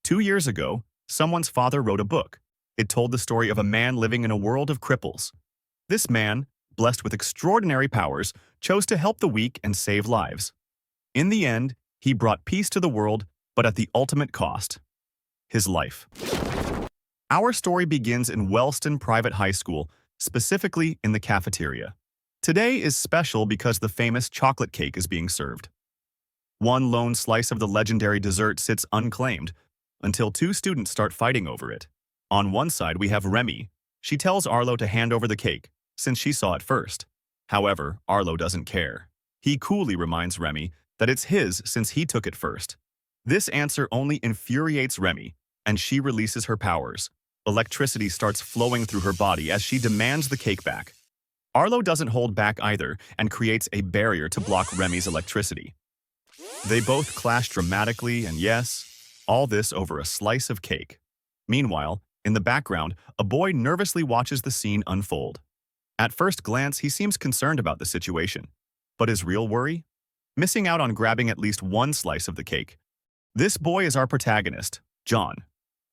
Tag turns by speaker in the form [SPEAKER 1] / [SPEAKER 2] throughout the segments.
[SPEAKER 1] 2 years ago, someone's father wrote a book. It told the story of a man living in a world of cripples. This man, blessed with extraordinary powers, chose to help the weak and save lives. In the end, he brought peace to the world, but at the ultimate cost: his life. Our story begins in Wellston Private High School, specifically in the cafeteria. Today is special because the famous chocolate cake is being served. One lone slice of the legendary dessert sits unclaimed until two students start fighting over it. On one side, we have Remy. She tells Arlo to hand over the cake, since she saw it first. However, Arlo doesn't care. He coolly reminds Remy that it's his since he took it first. This answer only infuriates Remy, and she releases her powers. Electricity starts flowing through her body as she demands the cake back. Arlo doesn't hold back either and creates a barrier to block Remy's electricity. They both clash dramatically, and yes, all this over a slice of cake. Meanwhile, in the background, a boy nervously watches the scene unfold. At first glance, he seems concerned about the situation. But his real worry? Missing out on grabbing at least one slice of the cake. This boy is our protagonist, John.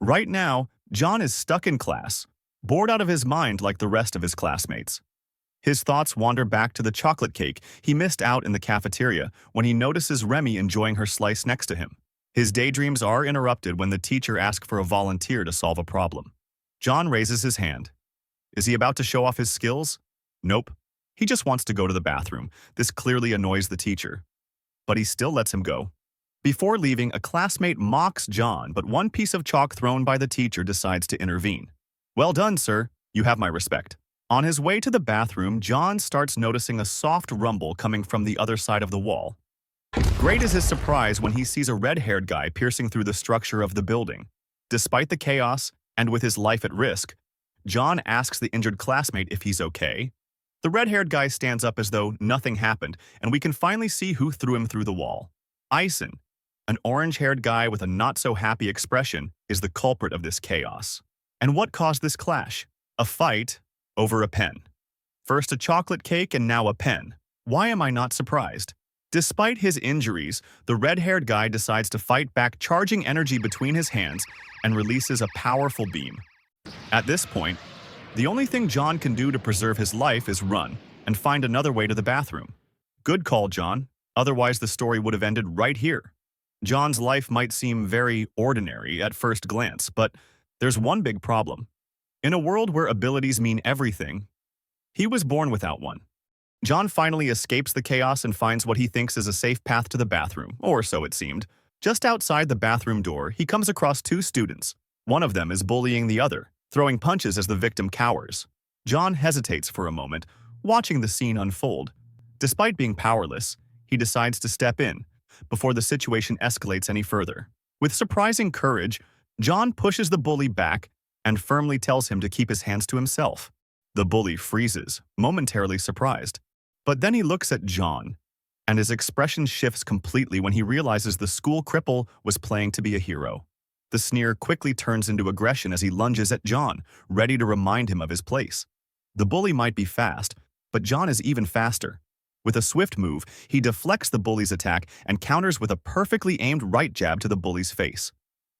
[SPEAKER 1] Right now, John is stuck in class, bored out of his mind like the rest of his classmates. His thoughts wander back to the chocolate cake he missed out in the cafeteria when he notices Remy enjoying her slice next to him. His daydreams are interrupted when the teacher asks for a volunteer to solve a problem. John raises his hand. Is he about to show off his skills? Nope. He just wants to go to the bathroom. This clearly annoys the teacher. But he still lets him go. Before leaving, a classmate mocks John, but one piece of chalk thrown by the teacher decides to intervene. Well done, sir. You have my respect. On his way to the bathroom, John starts noticing a soft rumble coming from the other side of the wall. Great is his surprise when he sees a red-haired guy piercing through the structure of the building. Despite the chaos, and with his life at risk, John asks the injured classmate if he's okay. The red-haired guy stands up as though nothing happened, and we can finally see who threw him through the wall. Ison, an orange-haired guy with a not-so-happy expression, is the culprit of this chaos. And what caused this clash? A fight over a pen. First a chocolate cake and now a pen. Why am I not surprised? Despite his injuries, the red-haired guy decides to fight back, charging energy between his hands and releases a powerful beam. At this point, the only thing John can do to preserve his life is run and find another way to the bathroom. Good call, John. Otherwise, the story would have ended right here. John's life might seem very ordinary at first glance, but there's one big problem. In a world where abilities mean everything, he was born without one. John finally escapes the chaos and finds what he thinks is a safe path to the bathroom, or so it seemed. Just outside the bathroom door, he comes across two students. One of them is bullying the other, throwing punches as the victim cowers. John hesitates for a moment, watching the scene unfold. Despite being powerless, he decides to step in, before the situation escalates any further. With surprising courage, John pushes the bully back and firmly tells him to keep his hands to himself. The bully freezes, momentarily surprised. But then he looks at John, and his expression shifts completely when he realizes the school cripple was playing to be a hero. The sneer quickly turns into aggression as he lunges at John, ready to remind him of his place. The bully might be fast, but John is even faster. With a swift move, he deflects the bully's attack and counters with a perfectly aimed right jab to the bully's face.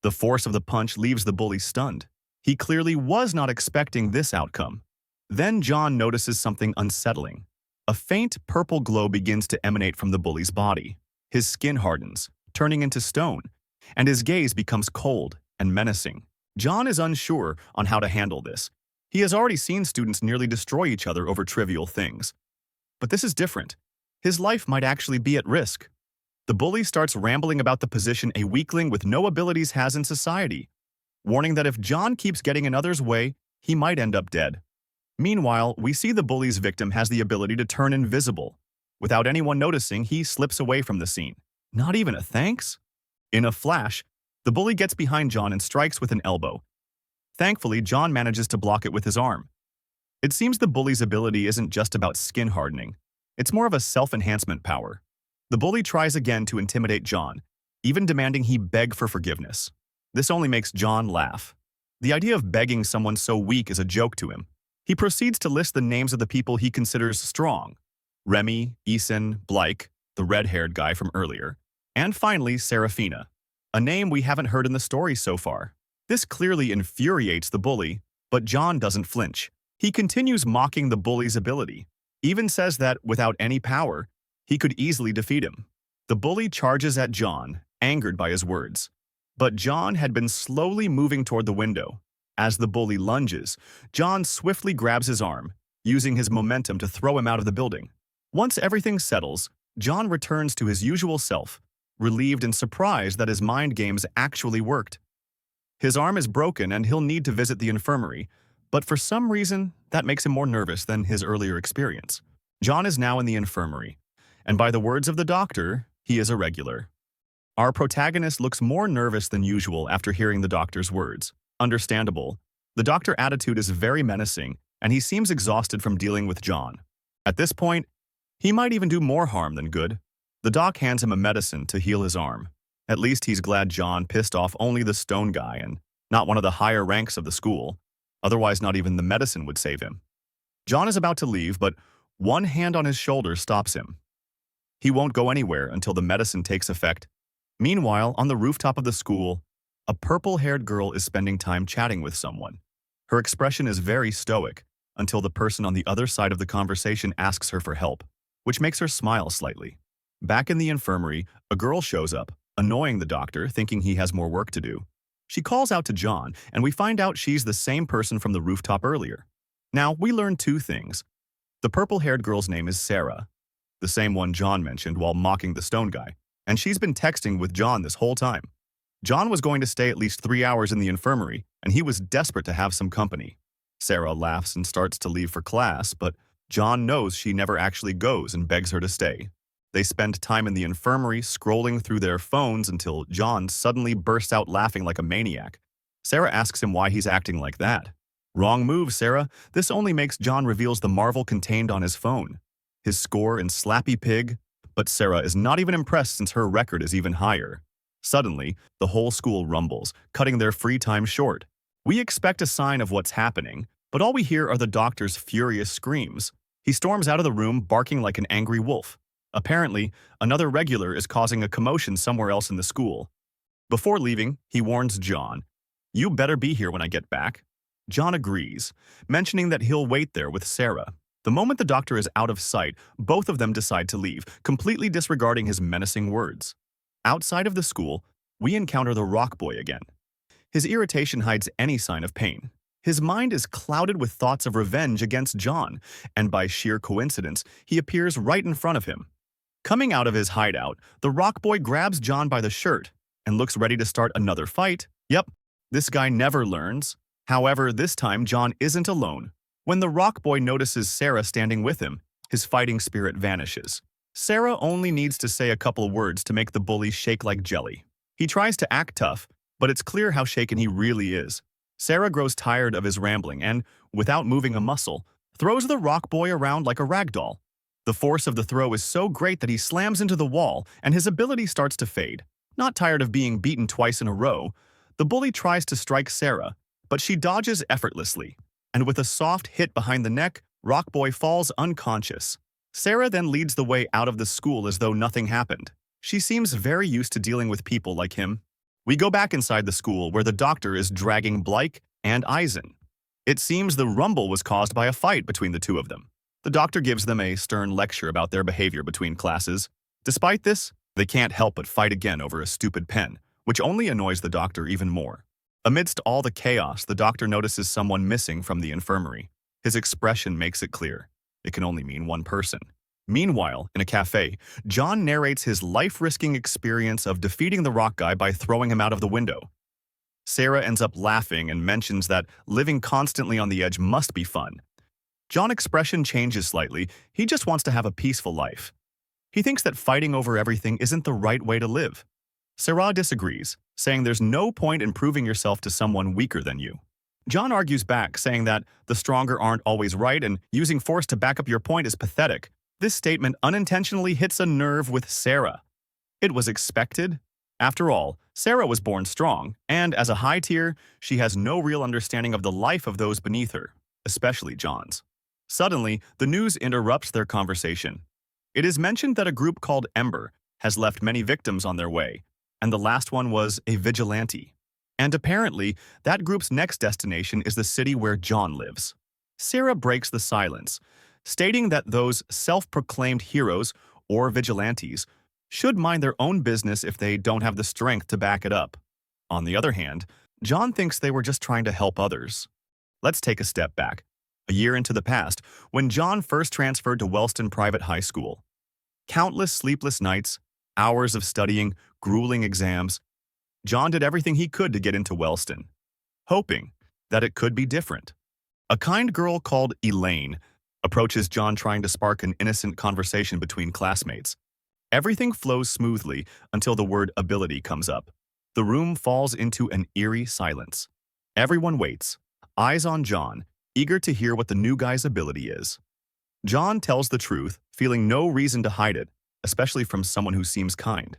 [SPEAKER 1] The force of the punch leaves the bully stunned. He clearly was not expecting this outcome. Then John notices something unsettling. A faint purple glow begins to emanate from the bully's body. His skin hardens, turning into stone, and his gaze becomes cold and menacing. John is unsure on how to handle this. He has already seen students nearly destroy each other over trivial things. But this is different. His life might actually be at risk. The bully starts rambling about the position a weakling with no abilities has in society, warning that if John keeps getting in others' way, he might end up dead. Meanwhile, we see the bully's victim has the ability to turn invisible. Without anyone noticing, he slips away from the scene. Not even a thanks? In a flash, the bully gets behind John and strikes with an elbow. Thankfully, John manages to block it with his arm. It seems the bully's ability isn't just about skin hardening. It's more of a self-enhancement power. The bully tries again to intimidate John, even demanding he beg for forgiveness. This only makes John laugh. The idea of begging someone so weak is a joke to him. He proceeds to list the names of the people he considers strong. Remy, Ison, Blake, the red-haired guy from earlier, and finally Serafina. a name we haven't heard in the story so far. This clearly infuriates the bully, but John doesn't flinch. He continues mocking the bully's ability, even says that without any power, he could easily defeat him. The bully charges at John, angered by his words. But John had been slowly moving toward the window. As the bully lunges, John swiftly grabs his arm, using his momentum to throw him out of the building. Once everything settles, John returns to his usual self, relieved and surprised that his mind games actually worked. His arm is broken and he'll need to visit the infirmary, but for some reason, that makes him more nervous than his earlier experience. John is now in the infirmary, and by the words of the doctor, he is irregular. Our protagonist looks more nervous than usual after hearing the doctor's words. Understandable. The doctor's attitude is very menacing, and he seems exhausted from dealing with John. At this point, he might even do more harm than good. The doc hands him a medicine to heal his arm. At least he's glad John pissed off only the stone guy and not one of the higher ranks of the school. Otherwise, not even the medicine would save him. John is about to leave, but one hand on his shoulder stops him. He won't go anywhere until the medicine takes effect. Meanwhile, on the rooftop of the school, a purple-haired girl is spending time chatting with someone. Her expression is very stoic until the person on the other side of the conversation asks her for help, which makes her smile slightly. Back in the infirmary, a girl shows up, annoying the doctor, thinking he has more work to do. She calls out to John, and we find out she's the same person from the rooftop earlier. Now, we learn two things. The purple-haired girl's name is Sarah, the same one John mentioned while mocking the stone guy, and she's been texting with John this whole time. John was going to stay at least 3 hours in the infirmary, and he was desperate to have some company. Sarah laughs and starts to leave for class, but John knows she never actually goes and begs her to stay. They spend time in the infirmary scrolling through their phones until John suddenly bursts out laughing like a maniac. Sarah asks him why he's acting like that. Wrong move, Sarah. This only makes John reveals the marvel contained on his phone. His score in Slappy Pig, but Sarah is not even impressed since her record is even higher. Suddenly, the whole school rumbles, cutting their free time short. We expect a sign of what's happening, but all we hear are the doctor's furious screams. He storms out of the room barking like an angry wolf. Apparently, another regular is causing a commotion somewhere else in the school. Before leaving, he warns John, "You better be here when I get back." John agrees, mentioning that he'll wait there with Sarah. The moment the doctor is out of sight, both of them decide to leave, completely disregarding his menacing words. Outside of the school, we encounter the rock boy again. His irritation hides any sign of pain. His mind is clouded with thoughts of revenge against John, and by sheer coincidence, he appears right in front of him. Coming out of his hideout, the rock boy grabs John by the shirt and looks ready to start another fight. Yep, this guy never learns. However, this time John isn't alone. When the rock boy notices Sarah standing with him, his fighting spirit vanishes. Sarah only needs to say a couple words to make the bully shake like jelly. He tries to act tough, but it's clear how shaken he really is. Sarah grows tired of his rambling and, without moving a muscle, throws the rock boy around like a rag doll. The force of the throw is so great that he slams into the wall and his ability starts to fade. Not tired of being beaten twice in a row, the bully tries to strike Sarah, but she dodges effortlessly, and with a soft hit behind the neck, Rock Boy falls unconscious. Sarah then leads the way out of the school as though nothing happened. She seems very used to dealing with people like him. We go back inside the school where the doctor is dragging Blake and Eisen. It seems the rumble was caused by a fight between the two of them. The doctor gives them a stern lecture about their behavior between classes. Despite this, they can't help but fight again over a stupid pen, which only annoys the doctor even more. Amidst all the chaos, the doctor notices someone missing from the infirmary. His expression makes it clear. It can only mean one person. Meanwhile, in a cafe, John narrates his life-risking experience of defeating the rock guy by throwing him out of the window. Sarah ends up laughing and mentions that living constantly on the edge must be fun. John's expression changes slightly. He just wants to have a peaceful life. He thinks that fighting over everything isn't the right way to live. Sarah disagrees, saying there's no point in proving yourself to someone weaker than you. John argues back, saying that the stronger aren't always right and using force to back up your point is pathetic. This statement unintentionally hits a nerve with Sarah. It was expected. After all, Sarah was born strong, and as a high tier, she has no real understanding of the life of those beneath her, especially John's. Suddenly, the news interrupts their conversation. It is mentioned that a group called Ember has left many victims on their way, and the last one was a vigilante. And apparently, that group's next destination is the city where John lives. Sarah breaks the silence, stating that those self-proclaimed heroes or vigilantes should mind their own business if they don't have the strength to back it up. On the other hand, John thinks they were just trying to help others. Let's take a step back, a year into the past, when John first transferred to Wellston Private High School. Countless sleepless nights, hours of studying, grueling exams. John did everything he could to get into Wellston, hoping that it could be different. A kind girl called Elaine approaches John trying to spark an innocent conversation between classmates. Everything flows smoothly until the word ability comes up. The room falls into an eerie silence. Everyone waits, eyes on John, eager to hear what the new guy's ability is. John tells the truth, feeling no reason to hide it, especially from someone who seems kind.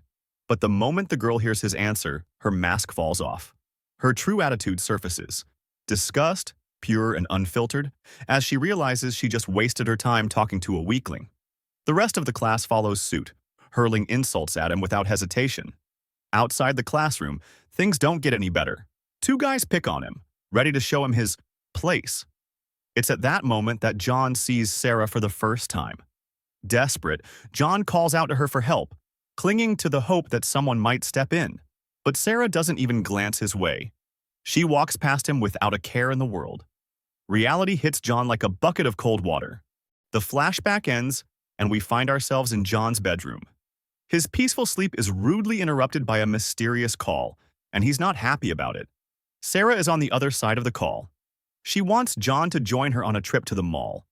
[SPEAKER 1] But the moment the girl hears his answer, her mask falls off. Her true attitude surfaces. Disgust, pure and unfiltered, as she realizes she just wasted her time talking to a weakling. The rest of the class follows suit, hurling insults at him without hesitation. Outside the classroom, things don't get any better. Two guys pick on him, ready to show him his place. It's at that moment that John sees Sarah for the first time. Desperate, John calls out to her for help, clinging to the hope that someone might step in. But Sarah doesn't even glance his way. She walks past him without a care in the world. Reality hits John like a bucket of cold water. The flashback ends, and we find ourselves in John's bedroom. His peaceful sleep is rudely interrupted by a mysterious call, and he's not happy about it. Sarah is on the other side of the call. She wants John to join her on a trip to the mall.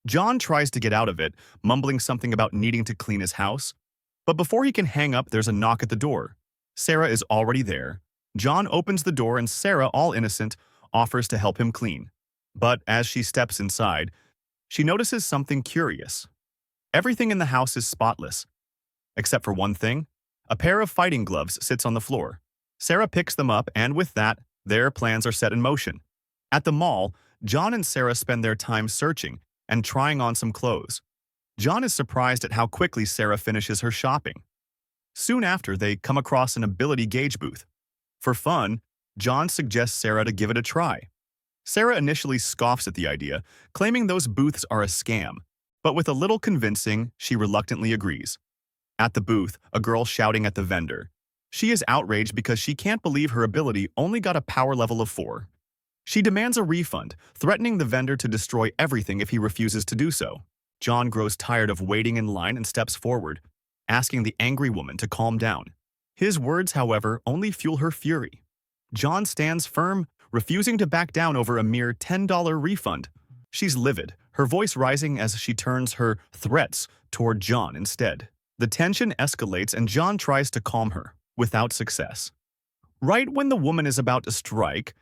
[SPEAKER 1] John tries to get out of it, mumbling something about needing to clean his house. But before he can hang up, there's a knock at the door. Sarah is already there. John opens the door and Sarah, all innocent, offers to help him clean. But as she steps inside, she notices something curious. Everything in the house is spotless. Except for one thing, a pair of fighting gloves sits on the floor. Sarah picks them up, and with that, their plans are set in motion. At the mall, John and Sarah spend their time searching and trying on some clothes. John is surprised at how quickly Sarah finishes her shopping. Soon after, they come across an ability gauge booth. For fun, John suggests Sarah to give it a try. Sarah initially scoffs at the idea, claiming those booths are a scam, but with a little convincing, she reluctantly agrees. At the booth, a girl shouting at the vendor. She is outraged because she can't believe her ability only got a power level of 4. She demands a refund, threatening the vendor to destroy everything if he refuses to do so. John grows tired of waiting in line and steps forward, asking the angry woman to calm down. His words, however, only fuel her fury. John stands firm, refusing to back down over a mere $10 refund. She's livid, her voice rising as she turns her threats toward John instead. The tension escalates and John tries to calm her, without success. Right when the woman is about to strike,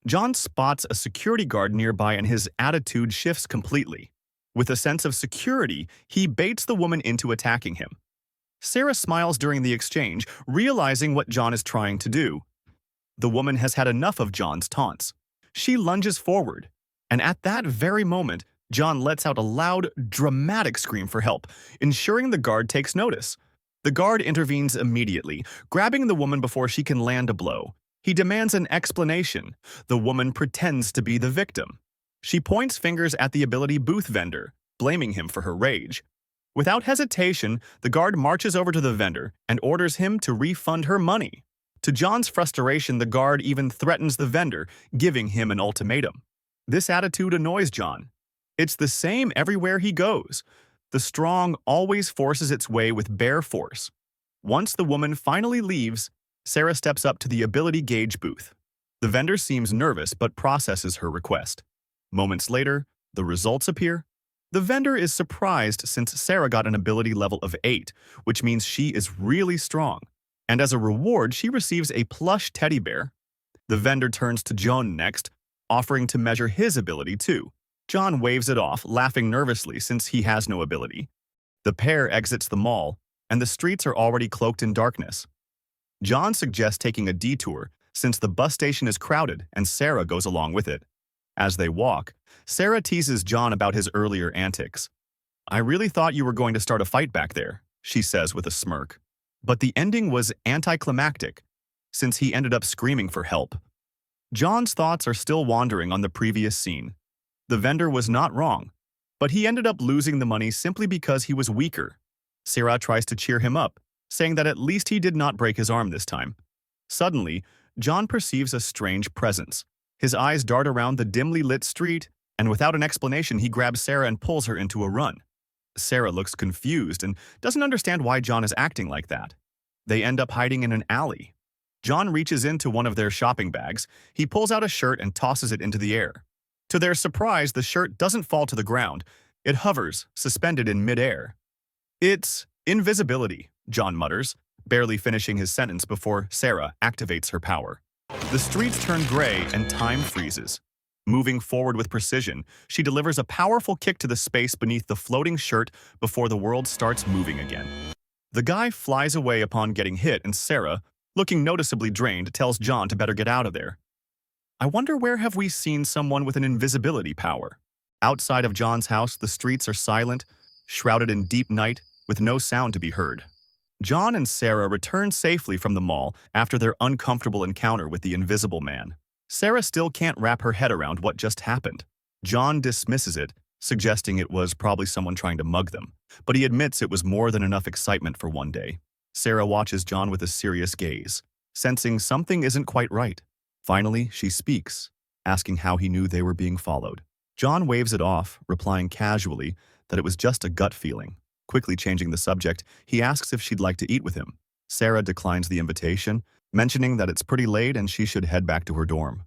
[SPEAKER 1] John spots a security guard nearby and his attitude shifts completely. With a sense of security, he baits the woman into attacking him. Sarah smiles during the exchange, realizing what John is trying to do. The woman has had enough of John's taunts. She lunges forward, and at that very moment, John lets out a loud, dramatic scream for help, ensuring the guard takes notice. The guard intervenes immediately, grabbing the woman before she can land a blow. He demands an explanation. The woman pretends to be the victim. She points fingers at the ability booth vendor, blaming him for her rage. Without hesitation, the guard marches over to the vendor and orders him to refund her money. To John's frustration, the guard even threatens the vendor, giving him an ultimatum. This attitude annoys John. It's the same everywhere he goes. The strong always forces its way with bare force. Once the woman finally leaves, Sarah steps up to the ability gauge booth. The vendor seems nervous but processes her request. Moments later, the results appear. The vendor is surprised since Sarah got an ability level of 8, which means she is really strong. And as a reward, she receives a plush teddy bear. The vendor turns to John next, offering to measure his ability too. John waves it off, laughing nervously since he has no ability. The pair exits the mall, and the streets are already cloaked in darkness. John suggests taking a detour since the bus station is crowded and Sarah goes along with it. As they walk, Sarah teases John about his earlier antics. "I really thought you were going to start a fight back there," she says with a smirk. But the ending was anticlimactic, since he ended up screaming for help. John's thoughts are still wandering on the previous scene. The vendor was not wrong, but he ended up losing the money simply because he was weaker. Sarah tries to cheer him up, saying that at least he did not break his arm this time. Suddenly, John perceives a strange presence. His eyes dart around the dimly lit street, and without an explanation, he grabs Sarah and pulls her into a run. Sarah looks confused and doesn't understand why John is acting like that. They end up hiding in an alley. John reaches into one of their shopping bags. He pulls out a shirt and tosses it into the air. To their surprise, the shirt doesn't fall to the ground. It hovers, suspended in midair. "It's invisibility," John mutters, barely finishing his sentence before Sarah activates her power. The streets turn gray and time freezes. Moving forward with precision, she delivers a powerful kick to the space beneath the floating shirt before the world starts moving again. The guy flies away upon getting hit, and Sarah, looking noticeably drained, tells John to better get out of there. I wonder, where have we seen someone with an invisibility power? Outside of John's house, the streets are silent, shrouded in deep night, with no sound to be heard. John and Sarah return safely from the mall after their uncomfortable encounter with the invisible man. Sarah still can't wrap her head around what just happened. John dismisses it, suggesting it was probably someone trying to mug them, but he admits it was more than enough excitement for one day. Sarah watches John with a serious gaze, sensing something isn't quite right. Finally, she speaks, asking how he knew they were being followed. John waves it off, replying casually that it was just a gut feeling. Quickly changing the subject, he asks if she'd like to eat with him. Sarah declines the invitation, mentioning that it's pretty late and she should head back to her dorm.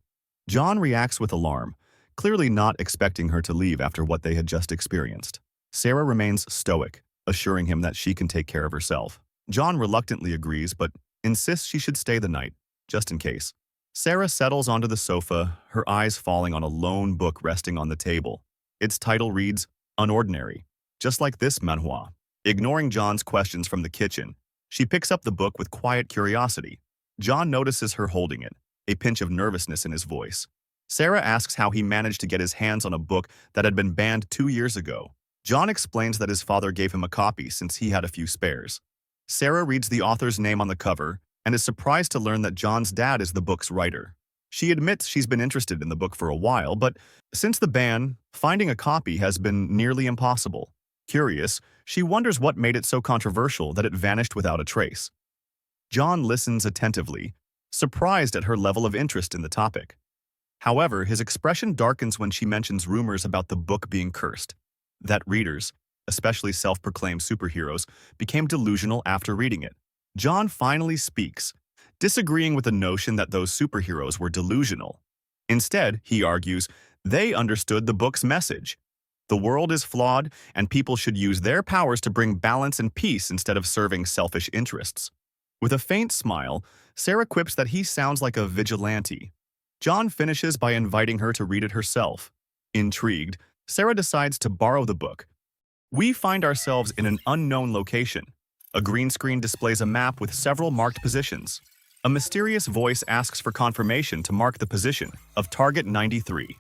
[SPEAKER 1] John reacts with alarm, clearly not expecting her to leave after what they had just experienced. Sarah remains stoic, assuring him that she can take care of herself. John reluctantly agrees, but insists she should stay the night, just in case. Sarah settles onto the sofa, her eyes falling on a lone book resting on the table. Its title reads, Unordinary, just like this manhwa. Ignoring John's questions from the kitchen, she picks up the book with quiet curiosity. John notices her holding it, a pinch of nervousness in his voice. Sarah asks how he managed to get his hands on a book that had been banned 2 years ago. John explains that his father gave him a copy since he had a few spares. Sarah reads the author's name on the cover and is surprised to learn that John's dad is the book's writer. She admits she's been interested in the book for a while, but since the ban, finding a copy has been nearly impossible. Curious, she wonders what made it so controversial that it vanished without a trace. John listens attentively, surprised at her level of interest in the topic. However, his expression darkens when she mentions rumors about the book being cursed, that readers, especially self-proclaimed superheroes, became delusional after reading it. John finally speaks, disagreeing with the notion that those superheroes were delusional. Instead, he argues, they understood the book's message. The world is flawed, and people should use their powers to bring balance and peace instead of serving selfish interests. With a faint smile, Sarah quips that he sounds like a vigilante. John finishes by inviting her to read it herself. Intrigued, Sarah decides to borrow the book. We find ourselves in an unknown location. A green screen displays a map with several marked positions. A mysterious voice asks for confirmation to mark the position of Target 93.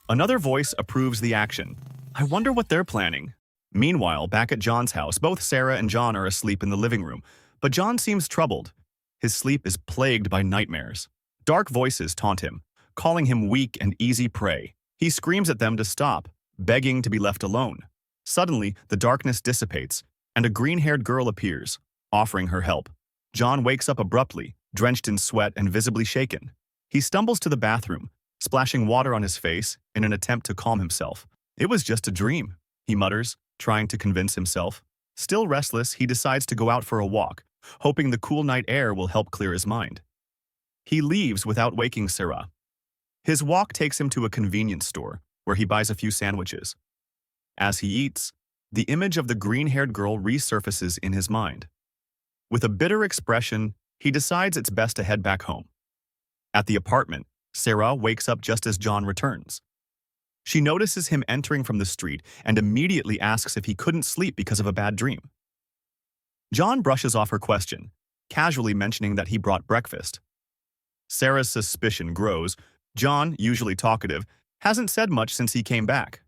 [SPEAKER 1] Another voice approves the action. I wonder what they're planning. Meanwhile, back at John's house, both Sarah and John are asleep in the living room, but John seems troubled. His sleep is plagued by nightmares. Dark voices taunt him, calling him weak and easy prey. He screams at them to stop, begging to be left alone. Suddenly, the darkness dissipates, and a green-haired girl appears, offering her help. John wakes up abruptly, drenched in sweat and visibly shaken. He stumbles to the bathroom, splashing water on his face in an attempt to calm himself. It was just a dream, he mutters, trying to convince himself. Still restless, he decides to go out for a walk, hoping the cool night air will help clear his mind. He leaves without waking Sarah. His walk takes him to a convenience store, where he buys a few sandwiches. As he eats, the image of the green-haired girl resurfaces in his mind. With a bitter expression, he decides it's best to head back home. At the apartment, Sarah wakes up just as John returns. She notices him entering from the street and immediately asks if he couldn't sleep because of a bad dream. John brushes off her question, casually mentioning that he brought breakfast. Sarah's suspicion grows. John, usually talkative, hasn't said much since he came back.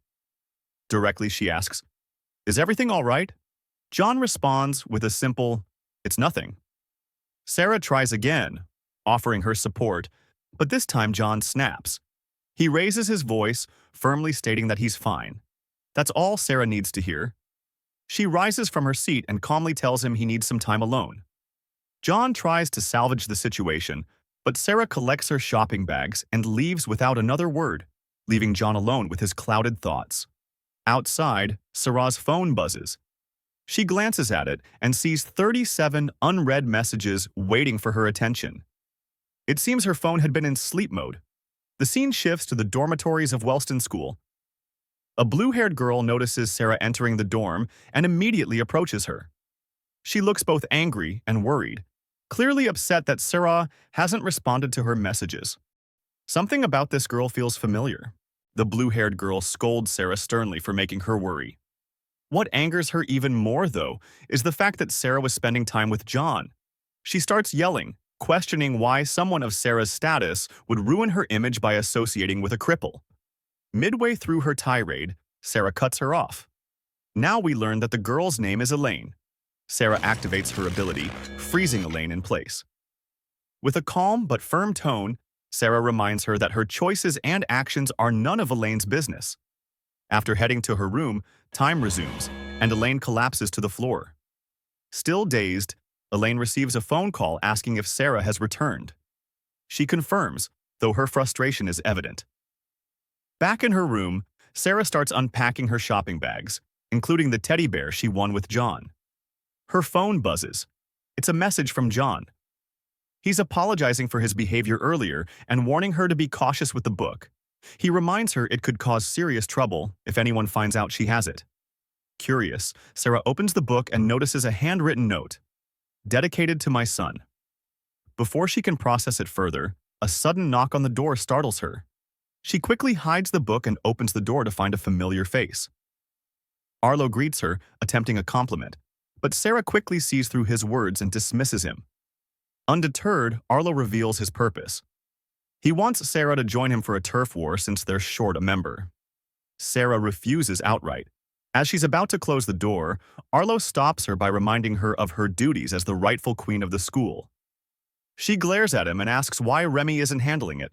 [SPEAKER 1] Directly, she asks, "Is everything all right?" John responds with a simple, "It's nothing." Sarah tries again, offering her support, but this time John snaps. He raises his voice, firmly stating that he's fine. That's all Sarah needs to hear. She rises from her seat and calmly tells him he needs some time alone. John tries to salvage the situation, but Sarah collects her shopping bags and leaves without another word, leaving John alone with his clouded thoughts. Outside, Sarah's phone buzzes. She glances at it and sees 37 unread messages waiting for her attention. It seems her phone had been in sleep mode. The scene shifts to the dormitories of Wellston School. A blue-haired girl notices Sarah entering the dorm and immediately approaches her. She looks both angry and worried, clearly upset that Sarah hasn't responded to her messages. Something about this girl feels familiar. The blue-haired girl scolds Sarah sternly for making her worry. What angers her even more, though, is the fact that Sarah was spending time with John. She starts yelling, questioning why someone of Sarah's status would ruin her image by associating with a cripple. Midway through her tirade, Sarah cuts her off. Now we learn that the girl's name is Elaine. Sarah activates her ability, freezing Elaine in place. With a calm but firm tone, Sarah reminds her that her choices and actions are none of Elaine's business. After heading to her room, time resumes, and Elaine collapses to the floor. Still dazed, Elaine receives a phone call asking if Sarah has returned. She confirms, though her frustration is evident. Back in her room, Sarah starts unpacking her shopping bags, including the teddy bear she won with John. Her phone buzzes. It's a message from John. He's apologizing for his behavior earlier and warning her to be cautious with the book. He reminds her it could cause serious trouble if anyone finds out she has it. Curious, Sarah opens the book and notices a handwritten note. Dedicated to my son. Before she can process it further, a sudden knock on the door startles her. She quickly hides the book and opens the door to find a familiar face. Arlo greets her, attempting a compliment, but Sarah quickly sees through his words and dismisses him. Undeterred, Arlo reveals his purpose. He wants Sarah to join him for a turf war since they're short a member. Sarah refuses outright. As she's about to close the door, Arlo stops her by reminding her of her duties as the rightful queen of the school. She glares at him and asks why Remy isn't handling it.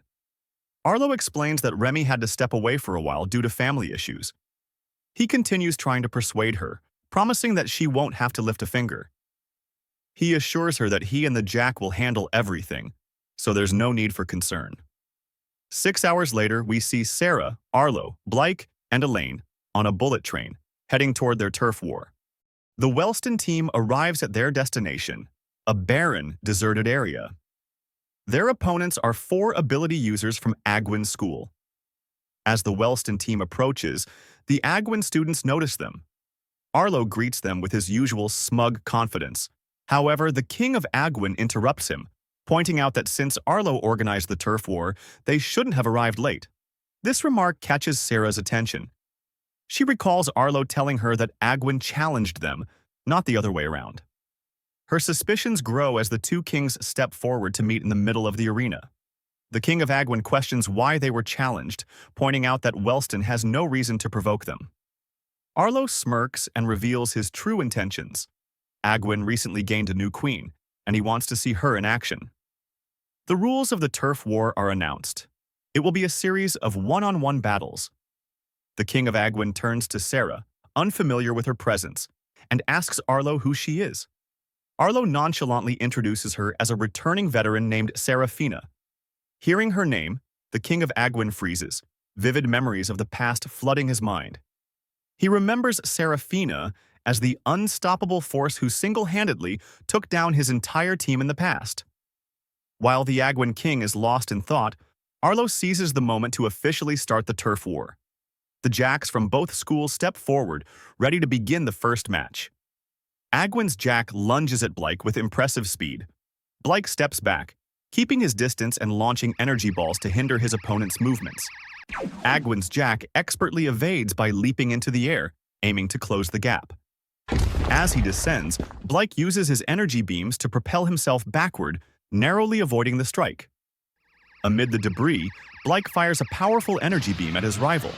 [SPEAKER 1] Arlo explains that Remy had to step away for a while due to family issues. He continues trying to persuade her, promising that she won't have to lift a finger. He assures her that he and the Jack will handle everything, so there's no need for concern. 6 hours later, we see Sarah, Arlo, Blake, and Elaine on a bullet train, heading toward their turf war. The Wellston team arrives at their destination, a barren, deserted area. Their opponents are 4 ability users from Agwin School. As the Wellston team approaches, the Agwin students notice them. Arlo greets them with his usual smug confidence. However, the king of Agwin interrupts him, pointing out that since Arlo organized the turf war, they shouldn't have arrived late. This remark catches Sarah's attention. She recalls Arlo telling her that Agwin challenged them, not the other way around. Her suspicions grow as the 2 kings step forward to meet in the middle of the arena. The king of Agwin questions why they were challenged, pointing out that Wellston has no reason to provoke them. Arlo smirks and reveals his true intentions. Agwin recently gained a new queen, and he wants to see her in action. The rules of the turf war are announced. It will be a series of one-on-one battles. The king of Agwin turns to Sarah, unfamiliar with her presence, and asks Arlo who she is. Arlo nonchalantly introduces her as a returning veteran named Serafina. Hearing her name, the king of Agwin freezes, vivid memories of the past flooding his mind. He remembers Serafina as the unstoppable force who single-handedly took down his entire team in the past. While the Agwin king is lost in thought, Arlo seizes the moment to officially start the turf war. The Jacks from both schools step forward, ready to begin the first match. Agwin's Jack lunges at Blake with impressive speed. Blake steps back, keeping his distance and launching energy balls to hinder his opponent's movements. Agwin's Jack expertly evades by leaping into the air, aiming to close the gap. As he descends, Blake uses his energy beams to propel himself backward, narrowly avoiding the strike. Amid the debris, Blake fires a powerful energy beam at his rival.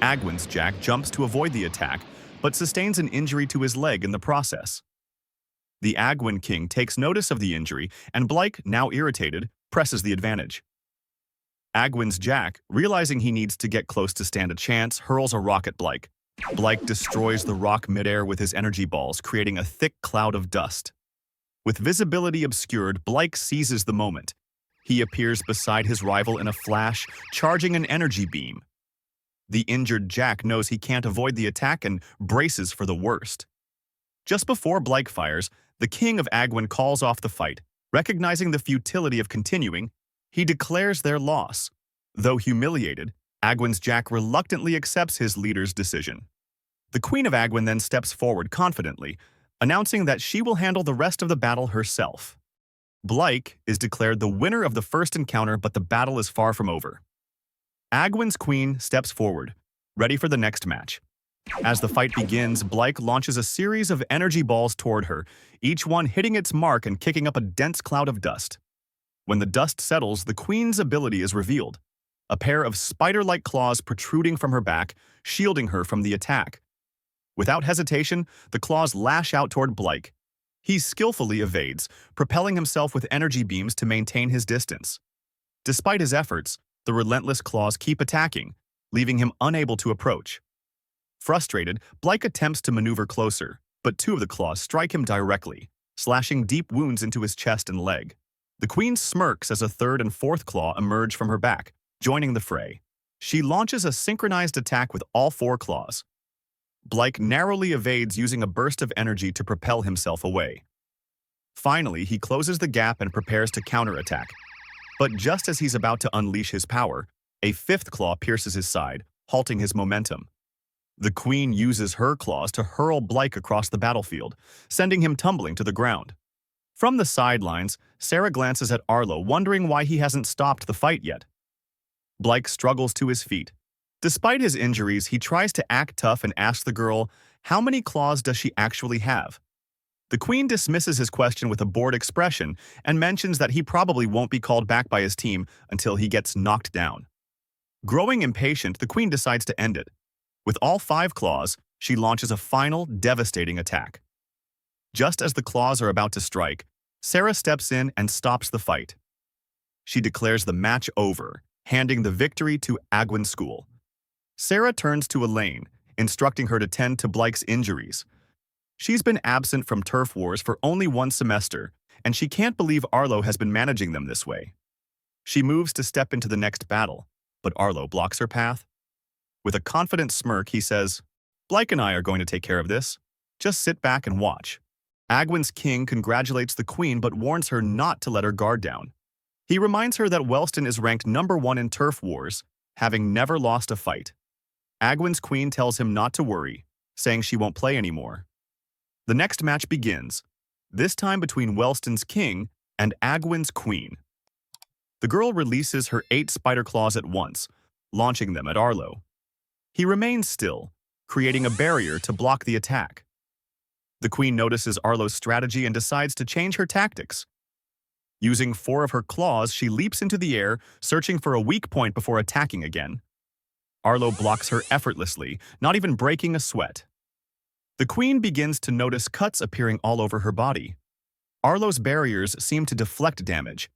[SPEAKER 1] Agwin's Jack jumps to avoid the attack, but sustains an injury to his leg in the process. The Agwin king takes notice of the injury, and Blake, now irritated, presses the advantage. Agwin's Jack, realizing he needs to get close to stand a chance, hurls a rock at Blake. Blake destroys the rock midair with his energy balls, creating a thick cloud of dust. With visibility obscured, Blake seizes the moment. He appears beside his rival in a flash, charging an energy beam. The injured Jack knows he can't avoid the attack and braces for the worst. Just before Blake fires, the king of Agwin calls off the fight. Recognizing the futility of continuing, he declares their loss. Though humiliated, Agwin's Jack reluctantly accepts his leader's decision. The Queen of Agwin then steps forward confidently, announcing that she will handle the rest of the battle herself. Blake is declared the winner of the first encounter, but the battle is far from over. Agwin's queen steps forward, ready for the next match. As the fight begins, Blake launches a series of energy balls toward her, each one hitting its mark and kicking up a dense cloud of dust. When the dust settles, the queen's ability is revealed, a pair of spider-like claws protruding from her back, shielding her from the attack. Without hesitation, the claws lash out toward Blake. He skillfully evades, propelling himself with energy beams to maintain his distance. Despite his efforts, the relentless claws keep attacking, leaving him unable to approach. Frustrated, Blake attempts to maneuver closer, but two of the claws strike him directly, slashing deep wounds into his chest and leg. The queen smirks as a third and fourth claw emerge from her back, joining the fray. She launches a synchronized attack with all four claws. Blake narrowly evades, using a burst of energy to propel himself away. Finally, he closes the gap and prepares to counterattack. But just as he's about to unleash his power, a fifth claw pierces his side, halting his momentum. The queen uses her claws to hurl Blake across the battlefield, sending him tumbling to the ground. From the sidelines, Sarah glances at Arlo, wondering why he hasn't stopped the fight yet. Blake struggles to his feet. Despite his injuries, he tries to act tough and asks the girl, how many claws does she actually have? The queen dismisses his question with a bored expression and mentions that he probably won't be called back by his team until he gets knocked down. Growing impatient, the queen decides to end it. With all 5 claws, she launches a final, devastating attack. Just as the claws are about to strike, Sarah steps in and stops the fight. She declares the match over, handing the victory to Agwin School. Sarah turns to Elaine, instructing her to tend to Blake's injuries. She's been absent from turf wars for only 1 semester, and she can't believe Arlo has been managing them this way. She moves to step into the next battle, but Arlo blocks her path. With a confident smirk, he says, Blake and I are going to take care of this. Just sit back and watch. Agwin's king congratulates the queen but warns her not to let her guard down. He reminds her that Wellston is ranked #1 in turf wars, having never lost a fight. Agwin's queen tells him not to worry, saying she won't play anymore. The next match begins, this time between Wellston's king and Agwin's queen. The girl releases her 8 spider claws at once, launching them at Arlo. He remains still, creating a barrier to block the attack. The queen notices Arlo's strategy and decides to change her tactics. Using 4 of her claws, she leaps into the air, searching for a weak point before attacking again. Arlo blocks her effortlessly, not even breaking a sweat. The queen begins to notice cuts appearing all over her body. Arlo's barriers seem to deflect damage.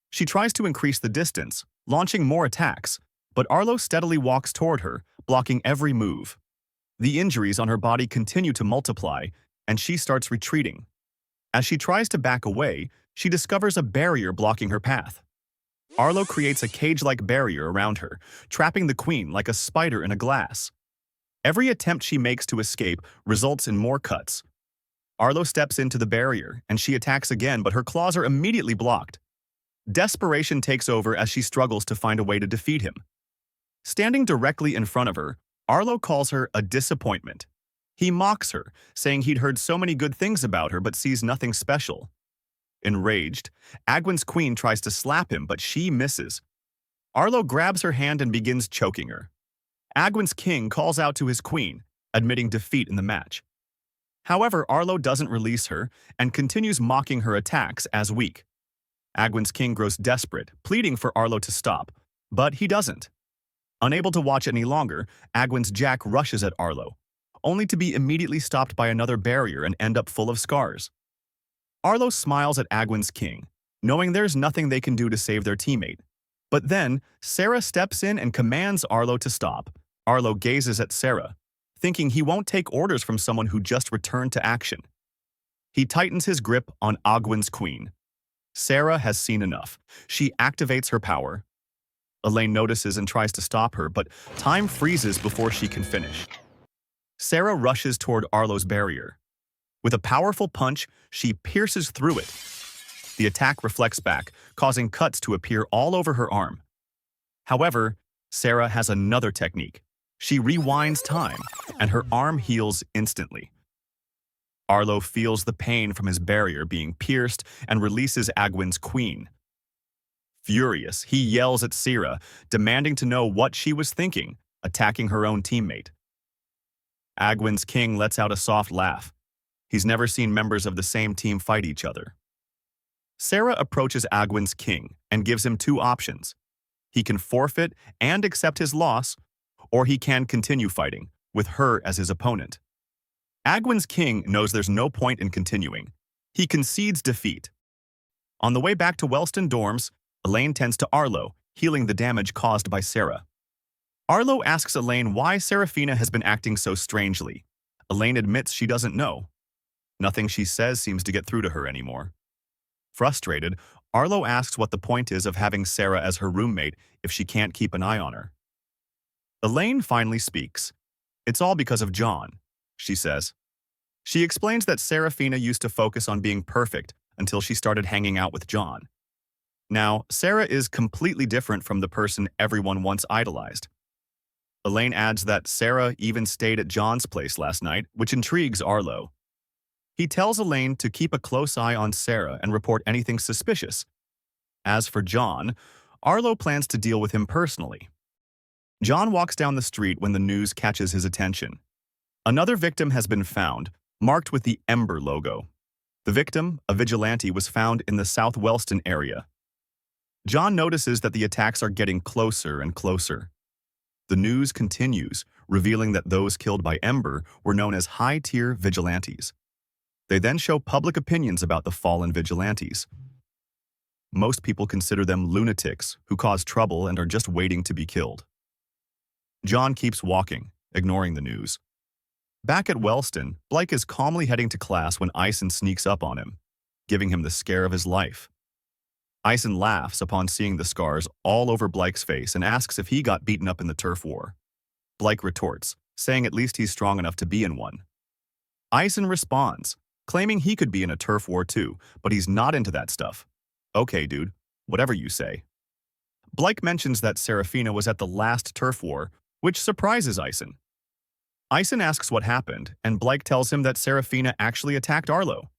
[SPEAKER 1] She tries to increase the distance, launching more attacks, but Arlo steadily walks toward her, blocking every move. The injuries on her body continue to multiply, and she starts retreating. As she tries to back away, she discovers a barrier blocking her path. Arlo creates a cage-like barrier around her, trapping the queen like a spider in a glass. Every attempt she makes to escape results in more cuts. Arlo steps into the barrier, and she attacks again, but her claws are immediately blocked. Desperation takes over as she struggles to find a way to defeat him. Standing directly in front of her, Arlo calls her a disappointment. He mocks her, saying he'd heard so many good things about her but sees nothing special. Enraged, Agwin's queen tries to slap him, but she misses. Arlo grabs her hand and begins choking her. Agwin's king calls out to his queen, admitting defeat in the match. However, Arlo doesn't release her and continues mocking her attacks as weak. Agwin's king grows desperate, pleading for Arlo to stop, but he doesn't. Unable to watch any longer, Agwin's Jack rushes at Arlo, only to be immediately stopped by another barrier and end up full of scars. Arlo smiles at Agwin's king, knowing there's nothing they can do to save their teammate. But then, Sarah steps in and commands Arlo to stop. Arlo gazes at Sarah, thinking he won't take orders from someone who just returned to action. He tightens his grip on Agwin's queen. Sarah has seen enough. She activates her power. Elaine notices and tries to stop her, but time freezes before she can finish. Sarah rushes toward Arlo's barrier. With a powerful punch, she pierces through it. The attack reflects back, causing cuts to appear all over her arm. However, Sarah has another technique. She rewinds time, and her arm heals instantly. Arlo feels the pain from his barrier being pierced and releases Agwin's queen. Furious, he yells at Sarah, demanding to know what she was thinking, attacking her own teammate. Agwin's king lets out a soft laugh. He's never seen members of the same team fight each other. Sarah approaches Agwin's king and gives him two options. He can forfeit and accept his loss, or he can continue fighting, with her as his opponent. Agwin's king knows there's no point in continuing. He concedes defeat. On the way back to Wellston dorms, Elaine tends to Arlo, healing the damage caused by Sarah. Arlo asks Elaine why Serafina has been acting so strangely. Elaine admits she doesn't know. Nothing she says seems to get through to her anymore. Frustrated, Arlo asks what the point is of having Sarah as her roommate if she can't keep an eye on her. Elaine finally speaks. It's all because of John, she says. She explains that Serafina used to focus on being perfect until she started hanging out with John. Now, Sarah is completely different from the person everyone once idolized. Elaine adds that Sarah even stayed at John's place last night, which intrigues Arlo. He tells Elaine to keep a close eye on Sarah and report anything suspicious. As for John, Arlo plans to deal with him personally. John walks down the street when the news catches his attention. Another victim has been found, marked with the Ember logo. The victim, a vigilante, was found in the South Wellston area. John notices that the attacks are getting closer and closer. The news continues, revealing that those killed by Ember were known as high-tier vigilantes. They then show public opinions about the fallen vigilantes. Most people consider them lunatics who cause trouble and are just waiting to be killed. John keeps walking, ignoring the news. Back at Wellston, Blake is calmly heading to class when Ison sneaks up on him, giving him the scare of his life. Ison laughs upon seeing the scars all over Blake's face and asks if he got beaten up in the turf war. Blake retorts, saying at least he's strong enough to be in one. Ison responds, claiming he could be in a turf war too, but he's not into that stuff. Okay, dude, whatever you say. Blake mentions that Serafina was at the last turf war, which surprises Ison. Ison asks what happened, and Blake tells him that Serafina actually attacked Arlo.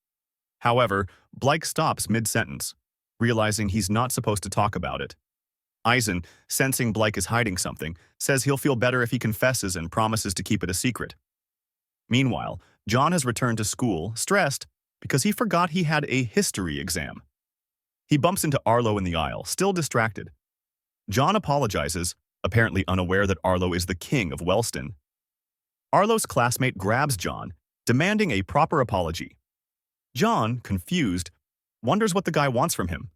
[SPEAKER 1] However, Blake stops mid-sentence, realizing he's not supposed to talk about it. Ison, sensing Blake is hiding something, says he'll feel better if he confesses and promises to keep it a secret. Meanwhile, John has returned to school, stressed, because he forgot he had a history exam. He bumps into Arlo in the aisle, still distracted. John apologizes, apparently unaware that Arlo is the king of Wellston. Arlo's classmate grabs John, demanding a proper apology. John, confused, wonders what the guy wants from him.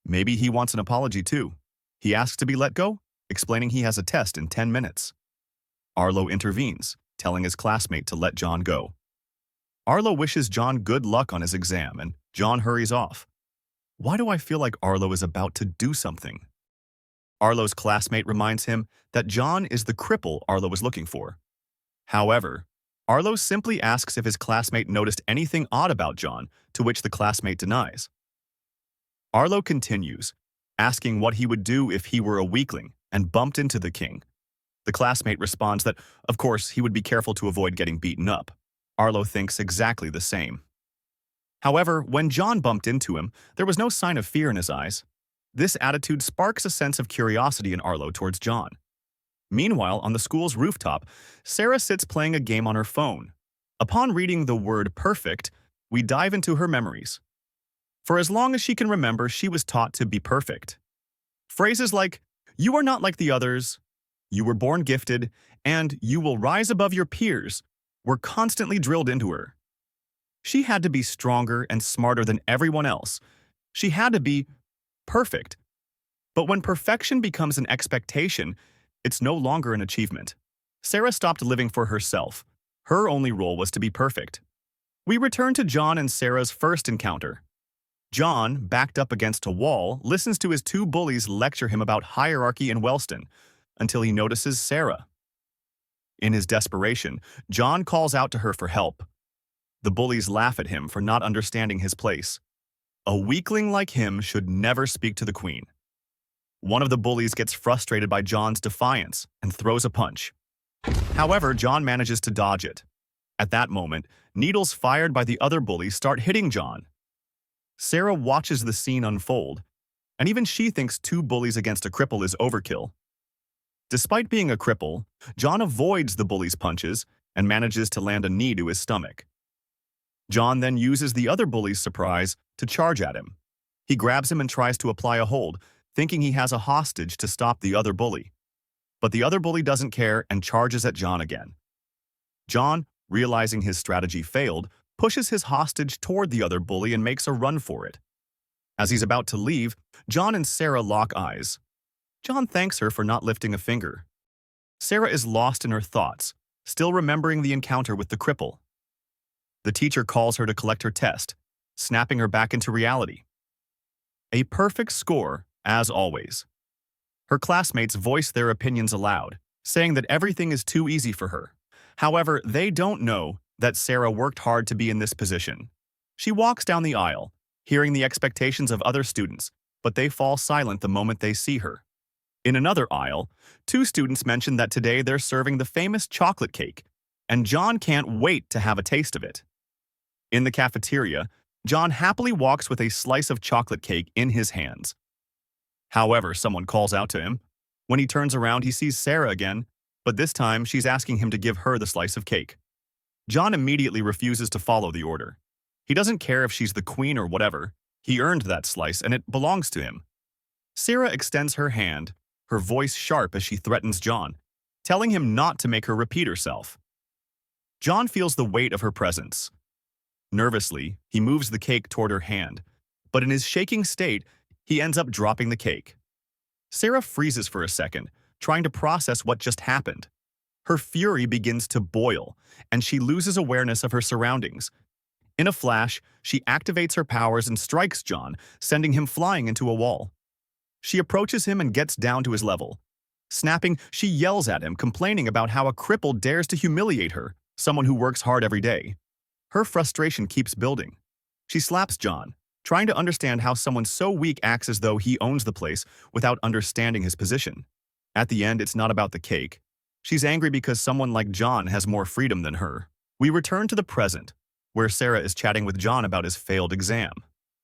[SPEAKER 1] Maybe he wants an apology too. He asks to be let go, explaining he has a test in 10 minutes. Arlo intervenes, telling his classmate to let John go. Arlo wishes John good luck on his exam, and John hurries off. Why do I feel like Arlo is about to do something? Arlo's classmate reminds him that John is the cripple Arlo was looking for. However, Arlo simply asks if his classmate noticed anything odd about John, to which the classmate denies. Arlo continues, asking what he would do if he were a weakling and bumped into the king. The classmate responds that, of course, he would be careful to avoid getting beaten up. Arlo thinks exactly the same. However, when John bumped into him, there was no sign of fear in his eyes. This attitude sparks a sense of curiosity in Arlo towards John. Meanwhile, on the school's rooftop, Sarah sits playing a game on her phone. Upon reading the word perfect, we dive into her memories. For as long as she can remember, she was taught to be perfect. Phrases like, "You are not like the others," "You were born gifted," and "You will rise above your peers" were constantly drilled into her. She had to be stronger and smarter than everyone else. She had to be perfect. But when perfection becomes an expectation, it's no longer an achievement. Sarah stopped living for herself. Her only role was to be perfect. We return to John and Sarah's first encounter. John, backed up against a wall, listens to his two bullies lecture him about hierarchy in Wellston until he notices Sarah. In his desperation, John calls out to her for help. The bullies laugh at him for not understanding his place. A weakling like him should never speak to the queen. One of the bullies gets frustrated by John's defiance and throws a punch. However, John manages to dodge it. At that moment, needles fired by the other bullies start hitting John. Sarah watches the scene unfold, and even she thinks two bullies against a cripple is overkill. Despite being a cripple, John avoids the bullies' punches and manages to land a knee to his stomach. John then uses the other bully's surprise to charge at him. He grabs him and tries to apply a hold, thinking he has a hostage to stop the other bully. But the other bully doesn't care and charges at John again. John, realizing his strategy failed, pushes his hostage toward the other bully and makes a run for it. As he's about to leave, John and Sarah lock eyes. John thanks her for not lifting a finger. Sarah is lost in her thoughts, still remembering the encounter with the cripple. The teacher calls her to collect her test, snapping her back into reality. A perfect score, as always. Her classmates voice their opinions aloud, saying that everything is too easy for her. However, they don't know that Sarah worked hard to be in this position. She walks down the aisle, hearing the expectations of other students, but they fall silent the moment they see her. In another aisle, two students mention that today they're serving the famous chocolate cake, and John can't wait to have a taste of it. In the cafeteria, John happily walks with a slice of chocolate cake in his hands. However, someone calls out to him. When he turns around, he sees Sarah again, but this time she's asking him to give her the slice of cake. John immediately refuses to follow the order. He doesn't care if she's the queen or whatever. He earned that slice and it belongs to him. Sarah extends her hand, her voice sharp as she threatens John, telling him not to make her repeat herself. John feels the weight of her presence. Nervously, he moves the cake toward her hand, but in his shaking state, he ends up dropping the cake. Sarah freezes for a second, trying to process what just happened. Her fury begins to boil, and she loses awareness of her surroundings. In a flash, she activates her powers and strikes John, sending him flying into a wall. She approaches him and gets down to his level. Snapping, she yells at him, complaining about how a cripple dares to humiliate her, someone who works hard every day. Her frustration keeps building. She slaps John, trying to understand how someone so weak acts as though he owns the place without understanding his position. At the end, it's not about the cake. She's angry because someone like John has more freedom than her. We return to the present, where Sarah is chatting with John about his failed exam.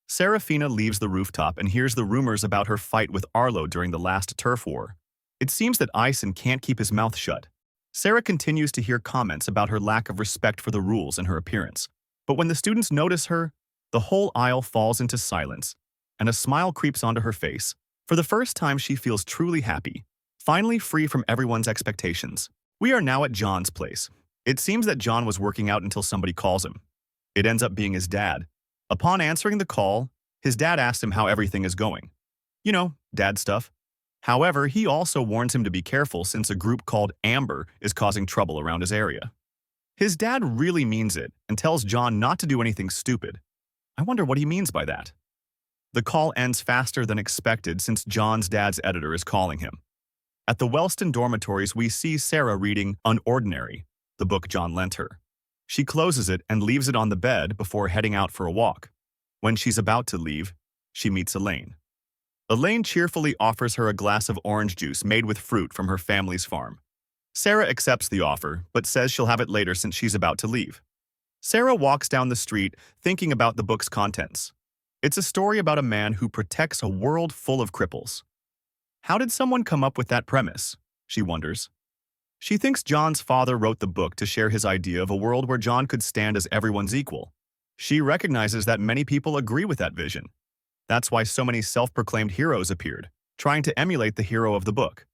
[SPEAKER 1] Serafina leaves the rooftop and hears the rumors about her fight with Arlo during the last turf war. It seems that Ison can't keep his mouth shut. Sarah continues to hear comments about her lack of respect for the rules and her appearance. But when the students notice her, the whole aisle falls into silence, and a smile creeps onto her face. For the first time, she feels truly happy, finally free from everyone's expectations. We are now at John's place. It seems that John was working out until somebody calls him. It ends up being his dad. Upon answering the call, his dad asks him how everything is going. You know, dad stuff. However, he also warns him to be careful since a group called Amber is causing trouble around his area. His dad really means it and tells John not to do anything stupid. I wonder what he means by that. The call ends faster than expected since John's dad's editor is calling him. At the Wellston dormitories, we see Sarah reading Unordinary, the book John lent her. She closes it and leaves it on the bed before heading out for a walk. When she's about to leave, she meets Elaine. Elaine cheerfully offers her a glass of orange juice made with fruit from her family's farm. Sarah accepts the offer, but says she'll have it later since she's about to leave. Sarah walks down the street thinking about the book's contents. It's a story about a man who protects a world full of cripples. How did someone come up with that premise? She wonders. She thinks John's father wrote the book to share his idea of a world where John could stand as everyone's equal. She recognizes that many people agree with that vision. That's why so many self-proclaimed heroes appeared, trying to emulate the hero of the book.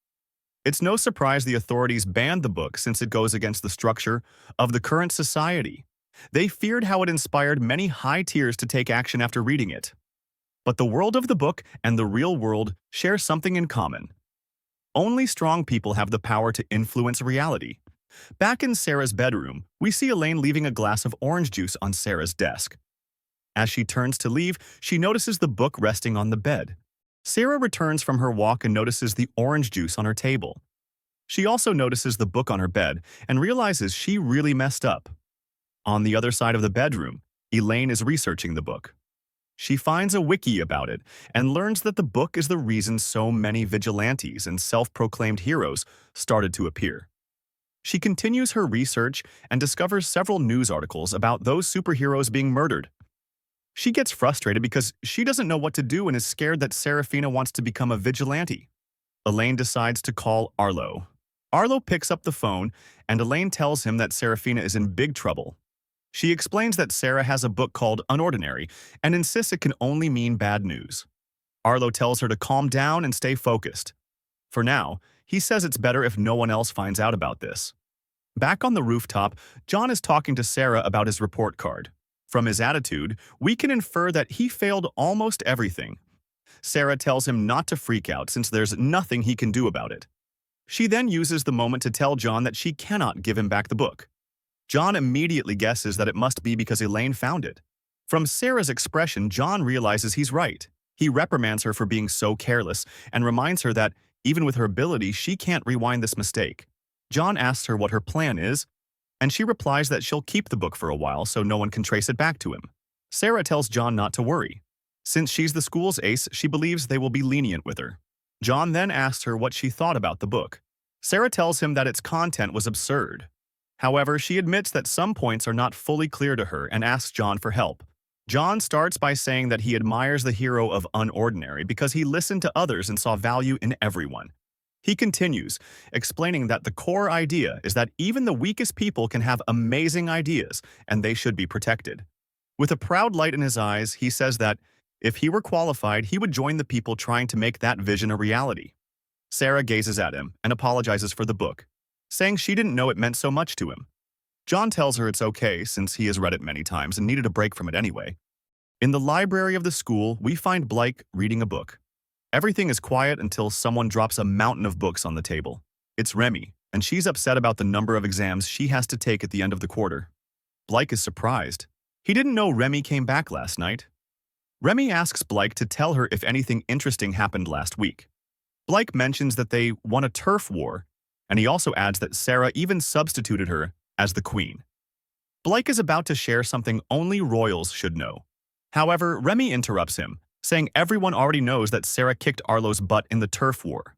[SPEAKER 1] It's no surprise the authorities banned the book since it goes against the structure of the current society. They feared how it inspired many high tiers to take action after reading it. But the world of the book and the real world share something in common. Only strong people have the power to influence reality. Back in Sarah's bedroom, we see Elaine leaving a glass of orange juice on Sarah's desk. As she turns to leave, she notices the book resting on the bed. Sarah returns from her walk and notices the orange juice on her table. She also notices the book on her bed and realizes she really messed up. On the other side of the bedroom, Elaine is researching the book. She finds a wiki about it and learns that the book is the reason so many vigilantes and self-proclaimed heroes started to appear. She continues her research and discovers several news articles about those superheroes being murdered. She gets frustrated because she doesn't know what to do and is scared that Serafina wants to become a vigilante. Elaine decides to call Arlo. Arlo picks up the phone, and Elaine tells him that Serafina is in big trouble. She explains that Sarah has a book called Unordinary and insists it can only mean bad news. Arlo tells her to calm down and stay focused. For now, he says it's better if no one else finds out about this. Back on the rooftop, John is talking to Sarah about his report card. From his attitude, we can infer that he failed almost everything. Sarah tells him not to freak out since there's nothing he can do about it. She then uses the moment to tell John that she cannot give him back the book. John immediately guesses that it must be because Elaine found it. From Sarah's expression, John realizes he's right. He reprimands her for being so careless and reminds her that, even with her ability, she can't rewind this mistake. John asks her what her plan is, and she replies that she'll keep the book for a while so no one can trace it back to him. Sarah tells John not to worry. Since she's the school's ace, she believes they will be lenient with her. John then asks her what she thought about the book. Sarah tells him that its content was absurd. However, she admits that some points are not fully clear to her and asks John for help. John starts by saying that he admires the hero of Unordinary because he listened to others and saw value in everyone. He continues, explaining that the core idea is that even the weakest people can have amazing ideas and they should be protected. With a proud light in his eyes, he says that if he were qualified, he would join the people trying to make that vision a reality. Sarah gazes at him and apologizes for the book, saying she didn't know it meant so much to him. John tells her it's okay since he has read it many times and needed a break from it anyway. In the library of the school, we find Blake reading a book. Everything is quiet until someone drops a mountain of books on the table. It's Remy, and she's upset about the number of exams she has to take at the end of the quarter. Blake is surprised. He didn't know Remy came back last night. Remy asks Blake to tell her if anything interesting happened last week. Blake mentions that they won a turf war, and he also adds that Sarah even substituted her as the queen. Blake is about to share something only royals should know. However, Remy interrupts him, saying everyone already knows that Sarah kicked Arlo's butt in the turf war.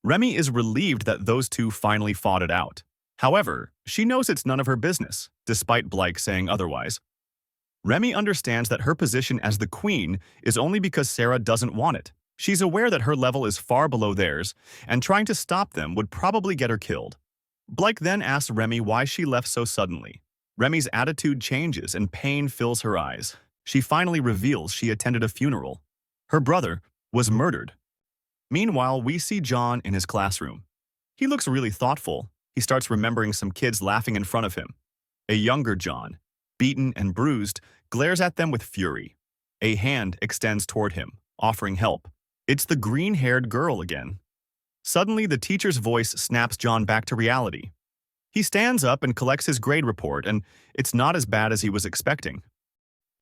[SPEAKER 1] Remy is relieved that those two finally fought it out. However, she knows it's none of her business, despite Blake saying otherwise. Remy understands that her position as the queen is only because Sarah doesn't want it. She's aware that her level is far below theirs, and trying to stop them would probably get her killed. Blake then asks Remy why she left so suddenly. Remy's attitude changes and pain fills her eyes. She finally reveals she attended a funeral. Her brother was murdered. Meanwhile, we see John in his classroom. He looks really thoughtful. He starts remembering some kids laughing in front of him. A younger John, beaten and bruised, glares at them with fury. A hand extends toward him, offering help. It's the green-haired girl again. Suddenly, the teacher's voice snaps John back to reality. He stands up and collects his grade report, and it's not as bad as he was expecting.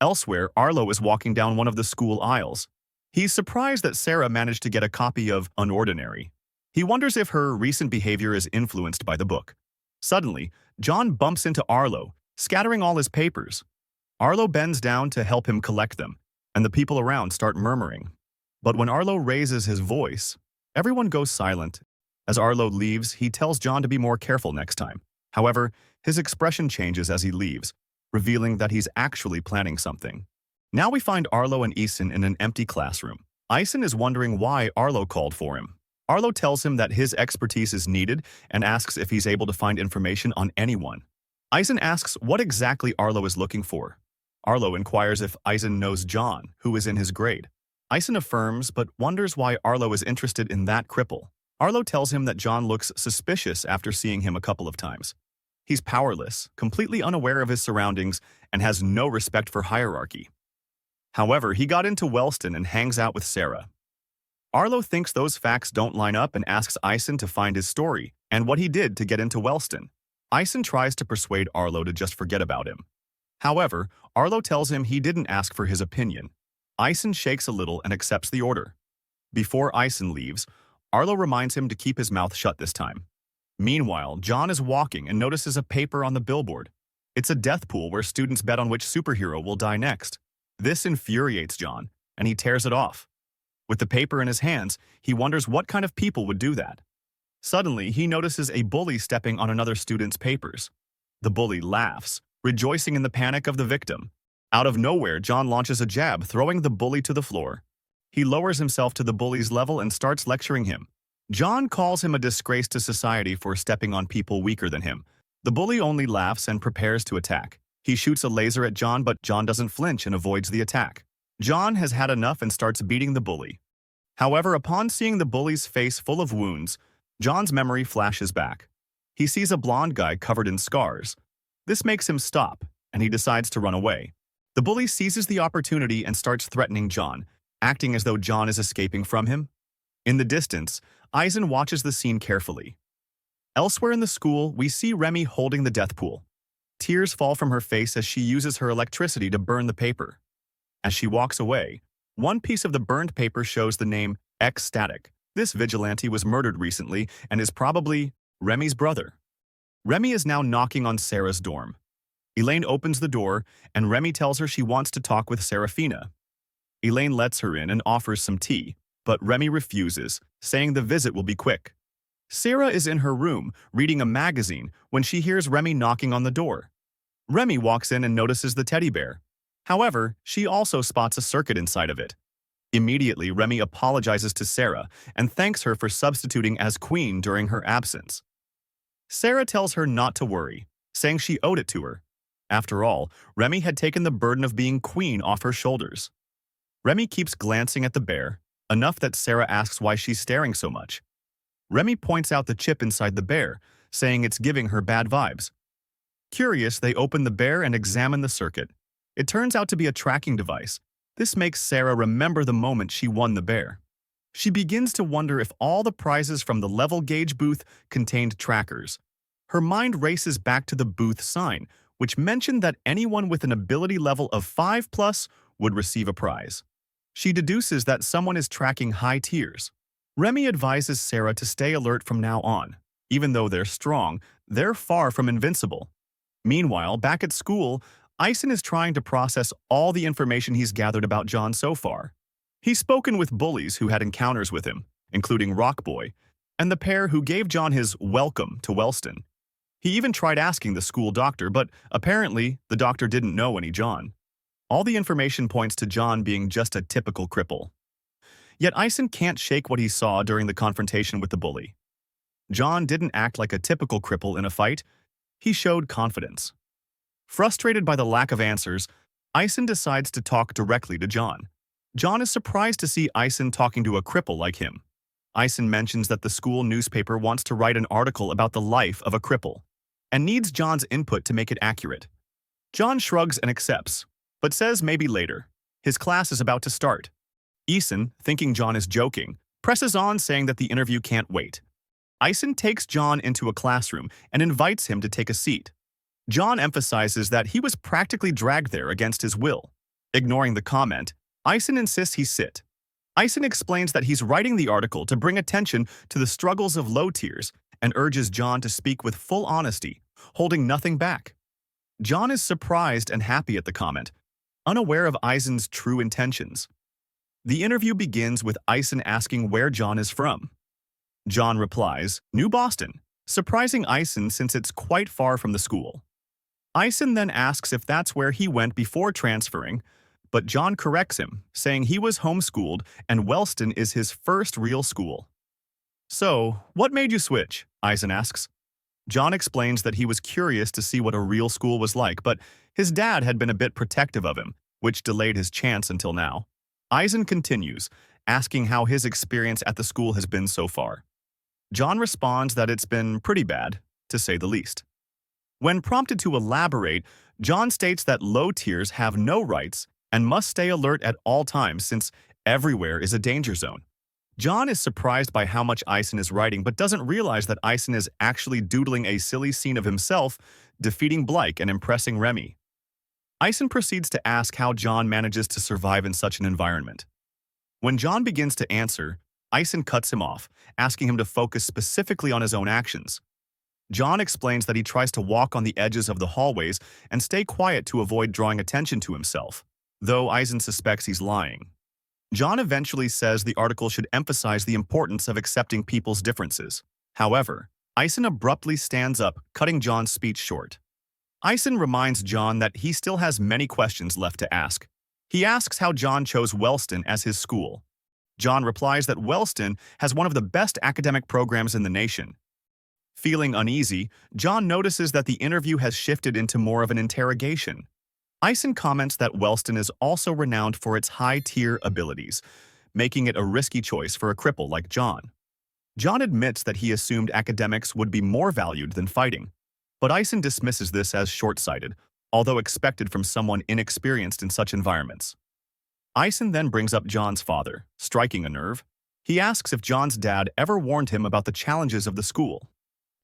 [SPEAKER 1] Elsewhere, Arlo is walking down one of the school aisles. He's surprised that Sarah managed to get a copy of Unordinary. He wonders if her recent behavior is influenced by the book. Suddenly, John bumps into Arlo, scattering all his papers. Arlo bends down to help him collect them, and the people around start murmuring. But when Arlo raises his voice, everyone goes silent. As Arlo leaves, he tells John to be more careful next time. However, his expression changes as he leaves, revealing that he's actually planning something. Now we find Arlo and Eason in an empty classroom. Eason is wondering why Arlo called for him. Arlo tells him that his expertise is needed and asks if he's able to find information on anyone. Eason asks what exactly Arlo is looking for. Arlo inquires if Eason knows John, who is in his grade. Eason affirms but wonders why Arlo is interested in that cripple. Arlo tells him that John looks suspicious after seeing him a couple of times. He's powerless, completely unaware of his surroundings, and has no respect for hierarchy. However, he got into Wellston and hangs out with Sarah. Arlo thinks those facts don't line up and asks Ison to find his story and what he did to get into Wellston. Ison tries to persuade Arlo to just forget about him. However, Arlo tells him he didn't ask for his opinion. Ison shakes a little and accepts the order. Before Ison leaves, Arlo reminds him to keep his mouth shut this time. Meanwhile, John is walking and notices a paper on the billboard. It's a death pool where students bet on which superhero will die next. This infuriates John, and he tears it off. With the paper in his hands, he wonders what kind of people would do that. Suddenly, he notices a bully stepping on another student's papers. The bully laughs, rejoicing in the panic of the victim. Out of nowhere, John launches a jab, throwing the bully to the floor. He lowers himself to the bully's level and starts lecturing him. John calls him a disgrace to society for stepping on people weaker than him. The bully only laughs and prepares to attack. He shoots a laser at John, but John doesn't flinch and avoids the attack. John has had enough and starts beating the bully. However, upon seeing the bully's face full of wounds, John's memory flashes back. He sees a blonde guy covered in scars. This makes him stop, and he decides to run away. The bully seizes the opportunity and starts threatening John, acting as though John is escaping from him. In the distance, Ison watches the scene carefully. Elsewhere in the school, we see Remy holding the death pool. Tears fall from her face as she uses her electricity to burn the paper. As she walks away, one piece of the burned paper shows the name X-Static. This vigilante was murdered recently and is probably Remy's brother. Remy is now knocking on Sarah's dorm. Elaine opens the door, and Remy tells her she wants to talk with Serafina. Elaine lets her in and offers some tea, but Remy refuses, saying the visit will be quick. Sarah is in her room, reading a magazine, when she hears Remy knocking on the door. Remy walks in and notices the teddy bear. However, she also spots a circuit inside of it. Immediately, Remy apologizes to Sarah and thanks her for substituting as queen during her absence. Sarah tells her not to worry, saying she owed it to her. After all, Remy had taken the burden of being queen off her shoulders. Remy keeps glancing at the bear, enough that Sarah asks why she's staring so much. Remy points out the chip inside the bear, saying it's giving her bad vibes. Curious, they open the bear and examine the circuit. It turns out to be a tracking device. This makes Sarah remember the moment she won the bear. She begins to wonder if all the prizes from the level gauge booth contained trackers. Her mind races back to the booth sign, which mentioned that anyone with an ability level of 5+ would receive a prize. She deduces that someone is tracking high tiers. Remy advises Sarah to stay alert from now on. Even though they're strong, they're far from invincible. Meanwhile, back at school, Ison is trying to process all the information he's gathered about John so far. He's spoken with bullies who had encounters with him, including Rockboy, and the pair who gave John his welcome to Wellston. He even tried asking the school doctor, but apparently the doctor didn't know any John. All the information points to John being just a typical cripple. Yet Ison can't shake what he saw during the confrontation with the bully. John didn't act like a typical cripple in a fight. He showed confidence. Frustrated by the lack of answers, Ison decides to talk directly to John. John is surprised to see Ison talking to a cripple like him. Ison mentions that the school newspaper wants to write an article about the life of a cripple and needs John's input to make it accurate. John shrugs and accepts, but says maybe later. His class is about to start. Ison, thinking John is joking, presses on saying that the interview can't wait. Ison takes John into a classroom and invites him to take a seat. John emphasizes that he was practically dragged there against his will. Ignoring the comment, Ison insists he sit. Ison explains that he's writing the article to bring attention to the struggles of low tiers and urges John to speak with full honesty, holding nothing back. John is surprised and happy at the comment, unaware of Ison's true intentions. The interview begins with Ison asking where John is from. John replies, New Boston, surprising Ison since it's quite far from the school. Ison then asks if that's where he went before transferring, but John corrects him, saying he was homeschooled and Wellston is his first real school. So, what made you switch? Ison asks. John explains that he was curious to see what a real school was like, but his dad had been a bit protective of him, which delayed his chance until now. Ison continues, asking how his experience at the school has been so far. John responds that it's been pretty bad, to say the least. When prompted to elaborate, John states that low tiers have no rights and must stay alert at all times since everywhere is a danger zone. John is surprised by how much Eisen is writing but doesn't realize that Eisen is actually doodling a silly scene of himself defeating Blake and impressing Remy. Eisen proceeds to ask how John manages to survive in such an environment. When John begins to answer, Eisen cuts him off, asking him to focus specifically on his own actions. John explains that he tries to walk on the edges of the hallways and stay quiet to avoid drawing attention to himself, though Eisen suspects he's lying. John eventually says the article should emphasize the importance of accepting people's differences. However, Eisen abruptly stands up, cutting John's speech short. Eisen reminds John that he still has many questions left to ask. He asks how John chose Wellston as his school. John replies that Wellston has one of the best academic programs in the nation. Feeling uneasy, John notices that the interview has shifted into more of an interrogation. Eisen comments that Wellston is also renowned for its high-tier abilities, making it a risky choice for a cripple like John. John admits that he assumed academics would be more valued than fighting, but Eisen dismisses this as short-sighted, although expected from someone inexperienced in such environments. Eisen then brings up John's father, striking a nerve. He asks if John's dad ever warned him about the challenges of the school.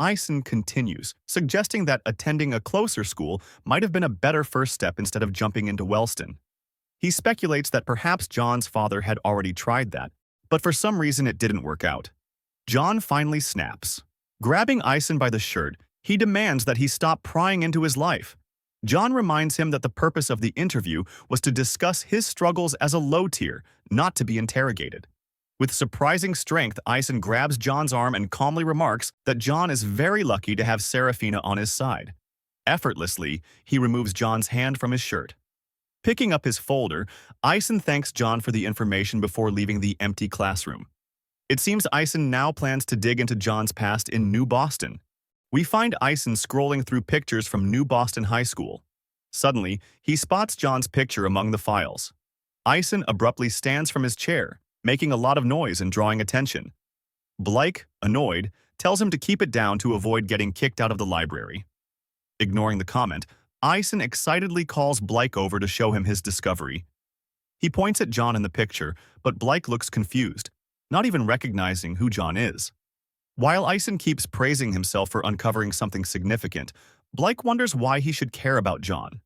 [SPEAKER 1] Eisen continues, suggesting that attending a closer school might have been a better first step instead of jumping into Wellston. He speculates that perhaps John's father had already tried that, but for some reason it didn't work out. John finally snaps. Grabbing Eisen by the shirt, he demands that he stop prying into his life. John reminds him that the purpose of the interview was to discuss his struggles as a low tier, not to be interrogated. With surprising strength, Eisen grabs John's arm and calmly remarks that John is very lucky to have Serafina on his side. Effortlessly, he removes John's hand from his shirt. Picking up his folder, Eisen thanks John for the information before leaving the empty classroom. It seems Eisen now plans to dig into John's past in New Boston. We find Eisen scrolling through pictures from New Boston High School. Suddenly, he spots John's picture among the files. Eisen abruptly stands from his chair, making a lot of noise and drawing attention. Blake, annoyed, tells him to keep it down to avoid getting kicked out of the library. Ignoring the comment, Eisen excitedly calls Blake over to show him his discovery. He points at John in the picture, but Blake looks confused, not even recognizing who John is. While Eisen keeps praising himself for uncovering something significant, Blake wonders why he should care about John.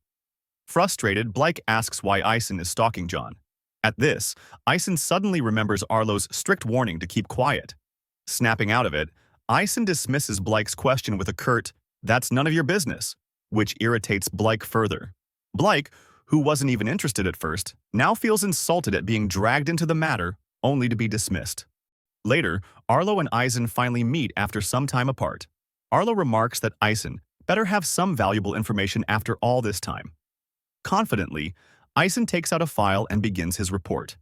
[SPEAKER 1] Frustrated, Blake asks why Eisen is stalking John. At this, Eisen suddenly remembers Arlo's strict warning to keep quiet. Snapping out of it, Eisen dismisses Blake's question with a curt, "That's none of your business," which irritates Blake further. Blake, who wasn't even interested at first, now feels insulted at being dragged into the matter, only to be dismissed. Later, Arlo and Eisen finally meet after some time apart. Arlo remarks that Eisen better have some valuable information after all this time. Confidently, Eisen takes out a file and begins his report.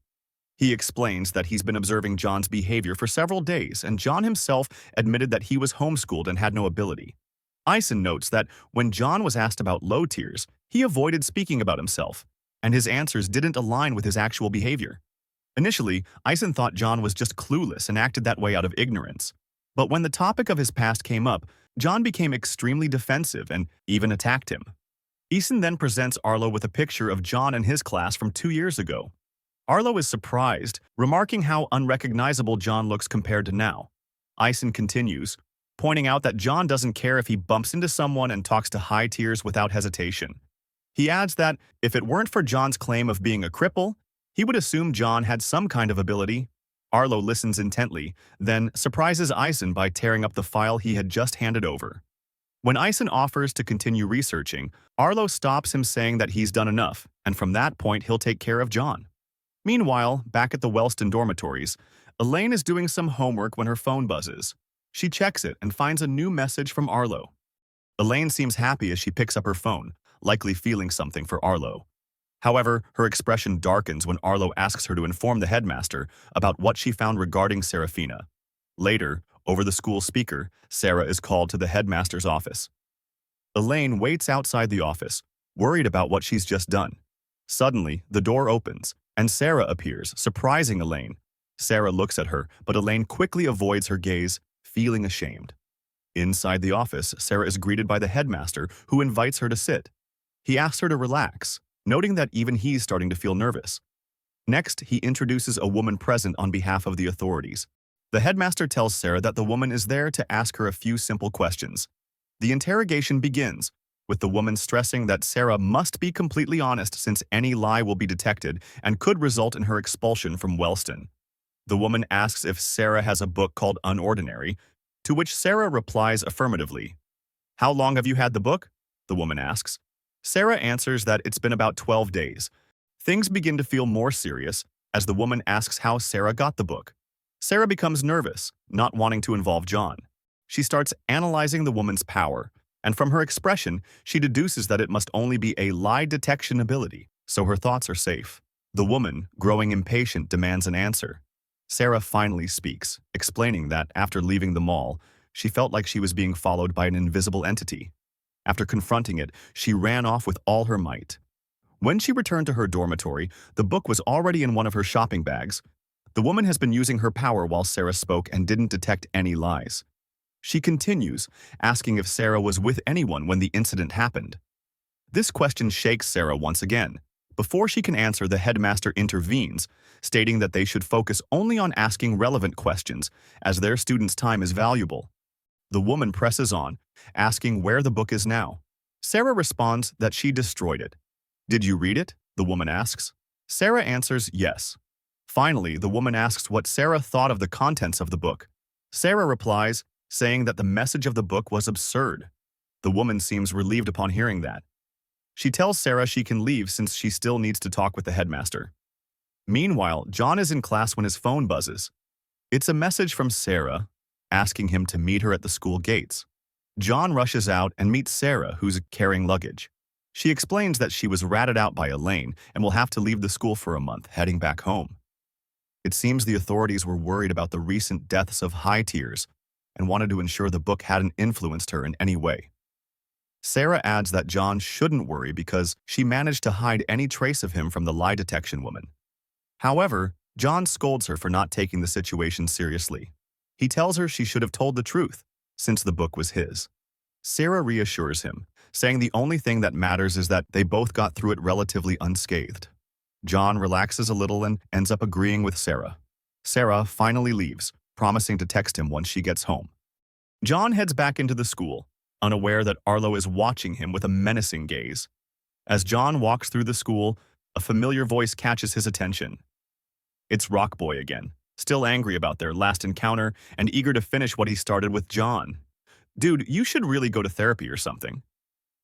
[SPEAKER 1] He explains that he's been observing John's behavior for several days, and John himself admitted that he was homeschooled and had no ability. Eisen notes that when John was asked about low tiers, he avoided speaking about himself, and his answers didn't align with his actual behavior. Initially, Eisen thought John was just clueless and acted that way out of ignorance. But when the topic of his past came up, John became extremely defensive and even attacked him. Eisen then presents Arlo with a picture of John and his class from 2 years ago. Arlo is surprised, remarking how unrecognizable John looks compared to now. Eisen continues, pointing out that John doesn't care if he bumps into someone and talks to high tiers without hesitation. He adds that if it weren't for John's claim of being a cripple, he would assume John had some kind of ability. Arlo listens intently, then surprises Eisen by tearing up the file he had just handed over. When Eisen offers to continue researching, Arlo stops him saying that he's done enough, and from that point he'll take care of John. Meanwhile, back at the Wellston dormitories, Elaine is doing some homework when her phone buzzes. She checks it and finds a new message from Arlo. Elaine seems happy as she picks up her phone, likely feeling something for Arlo. However, her expression darkens when Arlo asks her to inform the headmaster about what she found regarding Serafina. Later, over the school speaker, Sarah is called to the headmaster's office. Elaine waits outside the office, worried about what she's just done. Suddenly, the door opens, and Sarah appears, surprising Elaine. Sarah looks at her, but Elaine quickly avoids her gaze, feeling ashamed. Inside the office, Sarah is greeted by the headmaster, who invites her to sit. He asks her to relax, noting that even he's starting to feel nervous. Next, he introduces a woman present on behalf of the authorities. The headmaster tells Sarah that the woman is there to ask her a few simple questions. The interrogation begins, with the woman stressing that Sarah must be completely honest since any lie will be detected and could result in her expulsion from Wellston. The woman asks if Sarah has a book called Unordinary, to which Sarah replies affirmatively. "How long have you had the book?" the woman asks. Sarah answers that it's been about 12 days. Things begin to feel more serious as the woman asks how Sarah got the book. Sarah becomes nervous, not wanting to involve John. She starts analyzing the woman's power, and from her expression, she deduces that it must only be a lie detection ability, so her thoughts are safe. The woman, growing impatient, demands an answer. Sarah finally speaks, explaining that after leaving the mall, she felt like she was being followed by an invisible entity. After confronting it, she ran off with all her might. When she returned to her dormitory, the book was already in one of her shopping bags. The woman has been using her power while Sarah spoke and didn't detect any lies. She continues, asking if Sarah was with anyone when the incident happened. This question shakes Sarah once again. Before she can answer, the headmaster intervenes, stating that they should focus only on asking relevant questions, as their students' time is valuable. The woman presses on, asking where the book is now. Sarah responds that she destroyed it. "Did you read it?" the woman asks. Sarah answers yes. Finally, the woman asks what Sarah thought of the contents of the book. Sarah replies, saying that the message of the book was absurd. The woman seems relieved upon hearing that. She tells Sarah she can leave since she still needs to talk with the headmaster. Meanwhile, John is in class when his phone buzzes. It's a message from Sarah, asking him to meet her at the school gates. John rushes out and meets Sarah, who's carrying luggage. She explains that she was ratted out by Elaine and will have to leave the school for a month, heading back home. It seems the authorities were worried about the recent deaths of high tiers and wanted to ensure the book hadn't influenced her in any way. Sarah adds that John shouldn't worry because she managed to hide any trace of him from the lie detection woman. However, John scolds her for not taking the situation seriously. He tells her she should have told the truth, since the book was his. Sarah reassures him, saying the only thing that matters is that they both got through it relatively unscathed. John relaxes a little and ends up agreeing with Sarah. Sarah finally leaves, promising to text him once she gets home. John heads back into the school, unaware that Arlo is watching him with a menacing gaze. As John walks through the school, a familiar voice catches his attention. It's Rockboy again, still angry about their last encounter and eager to finish what he started with John. "Dude, you should really go to therapy or something."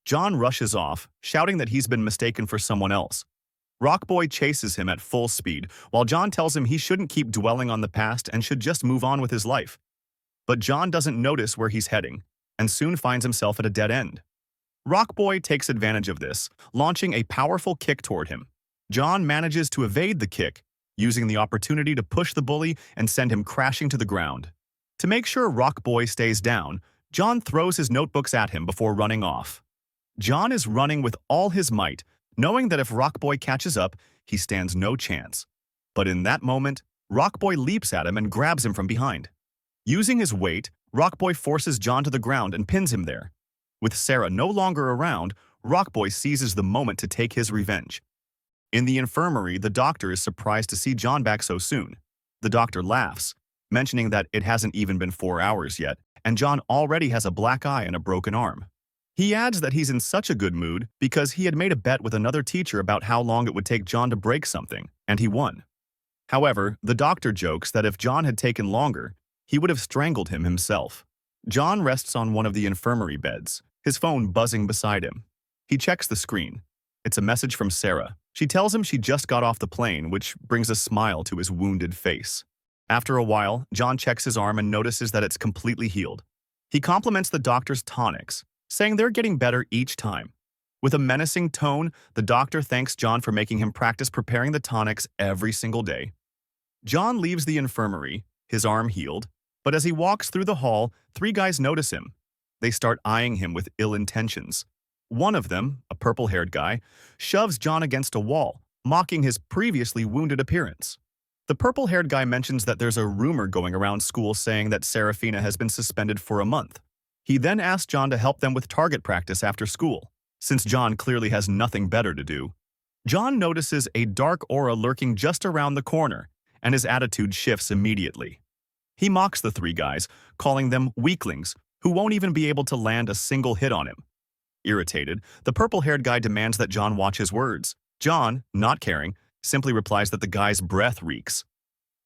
[SPEAKER 1] John rushes off, shouting that he's been mistaken for someone else. Rockboy chases him at full speed, while John tells him he shouldn't keep dwelling on the past and should just move on with his life. But John doesn't notice where he's heading, and soon finds himself at a dead end. Rockboy takes advantage of this, launching a powerful kick toward him. John manages to evade the kick, using the opportunity to push the bully and send him crashing to the ground. To make sure Rockboy stays down, John throws his notebooks at him before running off. John is running with all his might, knowing that if Rockboy catches up, he stands no chance. But in that moment, Rockboy leaps at him and grabs him from behind. Using his weight, Rockboy forces John to the ground and pins him there. With Sarah no longer around, Rockboy seizes the moment to take his revenge. In the infirmary, the doctor is surprised to see John back so soon. The doctor laughs, mentioning that it hasn't even been 4 hours yet, and John already has a black eye and a broken arm. He adds that he's in such a good mood because he had made a bet with another teacher about how long it would take John to break something, and he won. However, the doctor jokes that if John had taken longer, he would have strangled him himself. John rests on one of the infirmary beds, his phone buzzing beside him. He checks the screen. It's a message from Sarah. She tells him she just got off the plane, which brings a smile to his wounded face. After a while, John checks his arm and notices that it's completely healed. He compliments the doctor's tonics, saying they're getting better each time. With a menacing tone, the doctor thanks John for making him practice preparing the tonics every single day. John leaves the infirmary, his arm healed, but as he walks through the hall, 3 guys notice him. They start eyeing him with ill intentions. One of them, a purple-haired guy, shoves John against a wall, mocking his previously wounded appearance. The purple-haired guy mentions that there's a rumor going around school saying that Serafina has been suspended for a month. He then asks John to help them with target practice after school, since John clearly has nothing better to do. John notices a dark aura lurking just around the corner, and his attitude shifts immediately. He mocks the three guys, calling them weaklings who won't even be able to land a single hit on him. Irritated, the purple-haired guy demands that John watch his words. John, not caring, simply replies that the guy's breath reeks.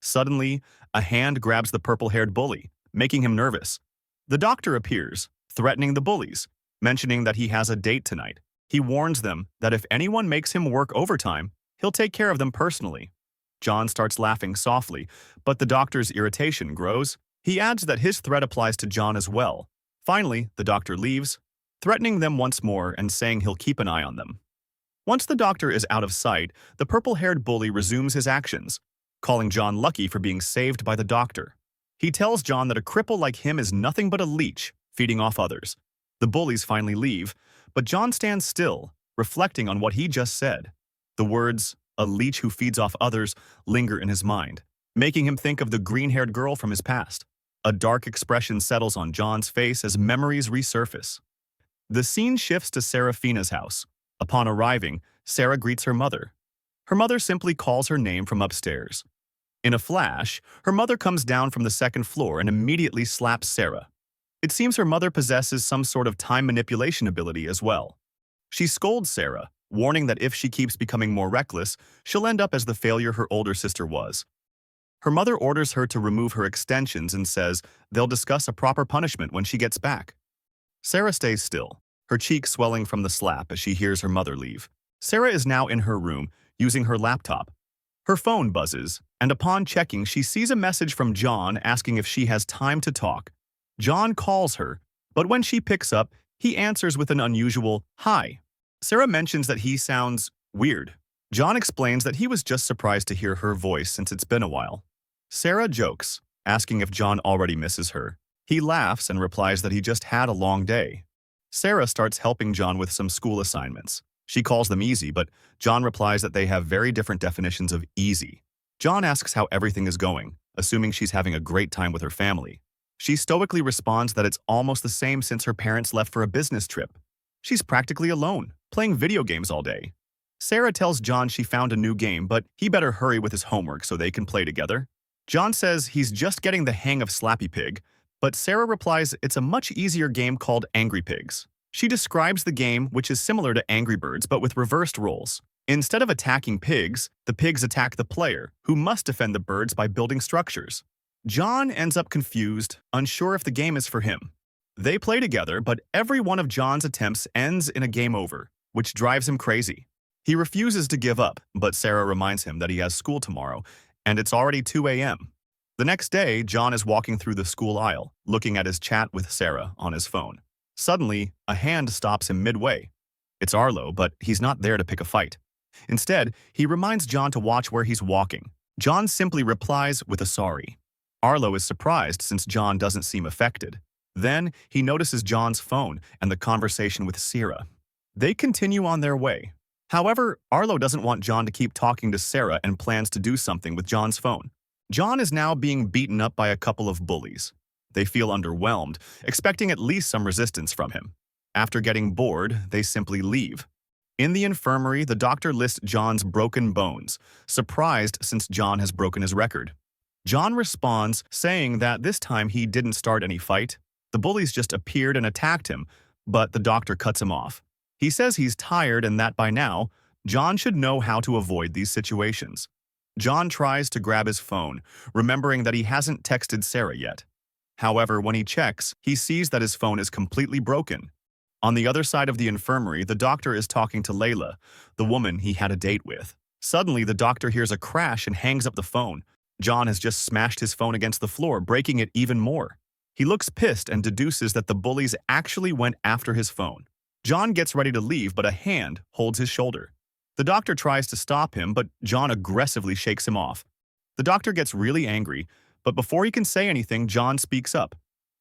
[SPEAKER 1] Suddenly, a hand grabs the purple-haired bully, making him nervous. The doctor appears, threatening the bullies, mentioning that he has a date tonight. He warns them that if anyone makes him work overtime, he'll take care of them personally. John starts laughing softly, but the doctor's irritation grows. He adds that his threat applies to John as well. Finally, the doctor leaves, threatening them once more and saying he'll keep an eye on them. Once the doctor is out of sight, the purple-haired bully resumes his actions, calling John lucky for being saved by the doctor. He tells John that a cripple like him is nothing but a leech, feeding off others. The bullies finally leave, but John stands still, reflecting on what he just said. The words, "a leech who feeds off others," linger in his mind, making him think of the green-haired girl from his past. A dark expression settles on John's face as memories resurface. The scene shifts to Serafina's house. Upon arriving, Sarah greets her mother. Her mother simply calls her name from upstairs. In a flash, her mother comes down from the second floor and immediately slaps Sarah. It seems her mother possesses some sort of time manipulation ability as well. She scolds Sarah, warning that if she keeps becoming more reckless, she'll end up as the failure her older sister was. Her mother orders her to remove her extensions and says they'll discuss a proper punishment when she gets back. Sarah stays still, her cheek swelling from the slap as she hears her mother leave. Sarah is now in her room, using her laptop. Her phone buzzes, and upon checking, she sees a message from John asking if she has time to talk. John calls her, but when she picks up, he answers with an unusual "hi." Sarah mentions that he sounds weird. John explains that he was just surprised to hear her voice since it's been a while. Sarah jokes, asking if John already misses her. He laughs and replies that he just had a long day. Sarah starts helping John with some school assignments. She calls them easy, but John replies that they have very different definitions of easy. John asks how everything is going, assuming she's having a great time with her family. She stoically responds that it's almost the same since her parents left for a business trip. She's practically alone, playing video games all day. Sarah tells John she found a new game, but he better hurry with his homework so they can play together. John says he's just getting the hang of Slappy Pig, but Sarah replies it's a much easier game called Angry Pigs. She describes the game, which is similar to Angry Birds but with reversed roles. Instead of attacking pigs, the pigs attack the player, who must defend the birds by building structures. John ends up confused, unsure if the game is for him. They play together, but every one of John's attempts ends in a game over, which drives him crazy. He refuses to give up, but Sarah reminds him that he has school tomorrow, and it's already 2 a.m. The next day, John is walking through the school aisle, looking at his chat with Sarah on his phone. Suddenly, a hand stops him midway. It's Arlo, but he's not there to pick a fight. Instead, he reminds John to watch where he's walking. John simply replies with a sorry. Arlo is surprised since John doesn't seem affected. Then, he notices John's phone and the conversation with Sarah. They continue on their way. However, Arlo doesn't want John to keep talking to Sarah and plans to do something with John's phone. John is now being beaten up by a couple of bullies. They feel underwhelmed, expecting at least some resistance from him. After getting bored, they simply leave. In the infirmary, the doctor lists John's broken bones, surprised since John has broken his record. John responds, saying that this time he didn't start any fight. The bullies just appeared and attacked him, but the doctor cuts him off. He says he's tired and that by now, John should know how to avoid these situations. John tries to grab his phone, remembering that he hasn't texted Sarah yet. However, when he checks, he sees that his phone is completely broken. On the other side of the infirmary, the doctor is talking to Layla, the woman he had a date with. Suddenly, the doctor hears a crash and hangs up the phone. John has just smashed his phone against the floor, breaking it even more. He looks pissed and deduces that the bullies actually went after his phone. John gets ready to leave, but a hand holds his shoulder. The doctor tries to stop him, but John aggressively shakes him off. The doctor gets really angry, but before he can say anything, John speaks up.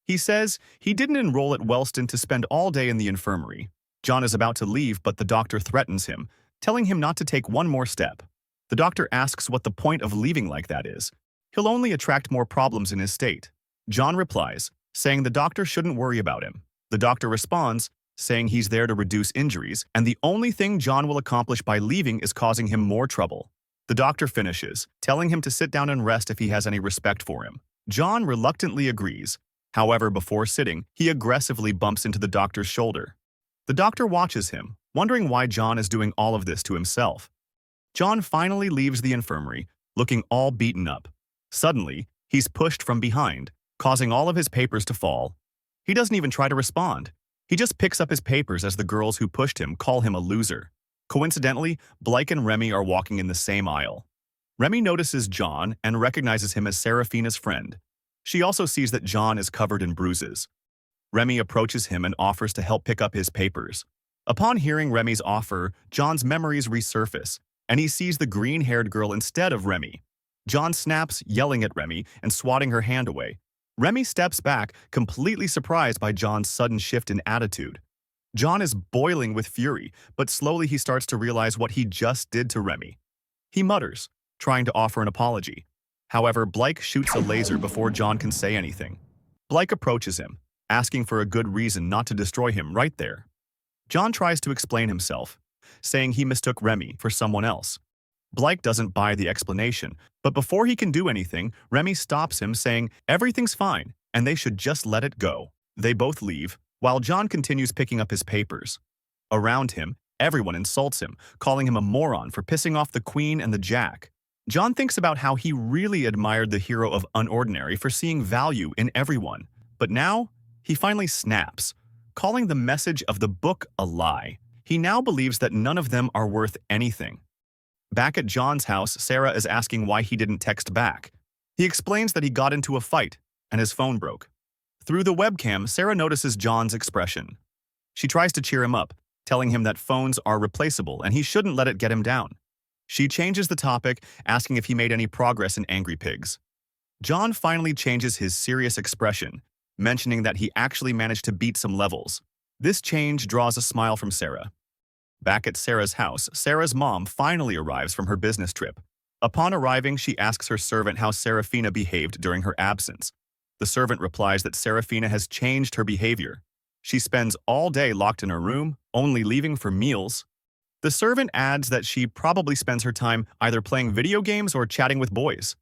[SPEAKER 1] He says he didn't enroll at Wellston to spend all day in the infirmary. John is about to leave, but the doctor threatens him, telling him not to take one more step. The doctor asks what the point of leaving like that is. He'll only attract more problems in his state. John replies, saying the doctor shouldn't worry about him. The doctor responds, saying he's there to reduce injuries, and the only thing John will accomplish by leaving is causing him more trouble. The doctor finishes, telling him to sit down and rest if he has any respect for him. John reluctantly agrees. However, before sitting, he aggressively bumps into the doctor's shoulder. The doctor watches him, wondering why John is doing all of this to himself. John finally leaves the infirmary, looking all beaten up. Suddenly, he's pushed from behind, causing all of his papers to fall. He doesn't even try to respond. He just picks up his papers as the girls who pushed him call him a loser. Coincidentally, Blake and Remy are walking in the same aisle. Remy notices John and recognizes him as Serafina's friend. She also sees that John is covered in bruises. Remy approaches him and offers to help pick up his papers. Upon hearing Remy's offer, John's memories resurface, and he sees the green-haired girl instead of Remy. John snaps, yelling at Remy and swatting her hand away. Remy steps back, completely surprised by John's sudden shift in attitude. John is boiling with fury, but slowly he starts to realize what he just did to Remy. He mutters, trying to offer an apology. However, Blake shoots a laser before John can say anything. Blake approaches him, asking for a good reason not to destroy him right there. John tries to explain himself, saying he mistook Remy for someone else. Blake doesn't buy the explanation, but before he can do anything, Remy stops him, saying everything's fine and they should just let it go. They both leave, while John continues picking up his papers. Around him, everyone insults him, calling him a moron for pissing off the Queen and the Jack. John thinks about how he really admired the hero of Unordinary for seeing value in everyone, but now he finally snaps, calling the message of the book a lie. He now believes that none of them are worth anything. Back at John's house, Sarah is asking why he didn't text back. He explains that he got into a fight and his phone broke. Through the webcam, Sarah notices John's expression. She tries to cheer him up, telling him that phones are replaceable and he shouldn't let it get him down. She changes the topic, asking if he made any progress in Angry Pigs. John finally changes his serious expression, mentioning that he actually managed to beat some levels. This change draws a smile from Sarah. Back at Sarah's house, Sarah's mom finally arrives from her business trip. Upon arriving, she asks her servant how Serafina behaved during her absence. The servant replies that Serafina has changed her behavior. She spends all day locked in her room, only leaving for meals. The servant adds that she probably spends her time either playing video games or chatting with boys.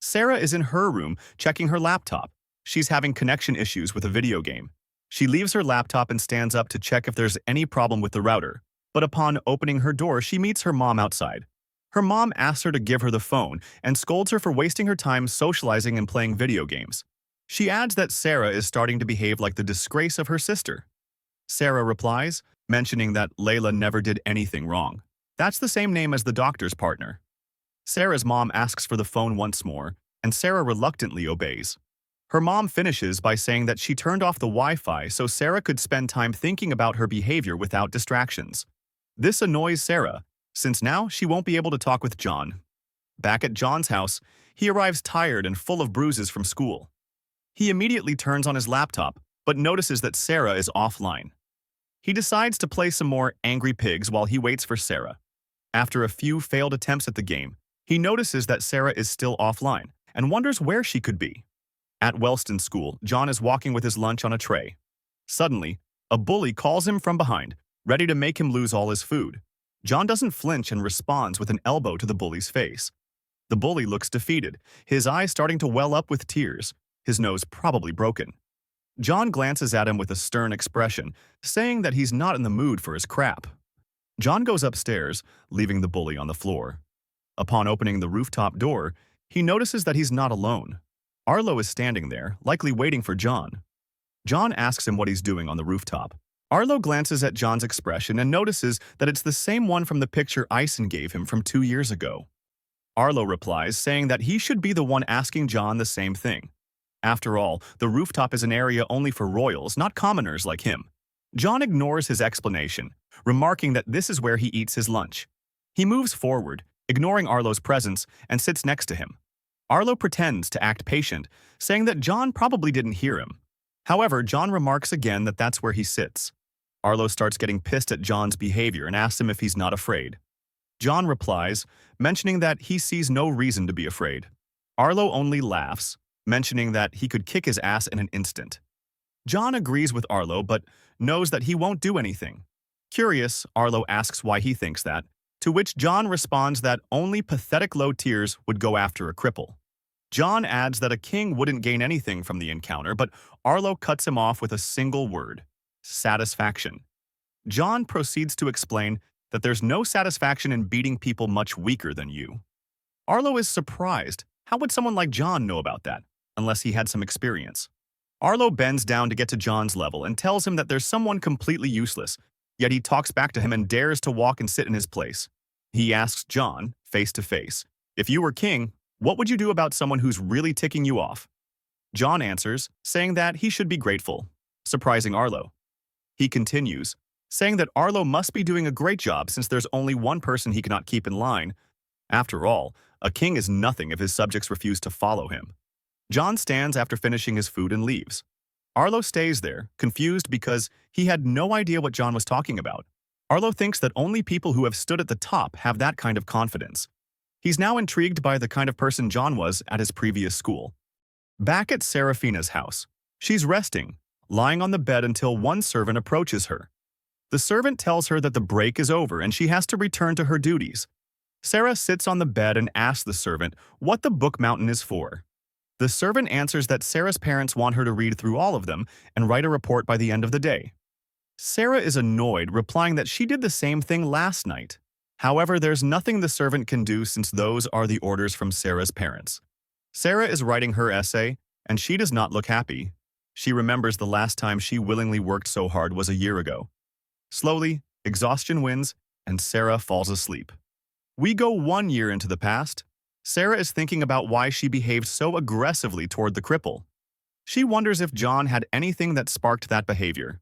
[SPEAKER 1] Sarah is in her room, checking her laptop. She's having connection issues with a video game. She leaves her laptop and stands up to check if there's any problem with the router. But upon opening her door, she meets her mom outside. Her mom asks her to give her the phone and scolds her for wasting her time socializing and playing video games. She adds that Sarah is starting to behave like the disgrace of her sister. Sarah replies, mentioning that Layla never did anything wrong. That's the same name as the doctor's partner. Sarah's mom asks for the phone once more, and Sarah reluctantly obeys. Her mom finishes by saying that she turned off the Wi-Fi so Sarah could spend time thinking about her behavior without distractions. This annoys Sarah, since now she won't be able to talk with John. Back at John's house, he arrives tired and full of bruises from school. He immediately turns on his laptop, but notices that Sarah is offline. He decides to play some more Angry Pigs while he waits for Sarah. After a few failed attempts at the game, he notices that Sarah is still offline and wonders where she could be. At Wellston School, John is walking with his lunch on a tray. Suddenly, a bully calls him from behind, ready to make him lose all his food. John doesn't flinch and responds with an elbow to the bully's face. The bully looks defeated, his eyes starting to well up with tears, his nose probably broken. John glances at him with a stern expression, saying that he's not in the mood for his crap. John goes upstairs, leaving the bully on the floor. Upon opening the rooftop door, he notices that he's not alone. Arlo is standing there, likely waiting for John. John asks him what he's doing on the rooftop. Arlo glances at John's expression and notices that it's the same one from the picture Ison gave him from 2 years ago. Arlo replies, saying that he should be the one asking John the same thing. After all, the rooftop is an area only for royals, not commoners like him. John ignores his explanation, remarking that this is where he eats his lunch. He moves forward, ignoring Arlo's presence, and sits next to him. Arlo pretends to act patient, saying that John probably didn't hear him. However, John remarks again that that's where he sits. Arlo starts getting pissed at John's behavior and asks him if he's not afraid. John replies, mentioning that he sees no reason to be afraid. Arlo only laughs, mentioning that he could kick his ass in an instant. John agrees with Arlo but knows that he won't do anything. Curious, Arlo asks why he thinks that, to which John responds that only pathetic low tiers would go after a cripple. John adds that a king wouldn't gain anything from the encounter, but Arlo cuts him off with a single word: satisfaction. John proceeds to explain that there's no satisfaction in beating people much weaker than you. Arlo is surprised. How would someone like John know about that, unless he had some experience? Arlo bends down to get to John's level and tells him that there's someone completely useless, yet he talks back to him and dares to walk and sit in his place. He asks John, face to face, if you were king, what would you do about someone who's really ticking you off? John answers, saying that he should be grateful, surprising Arlo. He continues, saying that Arlo must be doing a great job since there's only one person he cannot keep in line. After all, a king is nothing if his subjects refuse to follow him. John stands after finishing his food and leaves. Arlo stays there, confused because he had no idea what John was talking about. Arlo thinks that only people who have stood at the top have that kind of confidence. He's now intrigued by the kind of person John was at his previous school. Back at Serafina's house, she's resting, lying on the bed until one servant approaches her. The servant tells her that the break is over and she has to return to her duties. Sarah sits on the bed and asks the servant what the book mountain is for. The servant answers that Sarah's parents want her to read through all of them and write a report by the end of the day. Sarah is annoyed, replying that she did the same thing last night. However, there's nothing the servant can do since those are the orders from Sarah's parents. Sarah is writing her essay, and she does not look happy. She remembers the last time she willingly worked so hard was a year ago. Slowly, exhaustion wins, and Sarah falls asleep. We go 1 year into the past. Sarah is thinking about why she behaved so aggressively toward the cripple. She wonders if John had anything that sparked that behavior.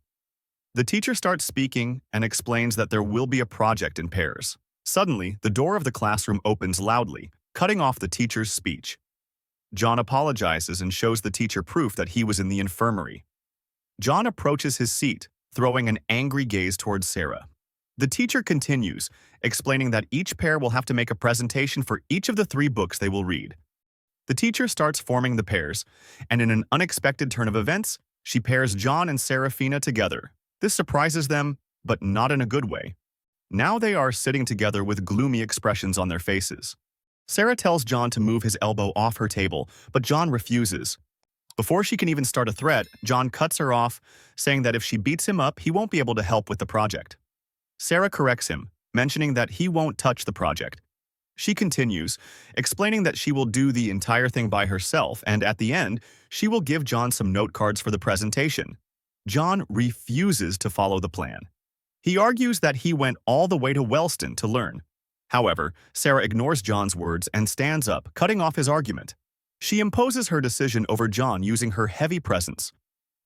[SPEAKER 1] The teacher starts speaking and explains that there will be a project in pairs. Suddenly, the door of the classroom opens loudly, cutting off the teacher's speech. John apologizes and shows the teacher proof that he was in the infirmary. John approaches his seat, throwing an angry gaze towards Sarah. The teacher continues, explaining that each pair will have to make a presentation for each of the 3 books they will read. The teacher starts forming the pairs, and in an unexpected turn of events, she pairs John and Serafina together. This surprises them, but not in a good way. Now they are sitting together with gloomy expressions on their faces. Sarah tells John to move his elbow off her table, but John refuses. Before she can even start a threat, John cuts her off, saying that if she beats him up, he won't be able to help with the project. Sarah corrects him, mentioning that he won't touch the project. She continues, explaining that she will do the entire thing by herself, and at the end, she will give John some note cards for the presentation. John refuses to follow the plan. He argues that he went all the way to Wellston to learn. However, Sarah ignores John's words and stands up, cutting off his argument. She imposes her decision over John using her heavy presence.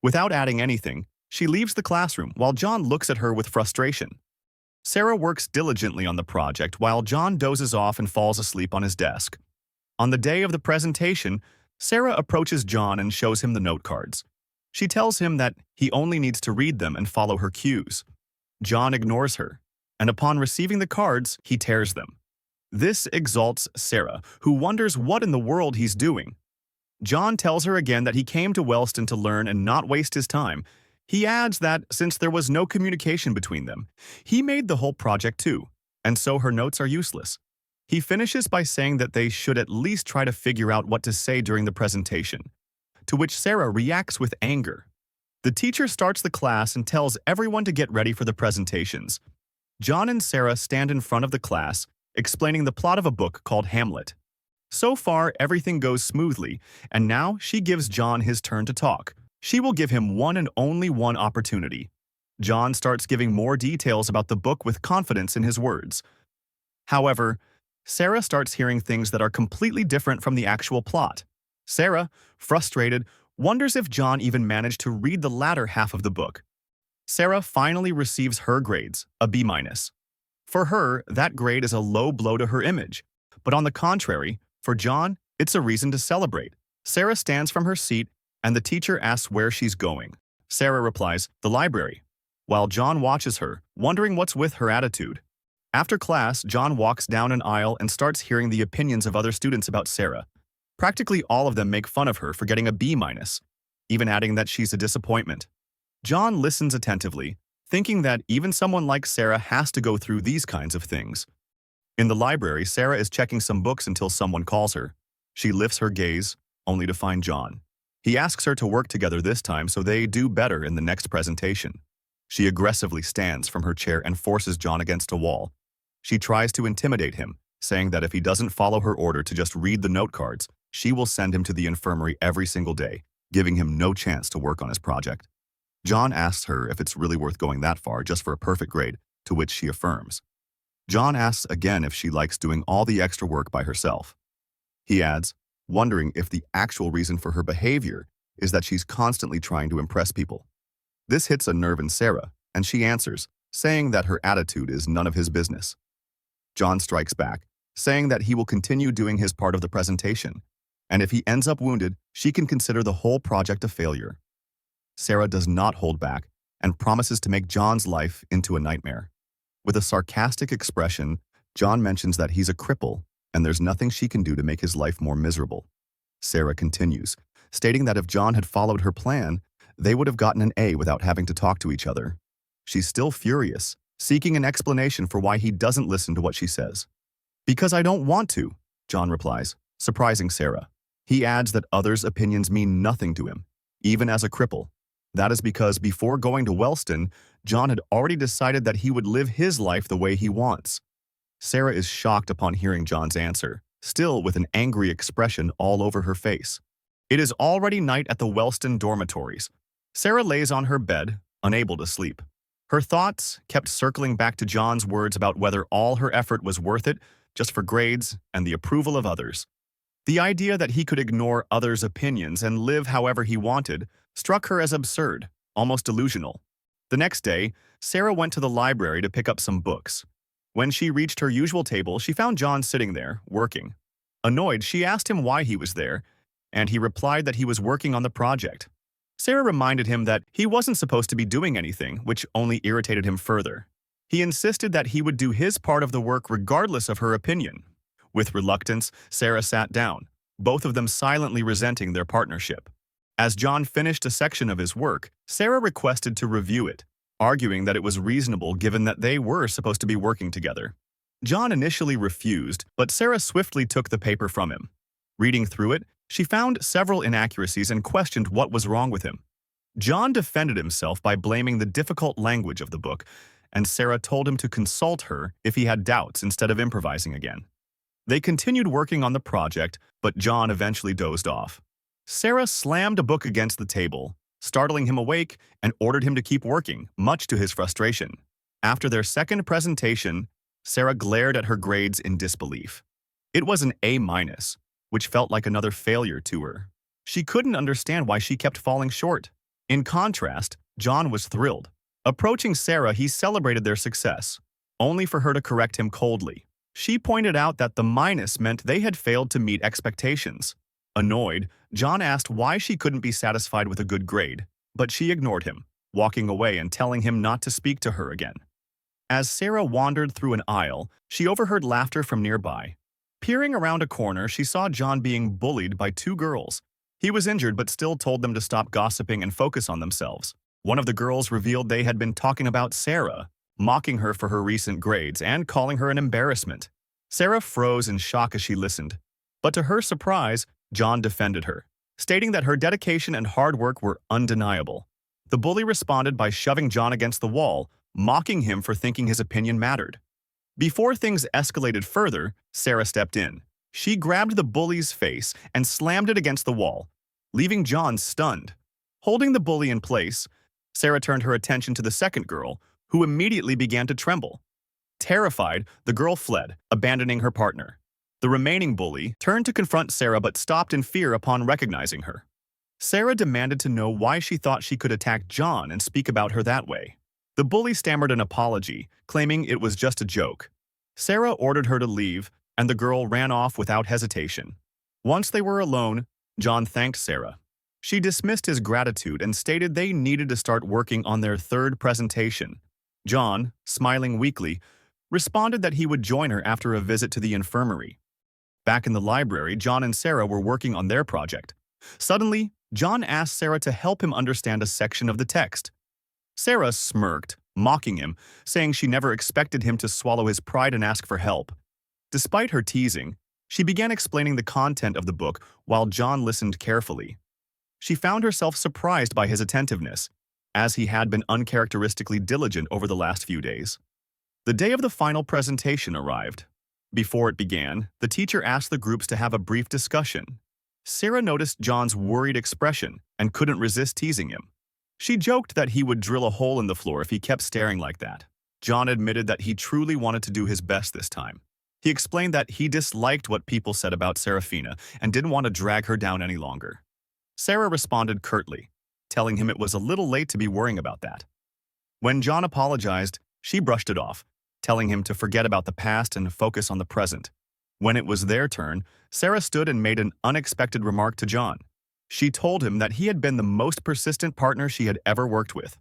[SPEAKER 1] Without adding anything, she leaves the classroom while John looks at her with frustration. Sarah works diligently on the project while John dozes off and falls asleep on his desk. On the day of the presentation, Sarah approaches John and shows him the note cards. She tells him that he only needs to read them and follow her cues. John ignores her, and upon receiving the cards, he tears them. This exalts Sarah, who wonders what in the world he's doing. John tells her again that he came to Wellston to learn and not waste his time. He adds that since there was no communication between them, he made the whole project too, and so her notes are useless. He finishes by saying that they should at least try to figure out what to say during the presentation, to which Sarah reacts with anger. The teacher starts the class and tells everyone to get ready for the presentations. John and Sarah stand in front of the class, explaining the plot of a book called Hamlet. So far, everything goes smoothly, and now she gives John his turn to talk. She will give him one and only one opportunity. John starts giving more details about the book with confidence in his words. However, Sarah starts hearing things that are completely different from the actual plot. Sarah, frustrated, wonders if John even managed to read the latter half of the book. Sarah finally receives her grades, a B-. For her, that grade is a low blow to her image. But on the contrary, for John, it's a reason to celebrate. Sarah stands from her seat, and the teacher asks where she's going. Sarah replies, the library, while John watches her, wondering what's with her attitude. After class, John walks down an aisle and starts hearing the opinions of other students about Sarah. Practically all of them make fun of her for getting a B-. even adding that she's a disappointment. John listens attentively, thinking that even someone like Sarah has to go through these kinds of things. In the library, Sarah is checking some books until someone calls her. She lifts her gaze, only to find John. He asks her to work together this time so they do better in the next presentation. She aggressively stands from her chair and forces John against a wall. She tries to intimidate him, saying that if he doesn't follow her order to just read the note cards, she will send him to the infirmary every single day, giving him no chance to work on his project. John asks her if it's really worth going that far just for a perfect grade, to which she affirms. John asks again if she likes doing all the extra work by herself. He adds, wondering if the actual reason for her behavior is that she's constantly trying to impress people. This hits a nerve in Sarah, and she answers, saying that her attitude is none of his business. John strikes back, saying that he will continue doing his part of the presentation, and if he ends up wounded, she can consider the whole project a failure. Sarah does not hold back and promises to make John's life into a nightmare. With a sarcastic expression, John mentions that he's a cripple and there's nothing she can do to make his life more miserable. Sarah continues, stating that if John had followed her plan, they would have gotten an A without having to talk to each other. She's still furious, seeking an explanation for why he doesn't listen to what she says. "Because I don't want to," John replies, surprising Sarah. He adds that others' opinions mean nothing to him, even as a cripple. That is because before going to Wellston, John had already decided that he would live his life the way he wants. Sarah is shocked upon hearing John's answer, still with an angry expression all over her face. It is already night at the Wellston dormitories. Sarah lays on her bed, unable to sleep. Her thoughts kept circling back to John's words about whether all her effort was worth it just for grades and the approval of others. The idea that he could ignore others' opinions and live however he wanted struck her as absurd, almost delusional. The next day, Sarah went to the library to pick up some books. When she reached her usual table, she found John sitting there, working. Annoyed, she asked him why he was there, and he replied that he was working on the project. Sarah reminded him that he wasn't supposed to be doing anything, which only irritated him further. He insisted that he would do his part of the work regardless of her opinion. With reluctance, Sarah sat down, both of them silently resenting their partnership. As John finished a section of his work, Sarah requested to review it, arguing that it was reasonable given that they were supposed to be working together. John initially refused, but Sarah swiftly took the paper from him. Reading through it, she found several inaccuracies and questioned what was wrong with him. John defended himself by blaming the difficult language of the book, and Sarah told him to consult her if he had doubts instead of improvising again. They continued working on the project, but John eventually dozed off. Sarah slammed a book against the table, startling him awake, and ordered him to keep working, much to his frustration. After their second presentation, Sarah glared at her grades in disbelief. It was an A-, which felt like another failure to her. She couldn't understand why she kept falling short. In contrast, John was thrilled. Approaching Sarah, he celebrated their success, only for her to correct him coldly. She pointed out that the minus meant they had failed to meet expectations. Annoyed, John asked why she couldn't be satisfied with a good grade, but she ignored him, walking away and telling him not to speak to her again. As Sarah wandered through an aisle, she overheard laughter from nearby. Peering around a corner, she saw John being bullied by two girls. He was injured but still told them to stop gossiping and focus on themselves. One of the girls revealed they had been talking about Sarah, mocking her for her recent grades and calling her an embarrassment. Sarah froze in shock as she listened, but to her surprise, John defended her, stating that her dedication and hard work were undeniable. The bully responded by shoving John against the wall, mocking him for thinking his opinion mattered. Before things escalated further, Sarah stepped in. She grabbed the bully's face and slammed it against the wall, leaving John stunned. Holding the bully in place, Sarah turned her attention to the second girl, who immediately began to tremble. Terrified, the girl fled, abandoning her partner. The remaining bully turned to confront Sarah but stopped in fear upon recognizing her. Sarah demanded to know why she thought she could attack John and speak about her that way. The bully stammered an apology, claiming it was just a joke. Sarah ordered her to leave, and the girl ran off without hesitation. Once they were alone, John thanked Sarah. She dismissed his gratitude and stated they needed to start working on their third presentation. John, smiling weakly, responded that he would join her after a visit to the infirmary. Back in the library, John and Sarah were working on their project. Suddenly, John asked Sarah to help him understand a section of the text. Sarah smirked, mocking him, saying she never expected him to swallow his pride and ask for help. Despite her teasing, she began explaining the content of the book while John listened carefully. She found herself surprised by his attentiveness, as he had been uncharacteristically diligent over the last few days. The day of the final presentation arrived. Before it began, the teacher asked the groups to have a brief discussion. Sarah noticed John's worried expression and couldn't resist teasing him. She joked that he would drill a hole in the floor if he kept staring like that. John admitted that he truly wanted to do his best this time. He explained that he disliked what people said about Serafina and didn't want to drag her down any longer. Sarah responded curtly, telling him it was a little late to be worrying about that. When John apologized, she brushed it off, telling him to forget about the past and focus on the present. When it was their turn, Sarah stood and made an unexpected remark to John. She told him that he had been the most persistent partner she had ever worked with.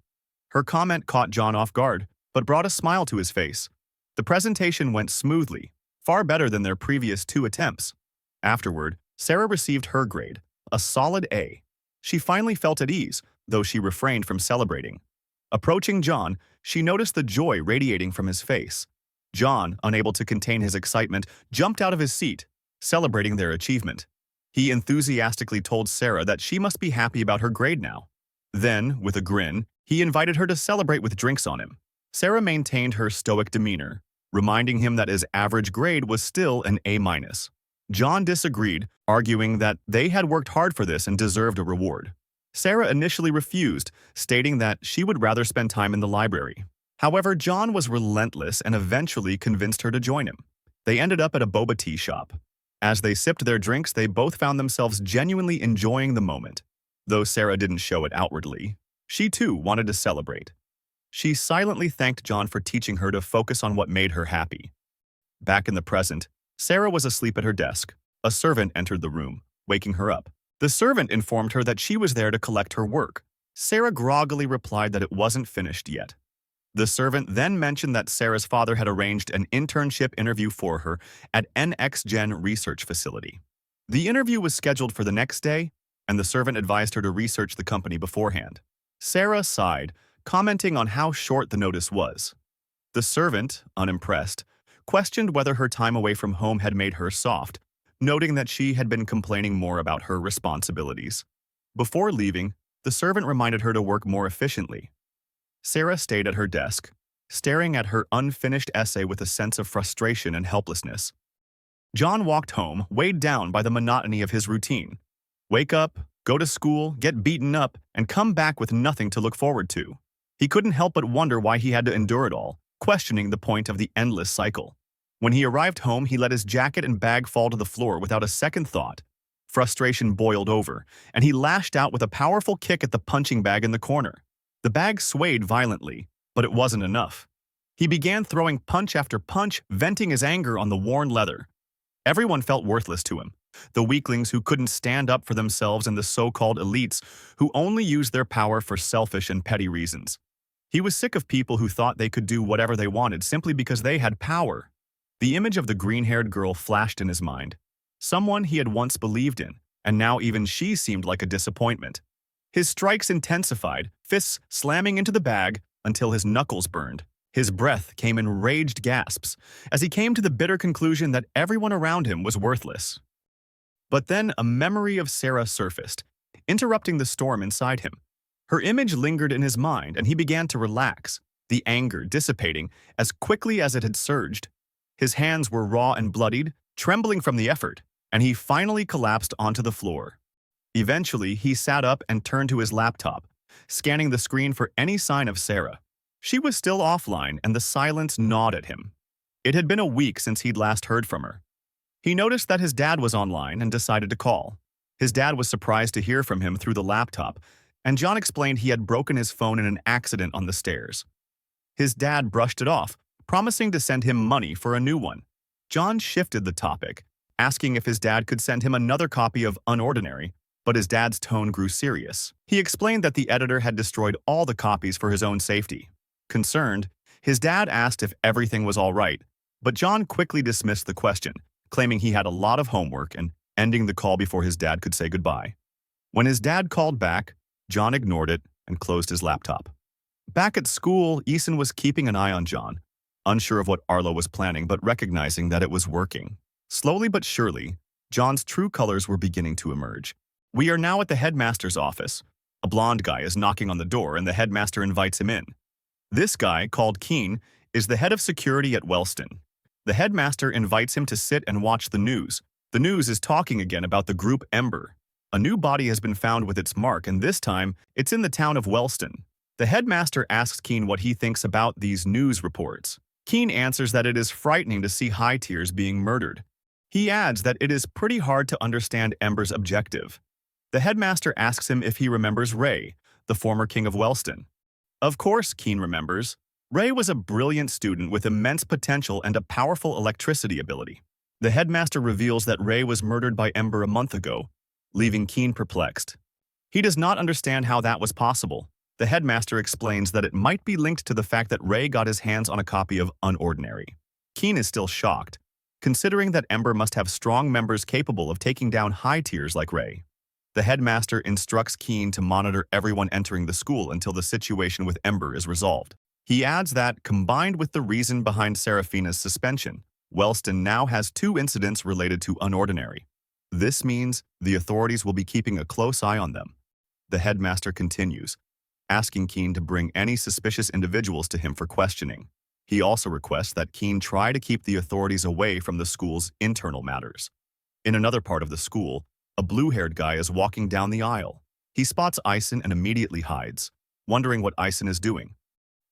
[SPEAKER 1] Her comment caught John off guard, but brought a smile to his face. The presentation went smoothly, far better than their previous 2 attempts. Afterward, Sarah received her grade, a solid A. She finally felt at ease, though she refrained from celebrating. Approaching John, she noticed the joy radiating from his face. John, unable to contain his excitement, jumped out of his seat, celebrating their achievement. He enthusiastically told Sarah that she must be happy about her grade now. Then, with a grin, he invited her to celebrate with drinks on him. Sarah maintained her stoic demeanor, reminding him that his average grade was still an A-. John disagreed, arguing that they had worked hard for this and deserved a reward. Sarah initially refused, stating that she would rather spend time in the library. However, John was relentless and eventually convinced her to join him. They ended up at a boba tea shop. As they sipped their drinks, they both found themselves genuinely enjoying the moment. Though Sarah didn't show it outwardly, she too wanted to celebrate. She silently thanked John for teaching her to focus on what made her happy. Back in the present, Sarah was asleep at her desk. A servant entered the room, waking her up. The servant informed her that she was there to collect her work. Sarah groggily replied that it wasn't finished yet. The servant then mentioned that Sarah's father had arranged an internship interview for her at NXGen Research Facility. The interview was scheduled for the next day, and the servant advised her to research the company beforehand. Sarah sighed, commenting on how short the notice was. The servant, unimpressed, questioned whether her time away from home had made her soft, noting that she had been complaining more about her responsibilities. Before leaving, the servant reminded her to work more efficiently. Sarah stayed at her desk, staring at her unfinished essay with a sense of frustration and helplessness. John walked home, weighed down by the monotony of his routine. Wake up, go to school, get beaten up, and come back with nothing to look forward to. He couldn't help but wonder why he had to endure it all, questioning the point of the endless cycle. When he arrived home, he let his jacket and bag fall to the floor without a second thought. Frustration boiled over, and he lashed out with a powerful kick at the punching bag in the corner. The bag swayed violently, but it wasn't enough. He began throwing punch after punch, venting his anger on the worn leather. Everyone felt worthless to him. The weaklings who couldn't stand up for themselves and the so-called elites who only used their power for selfish and petty reasons. He was sick of people who thought they could do whatever they wanted simply because they had power. The image of the green-haired girl flashed in his mind. Someone he had once believed in, and now even she seemed like a disappointment. His strikes intensified, fists slamming into the bag until his knuckles burned. His breath came in raged gasps as he came to the bitter conclusion that everyone around him was worthless. But then a memory of Sarah surfaced, interrupting the storm inside him. Her image lingered in his mind and he began to relax, the anger dissipating as quickly as it had surged. His hands were raw and bloodied, trembling from the effort, and he finally collapsed onto the floor. Eventually, he sat up and turned to his laptop, scanning the screen for any sign of Sarah. She was still offline, and the silence gnawed at him. It had been a week since he'd last heard from her. He noticed that his dad was online and decided to call. His dad was surprised to hear from him through the laptop, and John explained he had broken his phone in an accident on the stairs. His dad brushed it off, promising to send him money for a new one. John shifted the topic, asking if his dad could send him another copy of Unordinary, but his dad's tone grew serious. He explained that the editor had destroyed all the copies for his own safety. Concerned, his dad asked if everything was all right, but John quickly dismissed the question, claiming he had a lot of homework and ending the call before his dad could say goodbye. When his dad called back, John ignored it and closed his laptop. Back at school, Eason was keeping an eye on John, unsure of what Arlo was planning but recognizing that it was working. Slowly but surely, John's true colors were beginning to emerge. We are now at the headmaster's office. A blonde guy is knocking on the door and the headmaster invites him in. This guy, called Keen, is the head of security at Wellston. The headmaster invites him to sit and watch the news. The news is talking again about the group Ember. A new body has been found with its mark, and this time, it's in the town of Wellston. The headmaster asks Keen what he thinks about these news reports. Keen answers that it is frightening to see high tiers being murdered. He adds that it is pretty hard to understand Ember's objective. The headmaster asks him if he remembers Ray, the former king of Wellston. Of course, Keen remembers. Ray was a brilliant student with immense potential and a powerful electricity ability. The headmaster reveals that Ray was murdered by Ember a month ago, leaving Keen perplexed. He does not understand how that was possible. The headmaster explains that it might be linked to the fact that Ray got his hands on a copy of Unordinary. Keen is still shocked, considering that Ember must have strong members capable of taking down high tiers like Ray. The headmaster instructs Keen to monitor everyone entering the school until the situation with Ember is resolved. He adds that, combined with the reason behind Seraphina's suspension, Wellston now has 2 incidents related to Unordinary. This means the authorities will be keeping a close eye on them. The headmaster continues, asking Keen to bring any suspicious individuals to him for questioning. He also requests that Keen try to keep the authorities away from the school's internal matters. In another part of the school, a blue-haired guy is walking down the aisle. He spots Eisen and immediately hides, wondering what Eisen is doing.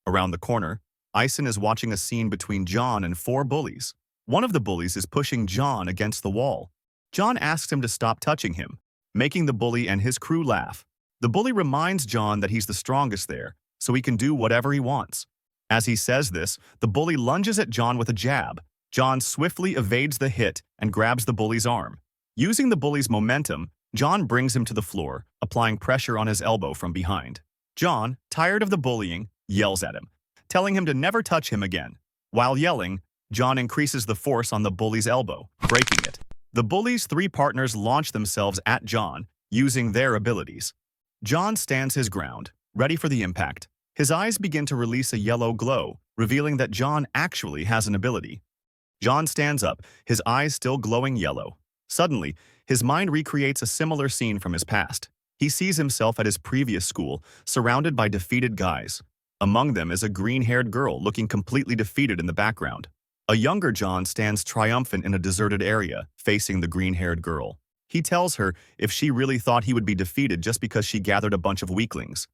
[SPEAKER 1] Around the corner, Eisen is watching a scene between John and 4 bullies. One of the bullies is pushing John against the wall. John asks him to stop touching him, making the bully and his crew laugh. The bully reminds John that he's the strongest there, so he can do whatever he wants. As he says this, the bully lunges at John with a jab. John swiftly evades the hit and grabs the bully's arm. Using the bully's momentum, John brings him to the floor, applying pressure on his elbow from behind. John, tired of the bullying, yells at him, telling him to never touch him again. While yelling, John increases the force on the bully's elbow, breaking it. The bully's 3 partners launch themselves at John, using their abilities. John stands his ground, ready for the impact. His eyes begin to release a yellow glow, revealing that John actually has an ability. John stands up, his eyes still glowing yellow. Suddenly, his mind recreates a similar scene from his past. He sees himself at his previous school, surrounded by defeated guys. Among them is a green-haired girl looking completely defeated in the background. A younger John stands triumphant in a deserted area, facing the green-haired girl. He tells her if she really thought he would be defeated just because she gathered a bunch of weaklings.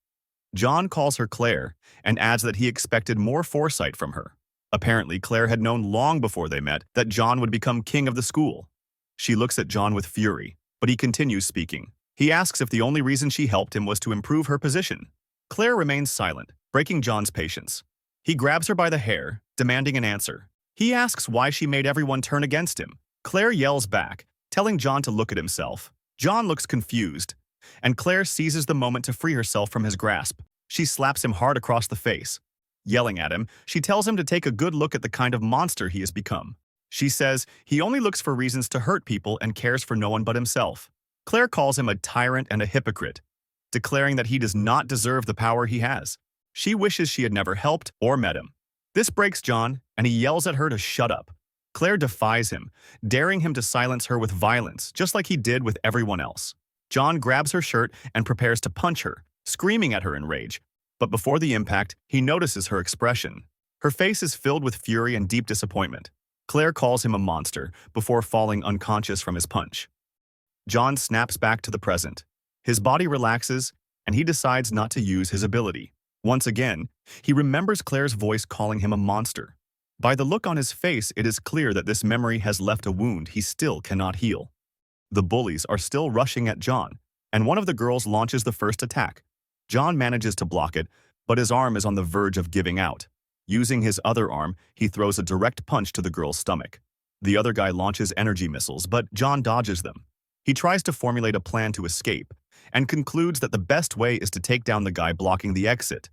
[SPEAKER 1] John calls her Claire and adds that he expected more foresight from her. Apparently, Claire had known long before they met that John would become king of the school. She looks at John with fury, but he continues speaking. He asks if the only reason she helped him was to improve her position. Claire remains silent, breaking John's patience. He grabs her by the hair, demanding an answer. He asks why she made everyone turn against him. Claire yells back, telling John to look at himself. John looks confused, and Claire seizes the moment to free herself from his grasp. She slaps him hard across the face. Yelling at him, she tells him to take a good look at the kind of monster he has become. She says he only looks for reasons to hurt people and cares for no one but himself. Claire calls him a tyrant and a hypocrite, declaring that he does not deserve the power he has. She wishes she had never helped or met him. This breaks John, and he yells at her to shut up. Claire defies him, daring him to silence her with violence, just like he did with everyone else. John grabs her shirt and prepares to punch her, screaming at her in rage. But before the impact, he notices her expression. Her face is filled with fury and deep disappointment. Claire calls him a monster before falling unconscious from his punch. John snaps back to the present. His body relaxes, and he decides not to use his ability. Once again, he remembers Claire's voice calling him a monster. By the look on his face, it is clear that this memory has left a wound he still cannot heal. The bullies are still rushing at John, and one of the girls launches the first attack. John manages to block it, but his arm is on the verge of giving out. Using his other arm, he throws a direct punch to the girl's stomach. The other guy launches energy missiles, but John dodges them. He tries to formulate a plan to escape, and concludes that the best way is to take down the guy blocking the exit.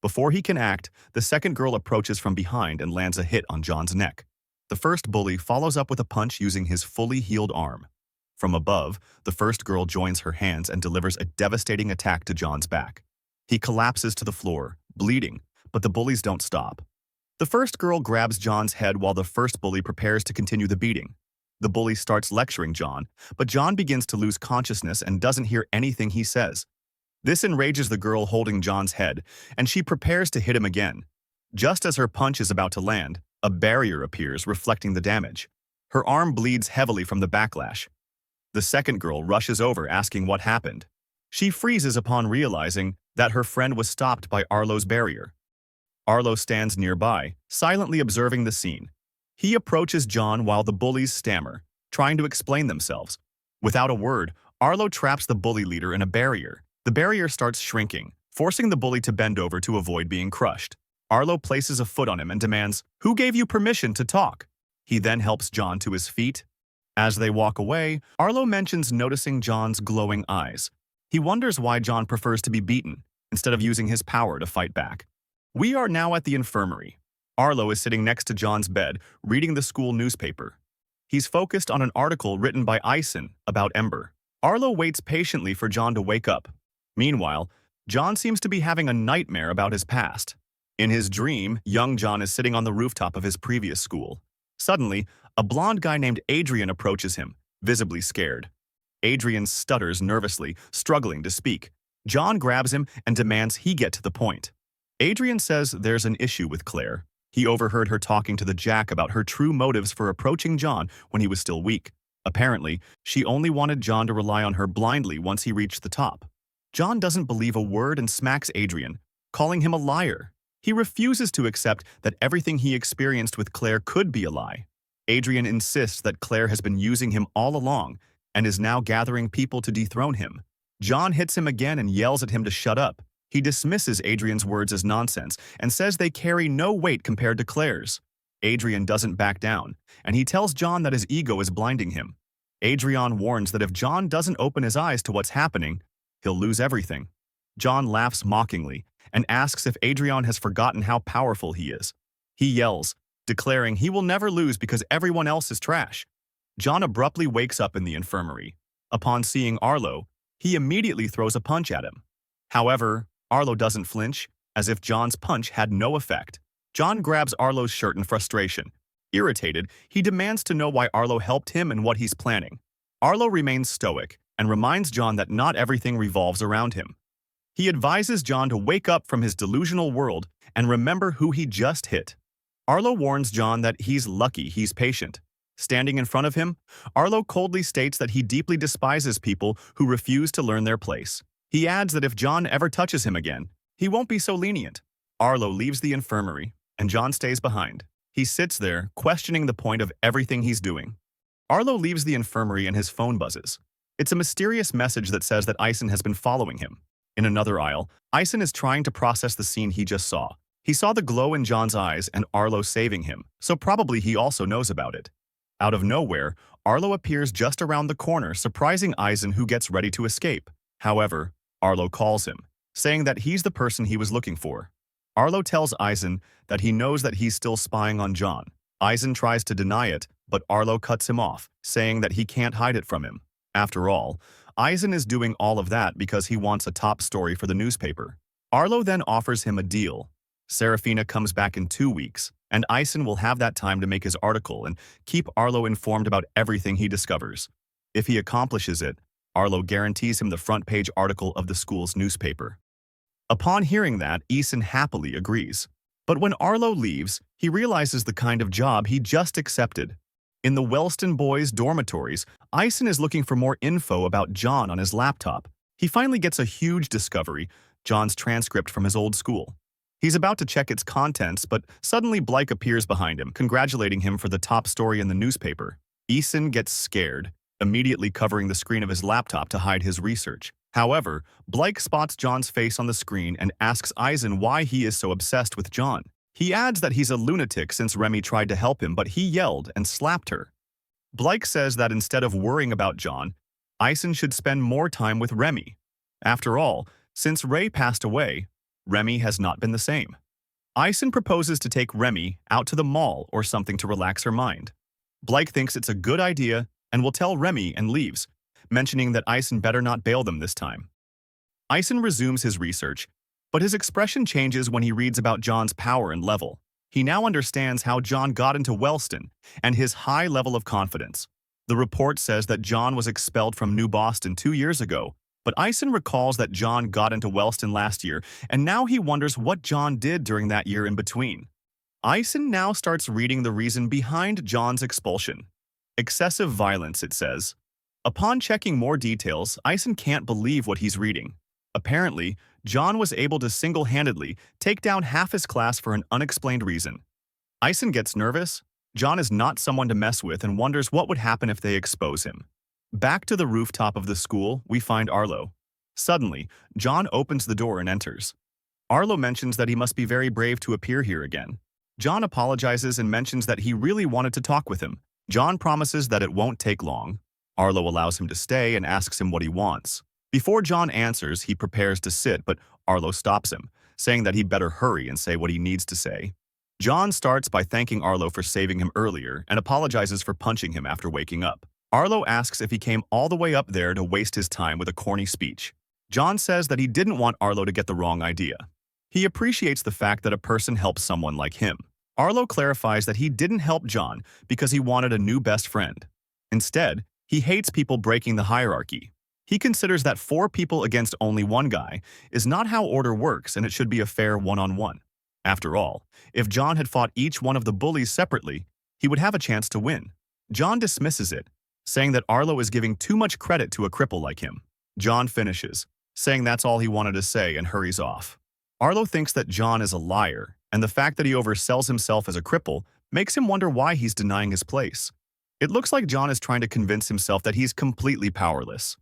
[SPEAKER 1] Before he can act, the second girl approaches from behind and lands a hit on John's neck. The first bully follows up with a punch using his fully healed arm. From above, the first girl joins her hands and delivers a devastating attack to John's back. He collapses to the floor, bleeding, but the bullies don't stop. The first girl grabs John's head while the first bully prepares to continue the beating. The bully starts lecturing John, but John begins to lose consciousness and doesn't hear anything he says. This enrages the girl holding John's head, and she prepares to hit him again. Just as her punch is about to land, a barrier appears, reflecting the damage. Her arm bleeds heavily from the backlash. The second girl rushes over, asking what happened. She freezes upon realizing that her friend was stopped by Arlo's barrier. Arlo stands nearby, silently observing the scene. He approaches John while the bullies stammer, trying to explain themselves. Without a word, Arlo traps the bully leader in a barrier. The barrier starts shrinking, forcing the bully to bend over to avoid being crushed. Arlo places a foot on him and demands, "Who gave you permission to talk?" He then helps John to his feet. As they walk away, Arlo mentions noticing John's glowing eyes. He wonders why John prefers to be beaten, instead of using his power to fight back. We are now at the infirmary. Arlo is sitting next to John's bed, reading the school newspaper. He's focused on an article written by Ison about Ember. Arlo waits patiently for John to wake up. Meanwhile, John seems to be having a nightmare about his past. In his dream, young John is sitting on the rooftop of his previous school. Suddenly, a blonde guy named Adrian approaches him, visibly scared. Adrian stutters nervously, struggling to speak. John grabs him and demands he get to the point. Adrian says there's an issue with Claire. He overheard her talking to the Jack about her true motives for approaching John when he was still weak. Apparently, she only wanted John to rely on her blindly once he reached the top. John doesn't believe a word and smacks Adrian, calling him a liar. He refuses to accept that everything he experienced with Claire could be a lie. Adrian insists that Claire has been using him all along and is now gathering people to dethrone him. John hits him again and yells at him to shut up. He dismisses Adrian's words as nonsense and says they carry no weight compared to Claire's. Adrian doesn't back down, and he tells John that his ego is blinding him. Adrian warns that if John doesn't open his eyes to what's happening, he'll lose everything. John laughs mockingly and asks if Adrian has forgotten how powerful he is. He yells, declaring he will never lose because everyone else is trash. John abruptly wakes up in the infirmary. Upon seeing Arlo, he immediately throws a punch at him. However, Arlo doesn't flinch, as if John's punch had no effect. John grabs Arlo's shirt in frustration. Irritated, he demands to know why Arlo helped him and what he's planning. Arlo remains stoic and reminds John that not everything revolves around him. He advises John to wake up from his delusional world and remember who he just hit. Arlo warns John that he's lucky he's patient. Standing in front of him, Arlo coldly states that he deeply despises people who refuse to learn their place. He adds that if John ever touches him again, he won't be so lenient. Arlo leaves the infirmary, and John stays behind. He sits there, questioning the point of everything he's doing. Arlo leaves the infirmary and his phone buzzes. It's a mysterious message that says that Ison has been following him. In another aisle, Ison is trying to process the scene he just saw. He saw the glow in John's eyes and Arlo saving him, so probably he also knows about it. Out of nowhere, Arlo appears just around the corner, surprising Ison, who gets ready to escape. However, Arlo calls him, saying that he's the person he was looking for. Arlo tells Ison that he knows that he's still spying on John. Ison tries to deny it, but Arlo cuts him off, saying that he can't hide it from him. After all, Ison is doing all of that because he wants a top story for the newspaper. Arlo then offers him a deal. Serafina comes back in 2 weeks, and Ison will have that time to make his article and keep Arlo informed about everything he discovers. If he accomplishes it, Arlo guarantees him the front-page article of the school's newspaper. Upon hearing that, Ison happily agrees. But when Arlo leaves, he realizes the kind of job he just accepted. In the Wellston boys' dormitories, Ison is looking for more info about John on his laptop. He finally gets a huge discovery, John's transcript from his old school. He's about to check its contents, but suddenly Blake appears behind him, congratulating him for the top story in the newspaper. Ison gets scared, immediately covering the screen of his laptop to hide his research. However, Blake spots John's face on the screen and asks Ison why he is so obsessed with John. He adds that he's a lunatic since Remy tried to help him, but he yelled and slapped her. Blake says that instead of worrying about John, Ison should spend more time with Remy. After all, since Ray passed away, Remy has not been the same. Ison proposes to take Remy out to the mall or something to relax her mind. Blake thinks it's a good idea and will tell Remy and leaves, mentioning that Ison better not bail them this time. Ison resumes his research, but his expression changes when he reads about John's power and level. He now understands how John got into Wellston and his high level of confidence. The report says that John was expelled from New Boston 2 years ago, but Ison recalls that John got into Wellston last year, and now he wonders what John did during that year in between. Ison now starts reading the reason behind John's expulsion. Excessive violence, it says. Upon checking more details, Ison can't believe what he's reading. Apparently, John was able to single-handedly take down half his class for an unexplained reason. Ison gets nervous. John is not someone to mess with and wonders what would happen if they expose him. Back to the rooftop of the school, we find Arlo. Suddenly, John opens the door and enters. Arlo mentions that he must be very brave to appear here again. John apologizes and mentions that he really wanted to talk with him. John promises that it won't take long. Arlo allows him to stay and asks him what he wants. Before John answers, he prepares to sit, but Arlo stops him, saying that he'd better hurry and say what he needs to say. John starts by thanking Arlo for saving him earlier and apologizes for punching him after waking up. Arlo asks if he came all the way up there to waste his time with a corny speech. John says that he didn't want Arlo to get the wrong idea. He appreciates the fact that a person helps someone like him. Arlo clarifies that he didn't help John because he wanted a new best friend. Instead, he hates people breaking the hierarchy. He considers that 4 people against only 1 guy is not how order works, and it should be a fair one-on-one. After all, if John had fought each one of the bullies separately, he would have a chance to win. John dismisses it, saying that Arlo is giving too much credit to a cripple like him. John finishes, saying that's all he wanted to say, and hurries off. Arlo thinks that John is a liar, and the fact that he oversells himself as a cripple makes him wonder why he's denying his place. It looks like John is trying to convince himself that he's completely powerless.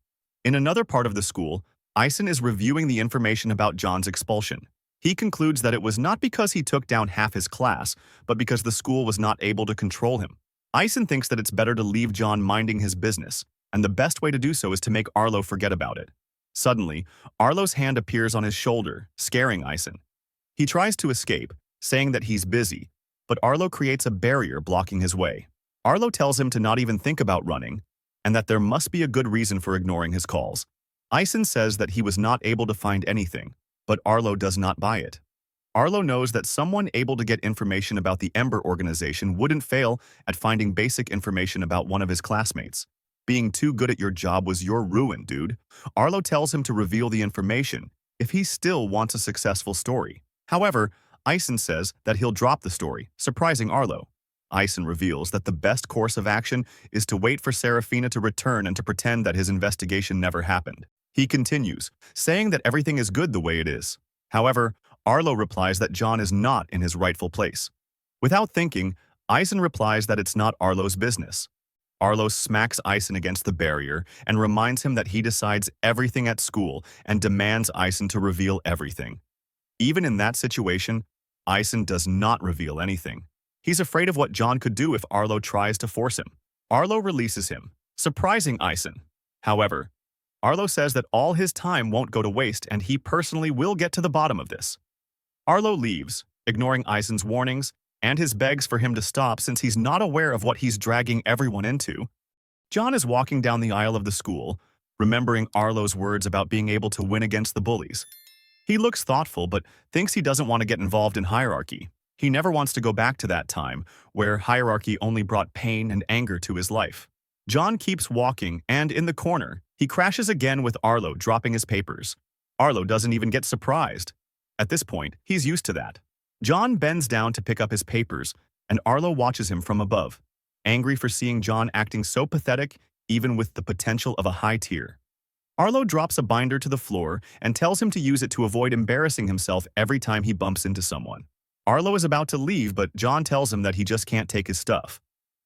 [SPEAKER 1] In another part of the school, Ison is reviewing the information about John's expulsion. He concludes that it was not because he took down half his class, but because the school was not able to control him. Ison thinks that it's better to leave John minding his business, and the best way to do so is to make Arlo forget about it. Suddenly, Arlo's hand appears on his shoulder, scaring Ison. He tries to escape, saying that he's busy, but Arlo creates a barrier blocking his way. Arlo tells him to not even think about running, and that there must be a good reason for ignoring his calls. Ison says that he was not able to find anything, but Arlo does not buy it. Arlo knows that someone able to get information about the Ember organization wouldn't fail at finding basic information about one of his classmates. Being too good at your job was your ruin, dude. Arlo tells him to reveal the information if he still wants a successful story. However, Ison says that he'll drop the story, surprising Arlo. Ison reveals that the best course of action is to wait for Serafina to return and to pretend that his investigation never happened. He continues, saying that everything is good the way it is. However, Arlo replies that John is not in his rightful place. Without thinking, Ison replies that it's not Arlo's business. Arlo smacks Ison against the barrier and reminds him that he decides everything at school and demands Ison to reveal everything. Even in that situation, Ison does not reveal anything. He's afraid of what John could do if Arlo tries to force him. Arlo releases him, surprising Ison. However, Arlo says that all his time won't go to waste and he personally will get to the bottom of this. Arlo leaves, ignoring Ison's warnings and his begs for him to stop since he's not aware of what he's dragging everyone into. John is walking down the aisle of the school, remembering Arlo's words about being able to win against the bullies. He looks thoughtful but thinks he doesn't want to get involved in hierarchy. He never wants to go back to that time, where hierarchy only brought pain and anger to his life. John keeps walking, and in the corner, he crashes again with Arlo dropping his papers. Arlo doesn't even get surprised. At this point, he's used to that. John bends down to pick up his papers, and Arlo watches him from above, angry for seeing John acting so pathetic, even with the potential of a high tier. Arlo drops a binder to the floor and tells him to use it to avoid embarrassing himself every time he bumps into someone. Arlo is about to leave, but John tells him that he just can't take his stuff.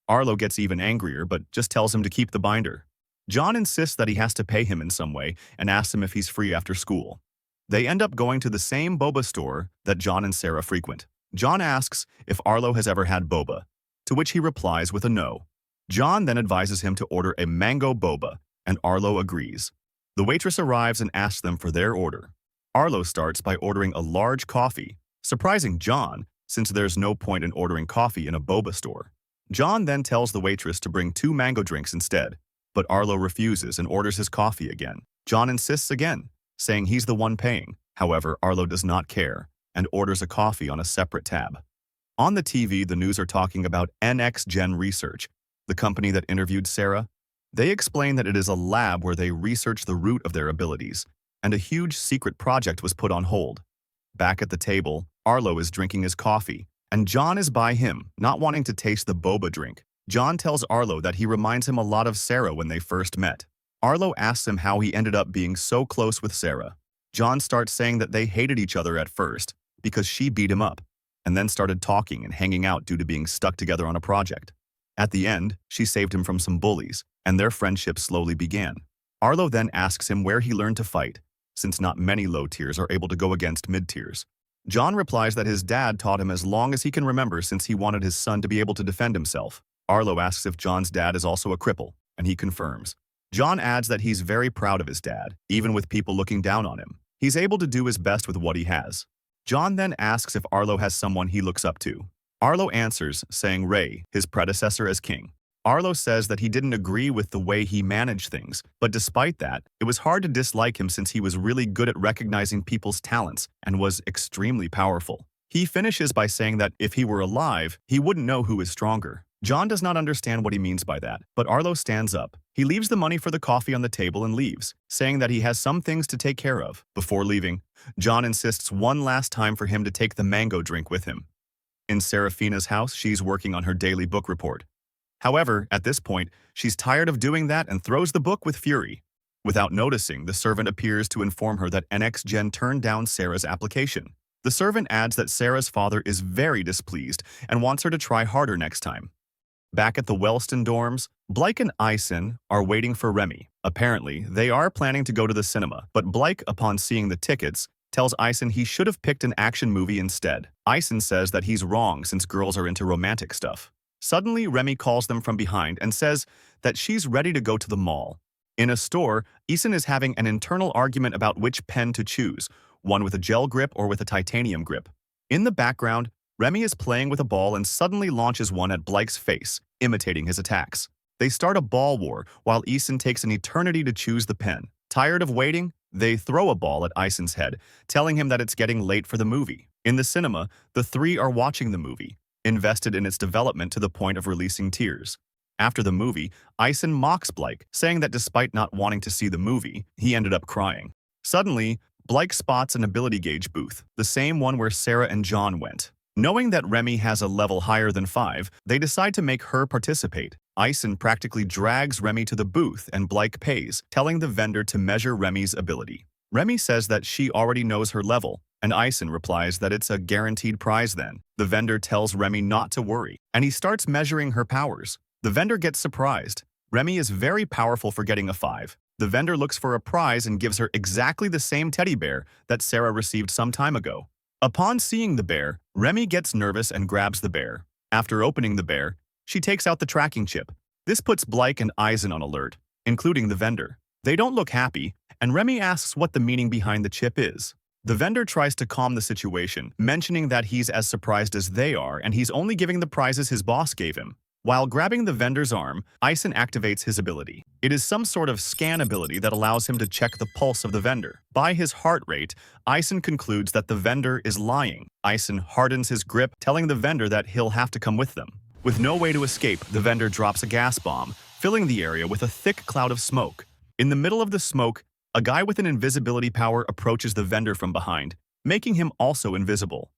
[SPEAKER 1] Arlo gets even angrier, but just tells him to keep the binder. John insists that he has to pay him in some way and asks him if he's free after school. They end up going to the same boba store that John and Sarah frequent. John asks if Arlo has ever had boba, to which he replies with a no. John then advises him to order a mango boba, and Arlo agrees. The waitress arrives and asks them for their order. Arlo starts by ordering a large coffee, surprising John since there's no point in ordering coffee in a boba store. John then tells the waitress to bring 2 mango drinks instead, but Arlo refuses and orders his coffee again. John insists again, saying he's the one paying. However, Arlo does not care and orders a coffee on a separate tab. On the TV, the news are talking about NX-Gen Research, the company that interviewed Sarah. They explain that it is a lab where they research the root of their abilities, and a huge secret project was put on hold. Back at the table, Arlo is drinking his coffee, and John is by him, not wanting to taste the boba drink. John tells Arlo that he reminds him a lot of Sarah when they first met. Arlo asks him how he ended up being so close with Sarah. John starts saying that they hated each other at first because she beat him up, and then started talking and hanging out due to being stuck together on a project. At the end, she saved him from some bullies, and their friendship slowly began. Arlo then asks him where he learned to fight, since not many low tiers are able to go against mid tiers. John replies that his dad taught him as long as he can remember since he wanted his son to be able to defend himself. Arlo asks if John's dad is also a cripple, and he confirms. John adds that he's very proud of his dad, even with people looking down on him. He's able to do his best with what he has. John then asks if Arlo has someone he looks up to. Arlo answers, saying Ray, his predecessor as king. Arlo says that he didn't agree with the way he managed things, but despite that, it was hard to dislike him since he was really good at recognizing people's talents and was extremely powerful. He finishes by saying that if he were alive, he wouldn't know who is stronger. John does not understand what he means by that, but Arlo stands up. He leaves the money for the coffee on the table and leaves, saying that he has some things to take care of. Before leaving, John insists one last time for him to take the mango drink with him. In Serafina's house, she's working on her daily book report. However, at this point, she's tired of doing that and throws the book with fury. Without noticing, the servant appears to inform her that NX-Gen turned down Sarah's application. The servant adds that Sarah's father is very displeased and wants her to try harder next time. Back at the Wellston dorms, Blake and Ison are waiting for Remy. Apparently, they are planning to go to the cinema, but Blake, upon seeing the tickets, tells Ison he should have picked an action movie instead. Ison says that he's wrong since girls are into romantic stuff. Suddenly, Remy calls them from behind and says that she's ready to go to the mall. In a store, Ison is having an internal argument about which pen to choose, one with a gel grip or with a titanium grip. In the background, Remy is playing with a ball and suddenly launches one at Blake's face, imitating his attacks. They start a ball war while Ison takes an eternity to choose the pen. Tired of waiting, they throw a ball at Ison's head, telling him that it's getting late for the movie. In the cinema, the three are watching the movie, invested in its development to the point of releasing tears. After the movie, Ison mocks Blake, saying that despite not wanting to see the movie, he ended up crying. Suddenly, Blake spots an ability gauge booth, the same one where Sarah and John went. Knowing that Remy has a level higher than 5, they decide to make her participate. Ison practically drags Remy to the booth and Blake pays, telling the vendor to measure Remy's ability. Remy says that she already knows her level, and Ison replies that it's a guaranteed prize then. The vendor tells Remy not to worry, and he starts measuring her powers. The vendor gets surprised. Remy is very powerful for getting a 5. The vendor looks for a prize and gives her exactly the same teddy bear that Sarah received some time ago. Upon seeing the bear, Remy gets nervous and grabs the bear. After opening the bear, she takes out the tracking chip. This puts Blake and Ison on alert, including the vendor. They don't look happy, and Remy asks what the meaning behind the chip is. The vendor tries to calm the situation, mentioning that he's as surprised as they are and he's only giving the prizes his boss gave him. While grabbing the vendor's arm, Ison activates his ability. It is some sort of scan ability that allows him to check the pulse of the vendor. By his heart rate, Ison concludes that the vendor is lying. Ison hardens his grip, telling the vendor that he'll have to come with them. With no way to escape, the vendor drops a gas bomb, filling the area with a thick cloud of smoke. In the middle of the smoke, a guy with an invisibility power approaches the vendor from behind, making him also invisible.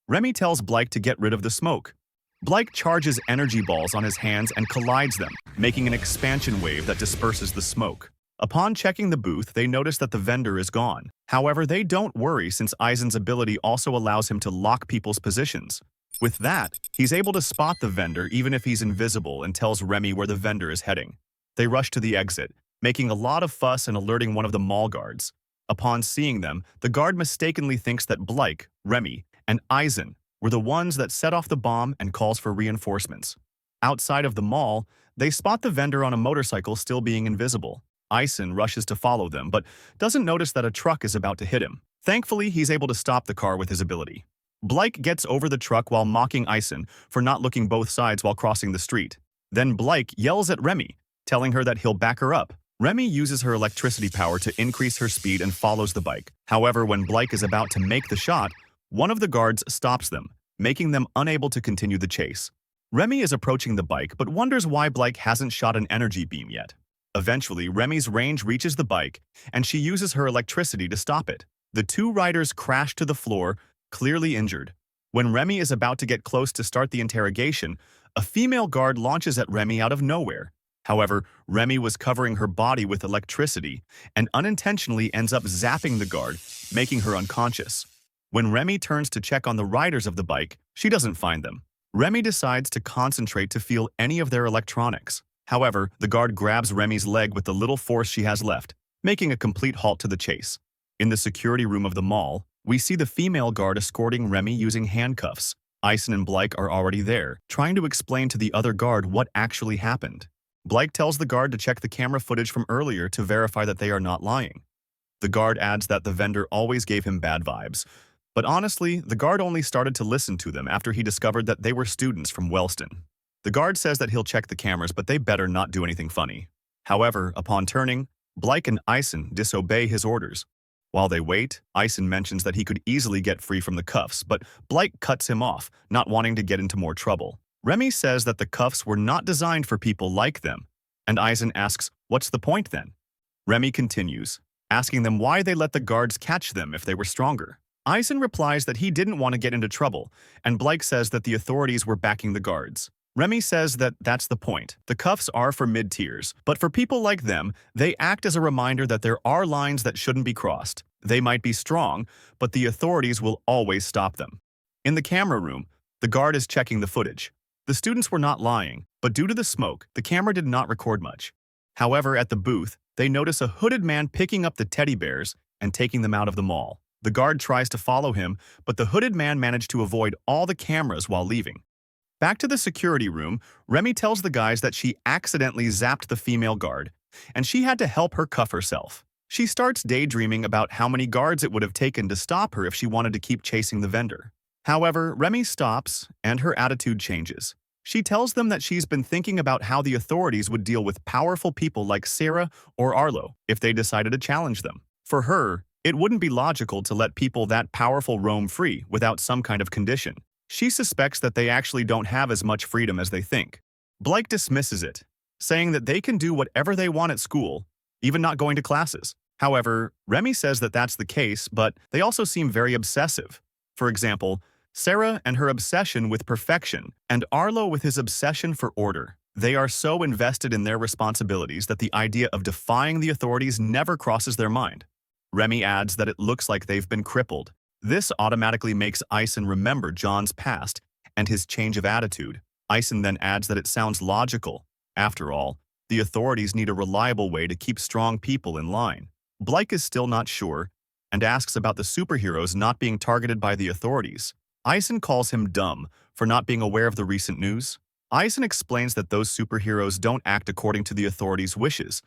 [SPEAKER 1] Remy tells Blake to get rid of the smoke. Blake charges energy balls on his hands and collides them, making an expansion wave that disperses the smoke. Upon checking the booth, they notice that the vendor is gone. However, they don't worry since Ison's ability also allows him to lock people's positions. With that, he's able to spot the vendor even if he's invisible and tells Remy where the vendor is heading. They rush to the exit, making a lot of fuss and alerting one of the mall guards. Upon seeing them, the guard mistakenly thinks that Blake, Remy, and Ison were the ones that set off the bomb and calls for reinforcements. Outside of the mall, they spot the vendor on a motorcycle still being invisible. Ison rushes to follow them, but doesn't notice that a truck is about to hit him. Thankfully, he's able to stop the car with his ability. Blake gets over the truck while mocking Ison for not looking both sides while crossing the street. Then Blake yells at Remy, telling her that he'll back her up. Remy uses her electricity power to increase her speed and follows the bike. However, when Blake is about to make the shot, one of the guards stops them, making them unable to continue the chase. Remy is approaching the bike but wonders why Blake hasn't shot an energy beam yet. Eventually, Remy's range reaches the bike, and she uses her electricity to stop it. The two riders crash to the floor, clearly injured. When Remy is about to get close to start the interrogation, a female guard launches at Remy out of nowhere. However, Remy was covering her body with electricity and unintentionally ends up zapping the guard, making her unconscious. When Remy turns to check on the riders of the bike, she doesn't find them. Remy decides to concentrate to feel any of their electronics. However, the guard grabs Remy's leg with the little force she has left, making a complete halt to the chase. In the security room of the mall, we see the female guard escorting Remy using handcuffs. Ison and Blake are already there, trying to explain to the other guard what actually happened. Blake tells the guard to check the camera footage from earlier to verify that they are not lying. The guard adds that the vendor always gave him bad vibes. But honestly, the guard only started to listen to them after he discovered that they were students from Wellston. The guard says that he'll check the cameras, but they better not do anything funny. However, upon turning, Blake and Ison disobey his orders. While they wait, Ison mentions that he could easily get free from the cuffs, but Blake cuts him off, not wanting to get into more trouble. Remy says that the cuffs were not designed for people like them, and Ison asks, "What's the point then?" Remy continues, asking them why they let the guards catch them if they were stronger. Ison replies that he didn't want to get into trouble, and Blake says that the authorities were backing the guards. Remy says that that's the point. The cuffs are for mid-tiers, but for people like them, they act as a reminder that there are lines that shouldn't be crossed. They might be strong, but the authorities will always stop them. In the camera room, the guard is checking the footage. The students were not lying, but due to the smoke, the camera did not record much. However, at the booth, they notice a hooded man picking up the teddy bears and taking them out of the mall. The guard tries to follow him, but the hooded man managed to avoid all the cameras while leaving. Back to the security room, Remy tells the guys that she accidentally zapped the female guard, and she had to help her cuff herself. She starts daydreaming about how many guards it would have taken to stop her if she wanted to keep chasing the vendor. However, Remy stops, and her attitude changes. She tells them that she's been thinking about how the authorities would deal with powerful people like Sarah or Arlo if they decided to challenge them. For her, it wouldn't be logical to let people that powerful roam free without some kind of condition. She suspects that they actually don't have as much freedom as they think. Blake dismisses it, saying that they can do whatever they want at school, even not going to classes. However, Remy says that that's the case, but they also seem very obsessive. For example, Sarah and her obsession with perfection, and Arlo with his obsession for order. They are so invested in their responsibilities that the idea of defying the authorities never crosses their mind. Remy adds that it looks like they've been crippled. This automatically makes Ison remember John's past and his change of attitude. Ison then adds that it sounds logical. After all, the authorities need a reliable way to keep strong people in line. Blake is still not sure and asks about the superheroes not being targeted by the authorities. Ison calls him dumb for not being aware of the recent news. Ison explains that those superheroes don't act according to the authorities' wishes,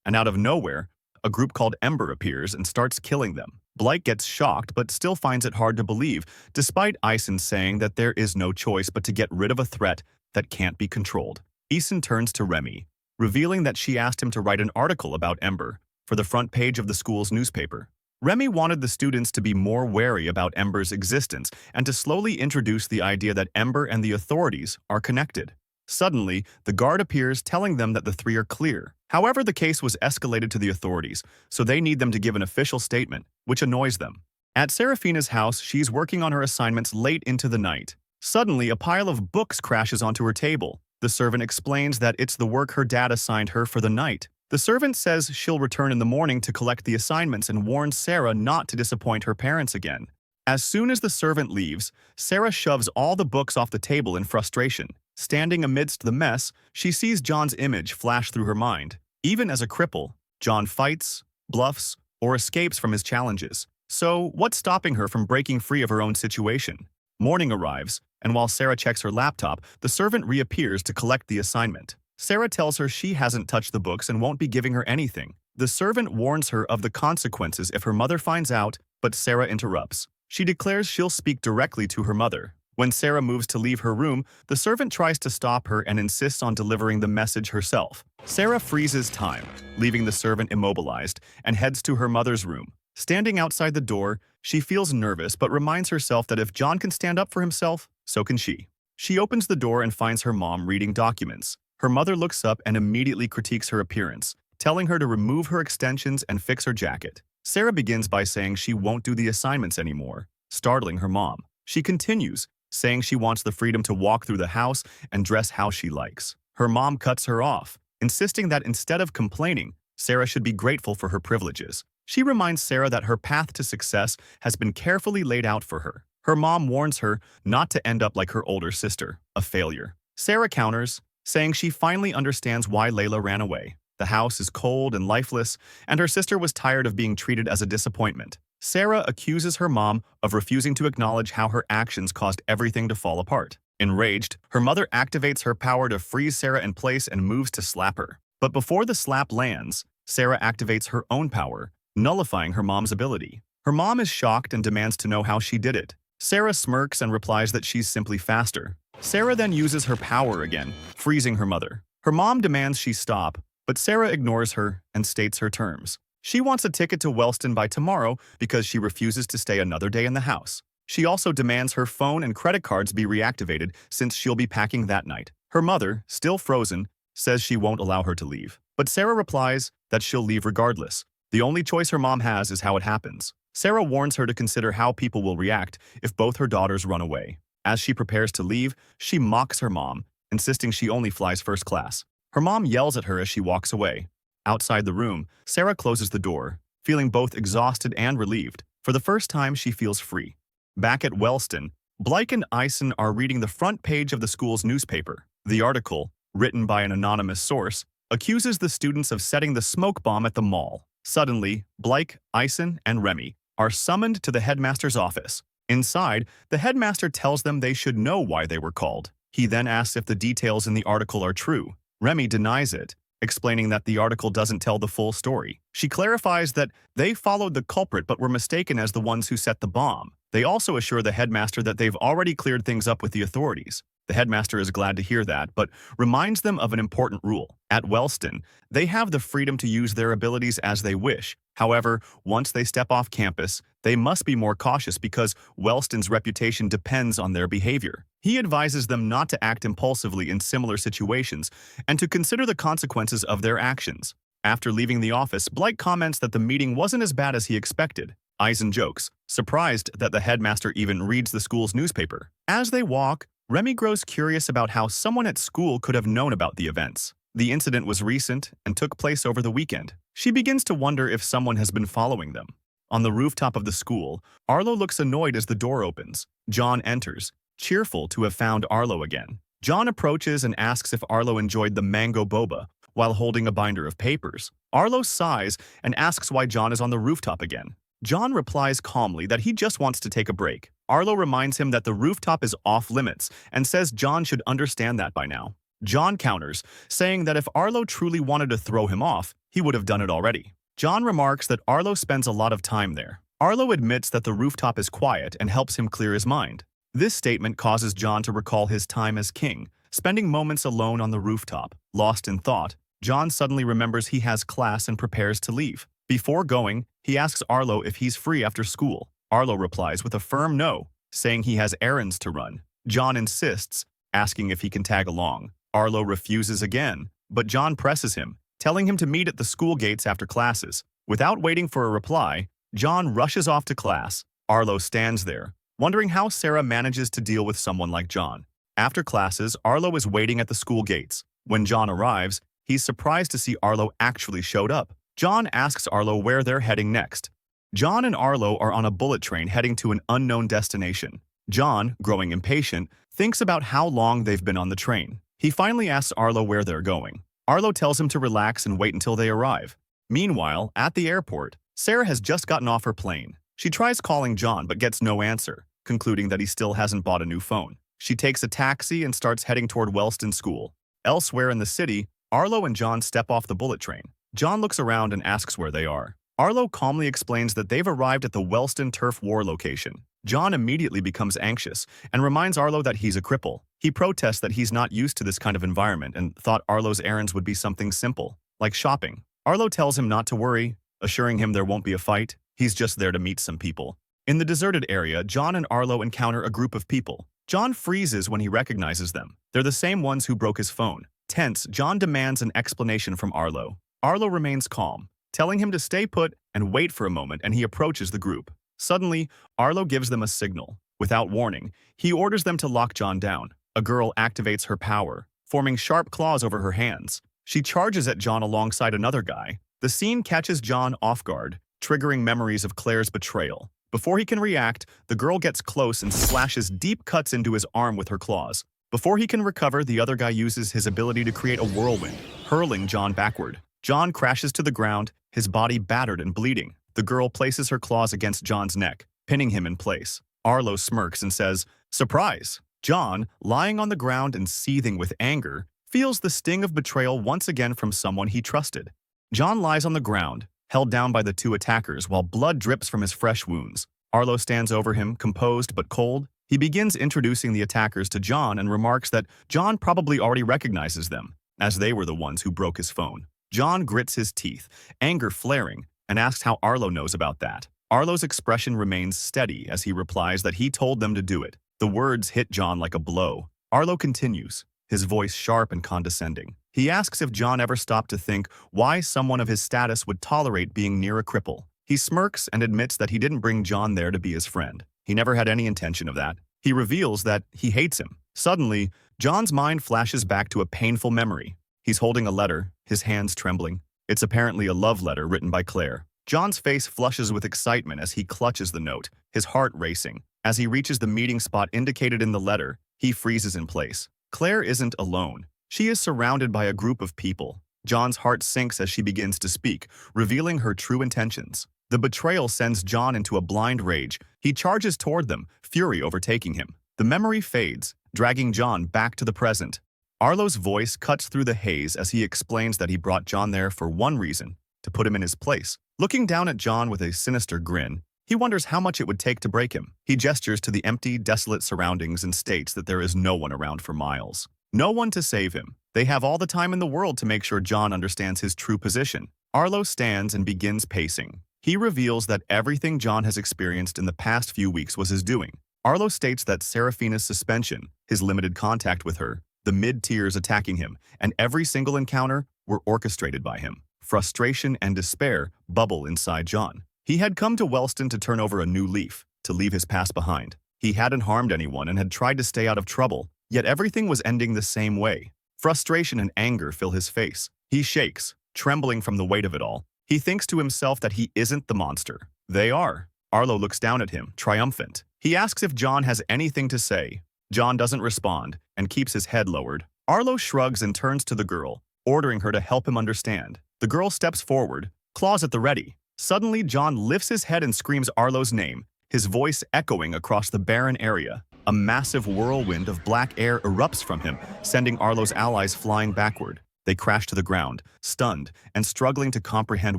[SPEAKER 1] and out of nowhere, a group called Ember appears and starts killing them. Blake gets shocked but still finds it hard to believe, despite Ison saying that there is no choice but to get rid of a threat that can't be controlled. Ison turns to Remy, revealing that she asked him to write an article about Ember for the front page of the school's newspaper. Remy wanted the students to be more wary about Ember's existence and to slowly introduce the idea that Ember and the authorities are connected. Suddenly, the guard appears telling them that the three are clear. However, the case was escalated to the authorities, so they need them to give an official statement, which annoys them. At Serafina's house, she's working on her assignments late into the night. Suddenly, a pile of books crashes onto her table. The servant explains that it's the work her dad assigned her for the night. The servant says she'll return in the morning to collect the assignments and warns Sarah not to disappoint her parents again. As soon as the servant leaves, Sarah shoves all the books off the table in frustration. Standing amidst the mess, she sees John's image flash through her mind. Even as a cripple, John fights, bluffs, or escapes from his challenges. So, what's stopping her from breaking free of her own situation? Morning arrives, and while Sarah checks her laptop, the servant reappears to collect the assignment. Sarah tells her she hasn't touched the books and won't be giving her anything. The servant warns her of the consequences if her mother finds out, but Sarah interrupts. She declares she'll speak directly to her mother. When Sarah moves to leave her room, the servant tries to stop her and insists on delivering the message herself. Sarah freezes time, leaving the servant immobilized, and heads to her mother's room. Standing outside the door, she feels nervous but reminds herself that if John can stand up for himself, so can she. She opens the door and finds her mom reading documents. Her mother looks up and immediately critiques her appearance, telling her to remove her extensions and fix her jacket. Sarah begins by saying she won't do the assignments anymore, startling her mom. She continues, saying she wants the freedom to walk through the house and dress how she likes. Her mom cuts her off, insisting that instead of complaining, Sarah should be grateful for her privileges. She reminds Sarah that her path to success has been carefully laid out for her. Her mom warns her not to end up like her older sister, a failure. Sarah counters, saying she finally understands why Layla ran away. The house is cold and lifeless, and her sister was tired of being treated as a disappointment. Sarah accuses her mom of refusing to acknowledge how her actions caused everything to fall apart. Enraged, her mother activates her power to freeze Sarah in place and moves to slap her. But before the slap lands, Sarah activates her own power, nullifying her mom's ability. Her mom is shocked and demands to know how she did it. Sarah smirks and replies that she's simply faster. Sarah then uses her power again, freezing her mother. Her mom demands she stop, but Sarah ignores her and states her terms. She wants a ticket to Wellston by tomorrow because she refuses to stay another day in the house. She also demands her phone and credit cards be reactivated since she'll be packing that night. Her mother, still frozen, says she won't allow her to leave. But Sarah replies that she'll leave regardless. The only choice her mom has is how it happens. Sarah warns her to consider how people will react if both her daughters run away. As she prepares to leave, she mocks her mom, insisting she only flies first class. Her mom yells at her as she walks away. Outside the room, Sarah closes the door, feeling both exhausted and relieved. For the first time, she feels free. Back at Wellston, Blake and Ison are reading the front page of the school's newspaper. The article, written by an anonymous source, accuses the students of setting the smoke bomb at the mall. Suddenly, Blake, Ison, and Remy are summoned to the headmaster's office. Inside, the headmaster tells them they should know why they were called. He then asks if the details in the article are true. Remy denies it, explaining that the article doesn't tell the full story. She clarifies that they followed the culprit but were mistaken as the ones who set the bomb. They also assure the headmaster that they've already cleared things up with the authorities. The headmaster is glad to hear that, but reminds them of an important rule. At Wellston, they have the freedom to use their abilities as they wish. However, once they step off campus, they must be more cautious because Wellston's reputation depends on their behavior. He advises them not to act impulsively in similar situations and to consider the consequences of their actions. After leaving the office, Blake comments that the meeting wasn't as bad as he expected. Eisen jokes, surprised that the headmaster even reads the school's newspaper. As they walk, Remy grows curious about how someone at school could have known about the events. The incident was recent and took place over the weekend. She begins to wonder if someone has been following them. On the rooftop of the school, Arlo looks annoyed as the door opens. John enters, cheerful to have found Arlo again. John approaches and asks if Arlo enjoyed the mango boba while holding a binder of papers. Arlo sighs and asks why John is on the rooftop again. John replies calmly that he just wants to take a break. Arlo reminds him that the rooftop is off limits and says John should understand that by now. John counters, saying that if Arlo truly wanted to throw him off, he would have done it already. John remarks that Arlo spends a lot of time there. Arlo admits that the rooftop is quiet and helps him clear his mind. This statement causes John to recall his time as king, spending moments alone on the rooftop. Lost in thought, John suddenly remembers he has class and prepares to leave. Before going, he asks Arlo if he's free after school. Arlo replies with a firm no, saying he has errands to run. John insists, asking if he can tag along. Arlo refuses again, but John presses him, telling him to meet at the school gates after classes. Without waiting for a reply, John rushes off to class. Arlo stands there, wondering how Sarah manages to deal with someone like John. After classes, Arlo is waiting at the school gates. When John arrives, he's surprised to see Arlo actually showed up. John asks Arlo where they're heading next. John and Arlo are on a bullet train heading to an unknown destination. John, growing impatient, thinks about how long they've been on the train. He finally asks Arlo where they're going. Arlo tells him to relax and wait until they arrive. Meanwhile, at the airport, Sarah has just gotten off her plane. She tries calling John but gets no answer, concluding that he still hasn't bought a new phone. She takes a taxi and starts heading toward Wellston School. Elsewhere in the city, Arlo and John step off the bullet train. John looks around and asks where they are. Arlo calmly explains that they've arrived at the Wellston Turf War location. John immediately becomes anxious and reminds Arlo that he's a cripple. He protests that he's not used to this kind of environment and thought Arlo's errands would be something simple, like shopping. Arlo tells him not to worry, assuring him there won't be a fight. He's just there to meet some people. In the deserted area, John and Arlo encounter a group of people. John freezes when he recognizes them. They're the same ones who broke his phone. Tense, John demands an explanation from Arlo. Arlo remains calm, telling him to stay put and wait for a moment, and he approaches the group. Suddenly, Arlo gives them a signal. Without warning, he orders them to lock John down. A girl activates her power, forming sharp claws over her hands. She charges at John alongside another guy. The scene catches John off guard, triggering memories of Claire's betrayal. Before he can react, the girl gets close and slashes deep cuts into his arm with her claws. Before he can recover, the other guy uses his ability to create a whirlwind, hurling John backward. John crashes to the ground, his body battered and bleeding. The girl places her claws against John's neck, pinning him in place. Arlo smirks and says, "Surprise!" John, lying on the ground and seething with anger, feels the sting of betrayal once again from someone he trusted. John lies on the ground, held down by the two attackers while blood drips from his fresh wounds. Arlo stands over him, composed but cold. He begins introducing the attackers to John and remarks that John probably already recognizes them, as they were the ones who broke his phone. John grits his teeth, anger flaring, and asks how Arlo knows about that. Arlo's expression remains steady as he replies that he told them to do it. The words hit John like a blow. Arlo continues, his voice sharp and condescending. He asks if John ever stopped to think why someone of his status would tolerate being near a cripple. He smirks and admits that he didn't bring John there to be his friend. He never had any intention of that. He reveals that he hates him. Suddenly, John's mind flashes back to a painful memory. He's holding a letter, his hands trembling. It's apparently a love letter written by Claire. John's face flushes with excitement as he clutches the note, his heart racing. As he reaches the meeting spot indicated in the letter, he freezes in place. Claire isn't alone. She is surrounded by a group of people. John's heart sinks as she begins to speak, revealing her true intentions. The betrayal sends John into a blind rage. He charges toward them, fury overtaking him. The memory fades, dragging John back to the present. Arlo's voice cuts through the haze as he explains that he brought John there for one reason, to put him in his place. Looking down at John with a sinister grin, he wonders how much it would take to break him. He gestures to the empty, desolate surroundings and states that there is no one around for miles. No one to save him. They have all the time in the world to make sure John understands his true position. Arlo stands and begins pacing. He reveals that everything John has experienced in the past few weeks was his doing. Arlo states that Serafina's suspension, his limited contact with her, the mid-tiers attacking him, and every single encounter were orchestrated by him. Frustration and despair bubble inside John. He had come to Wellston to turn over a new leaf, to leave his past behind. He hadn't harmed anyone and had tried to stay out of trouble, yet everything was ending the same way. Frustration and anger fill his face. He shakes, trembling from the weight of it all. He thinks to himself that he isn't the monster. They are. Arlo looks down at him, triumphant. He asks if John has anything to say. John doesn't respond and keeps his head lowered. Arlo shrugs and turns to the girl, ordering her to help him understand. The girl steps forward, claws at the ready. Suddenly, John lifts his head and screams Arlo's name, his voice echoing across the barren area. A massive whirlwind of black air erupts from him, sending Arlo's allies flying backward. They crash to the ground, stunned and struggling to comprehend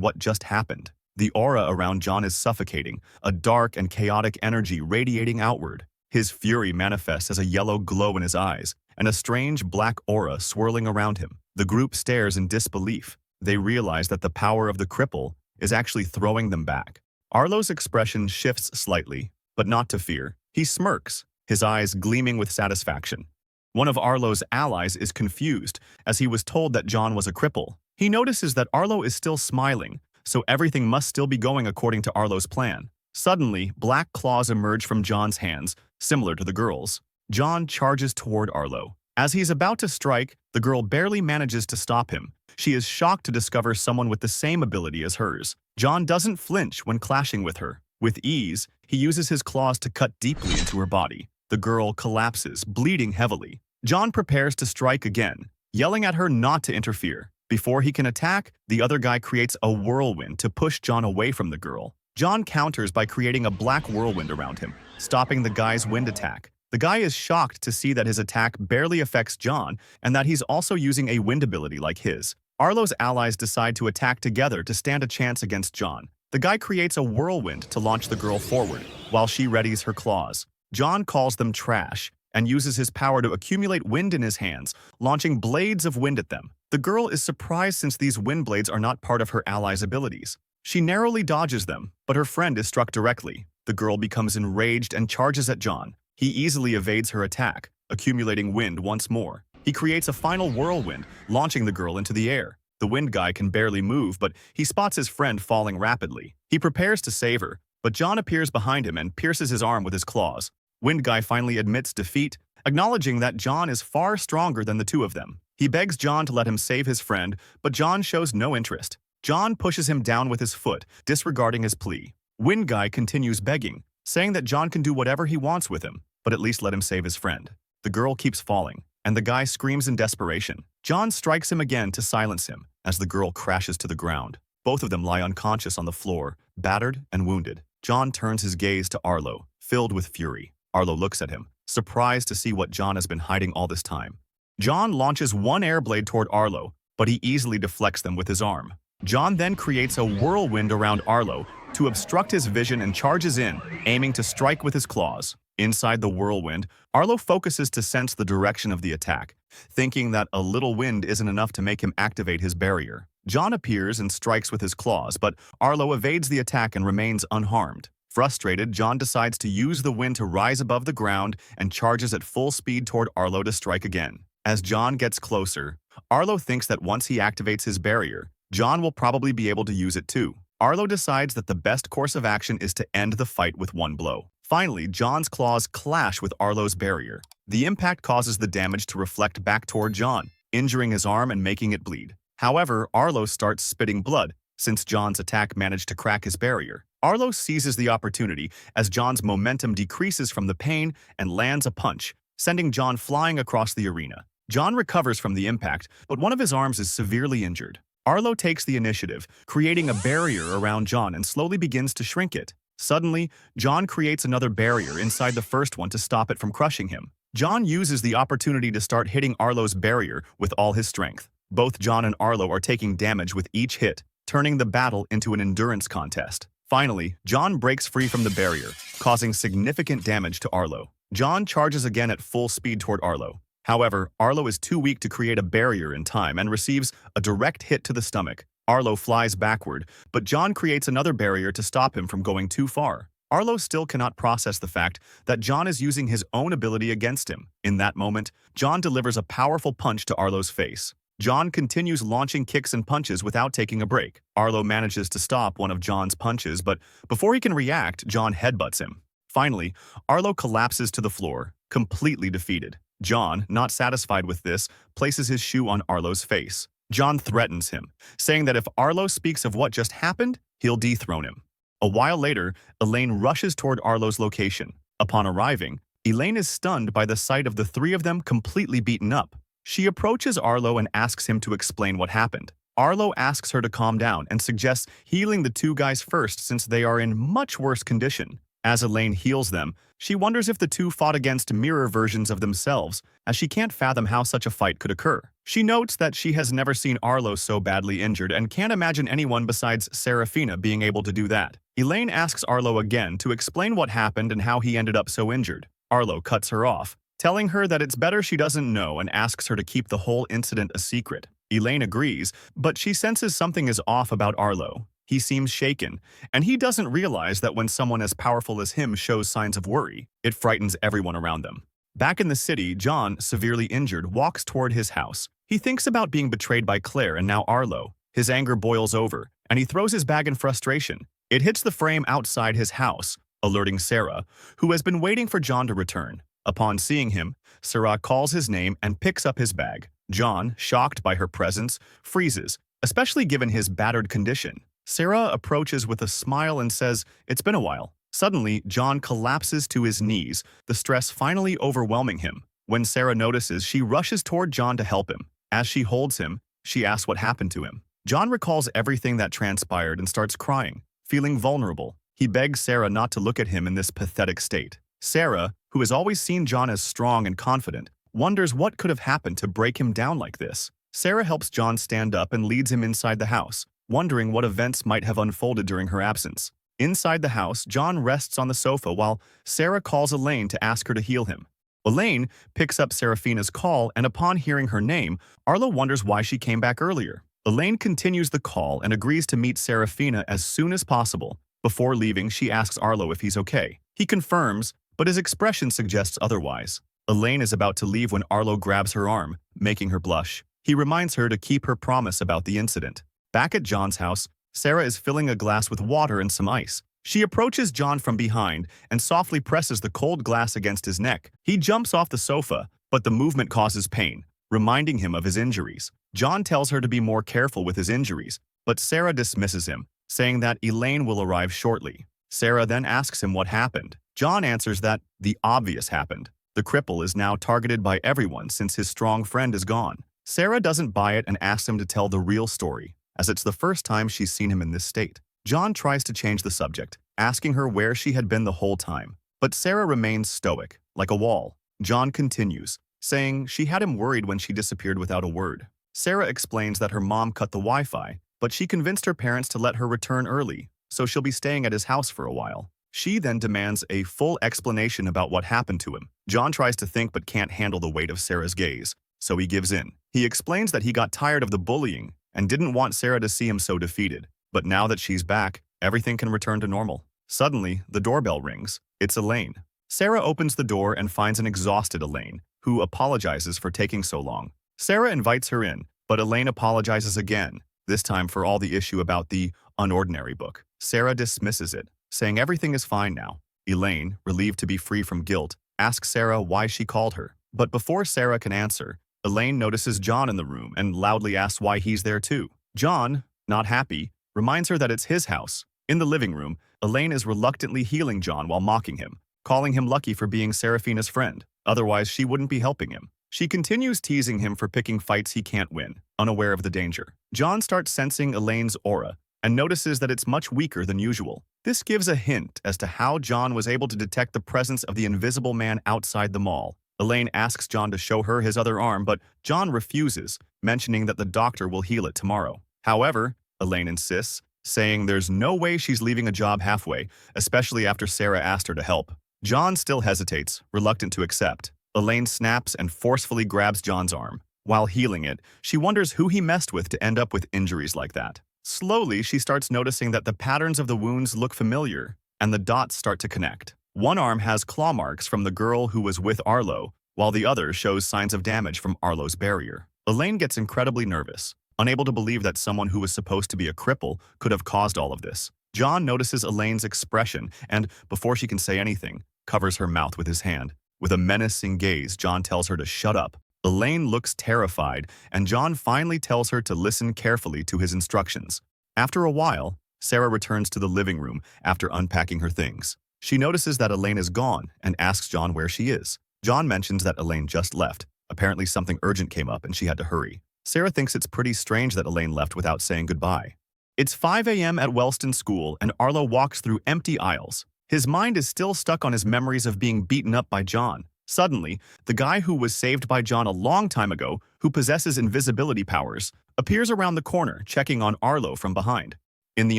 [SPEAKER 1] what just happened. The aura around John is suffocating, a dark and chaotic energy radiating outward. His fury manifests as a yellow glow in his eyes, and a strange black aura swirling around him. The group stares in disbelief. They realize that the power of the cripple is actually throwing them back. Arlo's expression shifts slightly, but not to fear. He smirks, his eyes gleaming with satisfaction. One of Arlo's allies is confused, as he was told that John was a cripple. He notices that Arlo is still smiling, so everything must still be going according to Arlo's plan. Suddenly, black claws emerge from John's hands, similar to the girl's. John charges toward Arlo. As he's about to strike, the girl barely manages to stop him. She is shocked to discover someone with the same ability as hers. John doesn't flinch when clashing with her. With ease, he uses his claws to cut deeply into her body. The girl collapses, bleeding heavily. John prepares to strike again, yelling at her not to interfere. Before he can attack, the other guy creates a whirlwind to push John away from the girl. John counters by creating a black whirlwind around him, stopping the guy's wind attack. The guy is shocked to see that his attack barely affects John and that he's also using a wind ability like his. Arlo's allies decide to attack together to stand a chance against John. The guy creates a whirlwind to launch the girl forward, while she readies her claws. John calls them trash and uses his power to accumulate wind in his hands, launching blades of wind at them. The girl is surprised since these wind blades are not part of her ally's abilities. She narrowly dodges them, but her friend is struck directly. The girl becomes enraged and charges at John. He easily evades her attack, accumulating wind once more. He creates a final whirlwind, launching the girl into the air. The wind guy can barely move, but he spots his friend falling rapidly. He prepares to save her, but John appears behind him and pierces his arm with his claws. Wind guy finally admits defeat, acknowledging that John is far stronger than the two of them. He begs John to let him save his friend, but John shows no interest. John pushes him down with his foot, disregarding his plea. Wind guy continues begging, saying that John can do whatever he wants with him, but at least let him save his friend. The girl keeps falling, and the guy screams in desperation. John strikes him again to silence him, as the girl crashes to the ground. Both of them lie unconscious on the floor, battered and wounded. John turns his gaze to Arlo, filled with fury. Arlo looks at him, surprised to see what John has been hiding all this time. John launches one air blade toward Arlo, but he easily deflects them with his arm. John then creates a whirlwind around Arlo to obstruct his vision and charges in, aiming to strike with his claws. Inside the whirlwind, Arlo focuses to sense the direction of the attack, thinking that a little wind isn't enough to make him activate his barrier. John appears and strikes with his claws, but Arlo evades the attack and remains unharmed. Frustrated, John decides to use the wind to rise above the ground and charges at full speed toward Arlo to strike again. As John gets closer, Arlo thinks that once he activates his barrier, John will probably be able to use it too. Arlo decides that the best course of action is to end the fight with one blow. Finally, John's claws clash with Arlo's barrier. The impact causes the damage to reflect back toward John, injuring his arm and making it bleed. However, Arlo starts spitting blood, since John's attack managed to crack his barrier. Arlo seizes the opportunity as John's momentum decreases from the pain and lands a punch, sending John flying across the arena. John recovers from the impact, but one of his arms is severely injured. Arlo takes the initiative, creating a barrier around John and slowly begins to shrink it. Suddenly, John creates another barrier inside the first one to stop it from crushing him. John uses the opportunity to start hitting Arlo's barrier with all his strength. Both John and Arlo are taking damage with each hit, turning the battle into an endurance contest. Finally, John breaks free from the barrier, causing significant damage to Arlo. John charges again at full speed toward Arlo. However, Arlo is too weak to create a barrier in time and receives a direct hit to the stomach. Arlo flies backward, but John creates another barrier to stop him from going too far. Arlo still cannot process the fact that John is using his own ability against him. In that moment, John delivers a powerful punch to Arlo's face. John continues launching kicks and punches without taking a break. Arlo manages to stop one of John's punches, but before he can react, John headbutts him. Finally, Arlo collapses to the floor, completely defeated. John, not satisfied with this, places his shoe on Arlo's face. John threatens him, saying that if Arlo speaks of what just happened, he'll dethrone him. A while later, Elaine rushes toward Arlo's location. Upon arriving, Elaine is stunned by the sight of the three of them completely beaten up. She approaches Arlo and asks him to explain what happened. Arlo asks her to calm down and suggests healing the two guys first since they are in much worse condition. As Elaine heals them, she wonders if the two fought against mirror versions of themselves, as she can't fathom how such a fight could occur. She notes that she has never seen Arlo so badly injured and can't imagine anyone besides Serafina being able to do that. Elaine asks Arlo again to explain what happened and how he ended up so injured. Arlo cuts her off, telling her that it's better she doesn't know and asks her to keep the whole incident a secret. Elaine agrees, but she senses something is off about Arlo. He seems shaken, and he doesn't realize that when someone as powerful as him shows signs of worry, it frightens everyone around them. Back in the city, John, severely injured, walks toward his house. He thinks about being betrayed by Claire and now Arlo. His anger boils over, and he throws his bag in frustration. It hits the frame outside his house, alerting Sarah, who has been waiting for John to return. Upon seeing him, Sarah calls his name and picks up his bag. John, shocked by her presence, freezes, especially given his battered condition. Sarah approaches with a smile and says, "It's been a while." Suddenly, John collapses to his knees, the stress finally overwhelming him. When Sarah notices, she rushes toward John to help him. As she holds him, she asks what happened to him. John recalls everything that transpired and starts crying. Feeling vulnerable, he begs Sarah not to look at him in this pathetic state. Sarah, who has always seen John as strong and confident, wonders what could have happened to break him down like this. Sarah helps John stand up and leads him inside the house. wondering what events might have unfolded during her absence. Inside the house, John rests on the sofa while Sarah calls Elaine to ask her to heal him. Elaine picks up Serafina's call, and upon hearing her name, Arlo wonders why she came back earlier. Elaine continues the call and agrees to meet Serafina as soon as possible. Before leaving, she asks Arlo if he's okay. He confirms, but his expression suggests otherwise. Elaine is about to leave when Arlo grabs her arm, making her blush. He reminds her to keep her promise about the incident. Back at John's house, Sarah is filling a glass with water and some ice. She approaches John from behind and softly presses the cold glass against his neck. He jumps off the sofa, but the movement causes pain, reminding him of his injuries. John tells her to be more careful with his injuries, but Sarah dismisses him, saying that Elaine will arrive shortly. Sarah then asks him what happened. John answers that the obvious happened. The cripple is now targeted by everyone since his strong friend is gone. Sarah doesn't buy it and asks him to tell the real story, as it's the first time she's seen him in this state. John tries to change the subject, asking her where she had been the whole time. But Sarah remains stoic, like a wall. John continues, saying she had him worried when she disappeared without a word. Sarah explains that her mom cut the Wi-Fi, but she convinced her parents to let her return early, so she'll be staying at his house for a while. She then demands a full explanation about what happened to him. John tries to think but can't handle the weight of Sarah's gaze, so he gives in. He explains that he got tired of the bullying and didn't want Sarah to see him so defeated. But now that she's back, everything can return to normal. Suddenly, the doorbell rings. It's Elaine. Sarah opens the door and finds an exhausted Elaine, who apologizes for taking so long. Sarah invites her in, but Elaine apologizes again, this time for all the issue about the Unordinary book. Sarah dismisses it, saying everything is fine now. Elaine, relieved to be free from guilt, asks Sarah why she called her. But before Sarah can answer, Elaine notices John in the room and loudly asks why he's there too. John, not happy, reminds her that it's his house. In the living room, Elaine is reluctantly healing John while mocking him, calling him lucky for being Serafina's friend. Otherwise, she wouldn't be helping him. She continues teasing him for picking fights he can't win, unaware of the danger. John starts sensing Elaine's aura and notices that it's much weaker than usual. This gives a hint as to how John was able to detect the presence of the invisible man outside the mall. Elaine asks John to show her his other arm, but John refuses, mentioning that the doctor will heal it tomorrow. However, Elaine insists, saying there's no way she's leaving a job halfway, especially after Sarah asked her to help. John still hesitates, reluctant to accept. Elaine snaps and forcefully grabs John's arm. While healing it, she wonders who he messed with to end up with injuries like that. Slowly, she starts noticing that the patterns of the wounds look familiar, and the dots start to connect. One arm has claw marks from the girl who was with Arlo, while the other shows signs of damage from Arlo's barrier. Elaine gets incredibly nervous, unable to believe that someone who was supposed to be a cripple could have caused all of this. John notices Elaine's expression and, before she can say anything, covers her mouth with his hand. With a menacing gaze, John tells her to shut up. Elaine looks terrified, and John finally tells her to listen carefully to his instructions. After a while, Sarah returns to the living room after unpacking her things. She notices that Elaine is gone and asks John where she is. John mentions that Elaine just left. Apparently something urgent came up and she had to hurry. Sarah thinks it's pretty strange that Elaine left without saying goodbye. It's 5 a.m. at Wellston School, and Arlo walks through empty aisles. His mind is still stuck on his memories of being beaten up by John. Suddenly, the guy who was saved by John a long time ago, who possesses invisibility powers, appears around the corner, checking on Arlo from behind. In the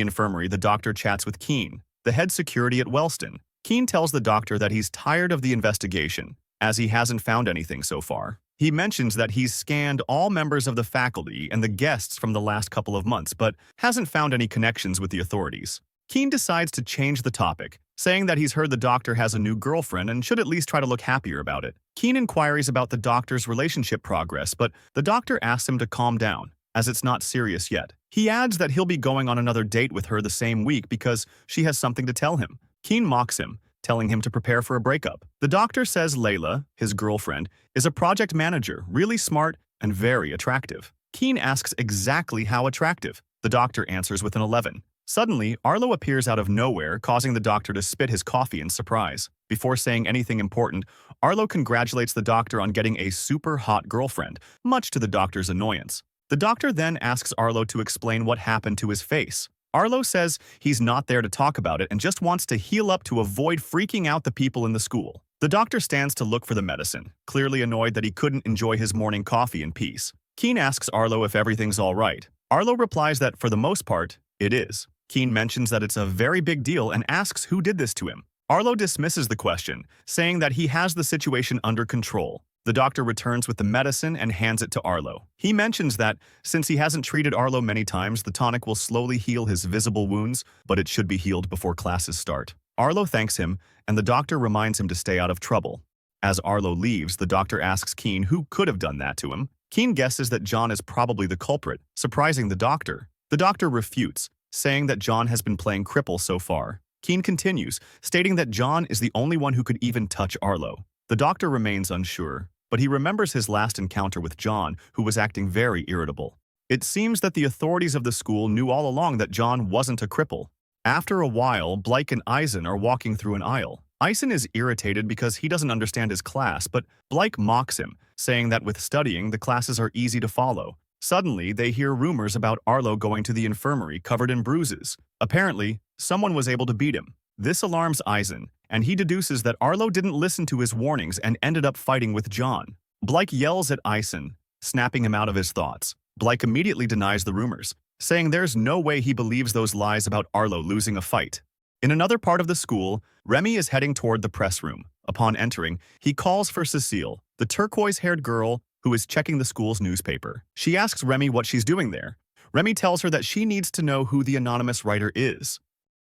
[SPEAKER 1] infirmary, the doctor chats with Keen, the head security at Wellston. Keen tells the doctor that he's tired of the investigation, as he hasn't found anything so far. He mentions that he's scanned all members of the faculty and the guests from the last couple of months, but hasn't found any connections with the authorities. Keen decides to change the topic, saying that he's heard the doctor has a new girlfriend and should at least try to look happier about it. Keen inquires about the doctor's relationship progress, but the doctor asks him to calm down, as it's not serious yet. He adds that he'll be going on another date with her the same week because she has something to tell him. Keen mocks him, telling him to prepare for a breakup. The doctor says Layla, his girlfriend, is a project manager, really smart and very attractive. Keen asks exactly how attractive. The doctor answers with an 11. Suddenly, Arlo appears out of nowhere, causing the doctor to spit his coffee in surprise. Before saying anything important, Arlo congratulates the doctor on getting a super hot girlfriend, much to the doctor's annoyance. The doctor then asks Arlo to explain what happened to his face. Arlo says he's not there to talk about it and just wants to heal up to avoid freaking out the people in the school. The doctor stands to look for the medicine, clearly annoyed that he couldn't enjoy his morning coffee in peace. Keen asks Arlo if everything's all right. Arlo replies that for the most part, it is. Keen mentions that it's a very big deal and asks who did this to him. Arlo dismisses the question, saying that he has the situation under control. The doctor returns with the medicine and hands it to Arlo. He mentions that, since he hasn't treated Arlo many times, the tonic will slowly heal his visible wounds, but it should be healed before classes start. Arlo thanks him, and the doctor reminds him to stay out of trouble. As Arlo leaves, the doctor asks Keen who could have done that to him. Keen guesses that John is probably the culprit, surprising the doctor. The doctor refutes, saying that John has been playing cripple so far. Keen continues, stating that John is the only one who could even touch Arlo. The doctor remains unsure, but he remembers his last encounter with John, who was acting very irritable. It seems that the authorities of the school knew all along that John wasn't a cripple. After a while, Blake and Eisen are walking through an aisle. Eisen is irritated because he doesn't understand his class, but Blake mocks him, saying that with studying, the classes are easy to follow. Suddenly, they hear rumors about Arlo going to the infirmary covered in bruises. Apparently, someone was able to beat him. This alarms Eisen, and he deduces that Arlo didn't listen to his warnings and ended up fighting with John. Blake yells at Eisen, snapping him out of his thoughts. Blake immediately denies the rumors, saying there's no way he believes those lies about Arlo losing a fight. In another part of the school, Remy is heading toward the press room. Upon entering, he calls for Cecile, the turquoise-haired girl who is checking the school's newspaper. She asks Remy what she's doing there. Remy tells her that she needs to know who the anonymous writer is.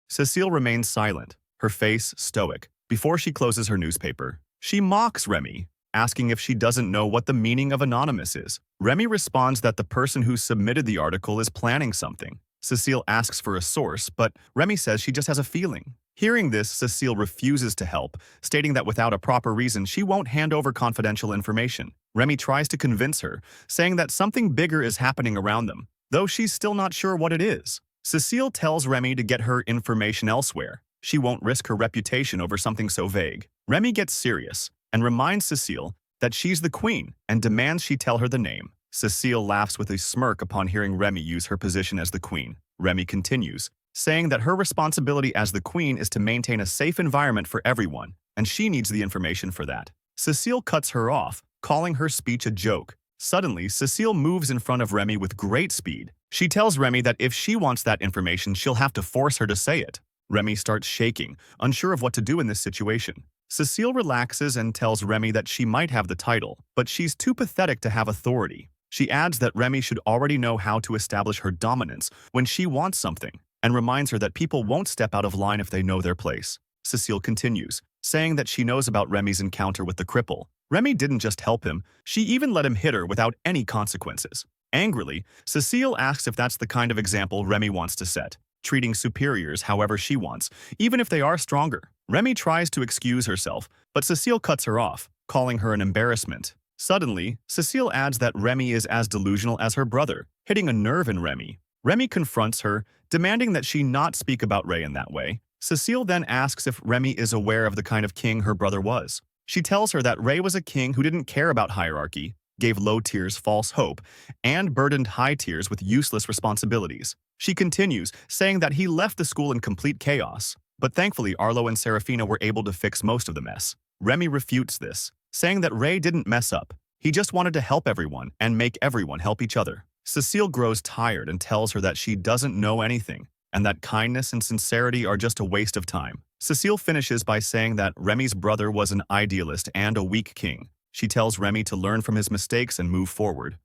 [SPEAKER 1] Cecile remains silent, her face stoic, before she closes her newspaper. She mocks Remy, asking if she doesn't know what the meaning of anonymous is. Remy responds that the person who submitted the article is planning something. Cecile asks for a source, but Remy says she just has a feeling. Hearing this, Cecile refuses to help, stating that without a proper reason, she won't hand over confidential information. Remy tries to convince her, saying that something bigger is happening around them, though she's still not sure what it is. Cecile tells Remy to get her information elsewhere. She won't risk her reputation over something so vague. Remy gets serious and reminds Cecile that she's the queen and demands she tell her the name. Cecile laughs with a smirk upon hearing Remy use her position as the queen. Remy continues, saying that her responsibility as the queen is to maintain a safe environment for everyone, and she needs the information for that. Cecile cuts her off, calling her speech a joke. Suddenly, Cecile moves in front of Remy with great speed. She tells Remy that if she wants that information, she'll have to force her to say it. Remy starts shaking, unsure of what to do in this situation. Cecile relaxes and tells Remy that she might have the title, but she's too pathetic to have authority. She adds that Remy should already know how to establish her dominance when she wants something, and reminds her that people won't step out of line if they know their place. Cecile continues, saying that she knows about Remy's encounter with the cripple. Remy didn't just help him, she even let him hit her without any consequences. Angrily, Cecile asks if that's the kind of example Remy wants to set, treating superiors however she wants, even if they are stronger. Remy tries to excuse herself, but Cecile cuts her off, calling her an embarrassment. Suddenly, Cecile adds that Remy is as delusional as her brother, hitting a nerve in Remy. Remy confronts her, demanding that she not speak about Ray in that way. Cecile then asks if Remy is aware of the kind of king her brother was. She tells her that Ray was a king who didn't care about hierarchy, gave low tiers false hope, and burdened high tiers with useless responsibilities. She continues, saying that he left the school in complete chaos, but thankfully Arlo and Serafina were able to fix most of the mess. Remy refutes this, saying that Ray didn't mess up. He just wanted to help everyone and make everyone help each other. Cecile grows tired and tells her that she doesn't know anything, and that kindness and sincerity are just a waste of time. Cecile finishes by saying that Remy's brother was an idealist and a weak king. She tells Remy to learn from his mistakes and move forward.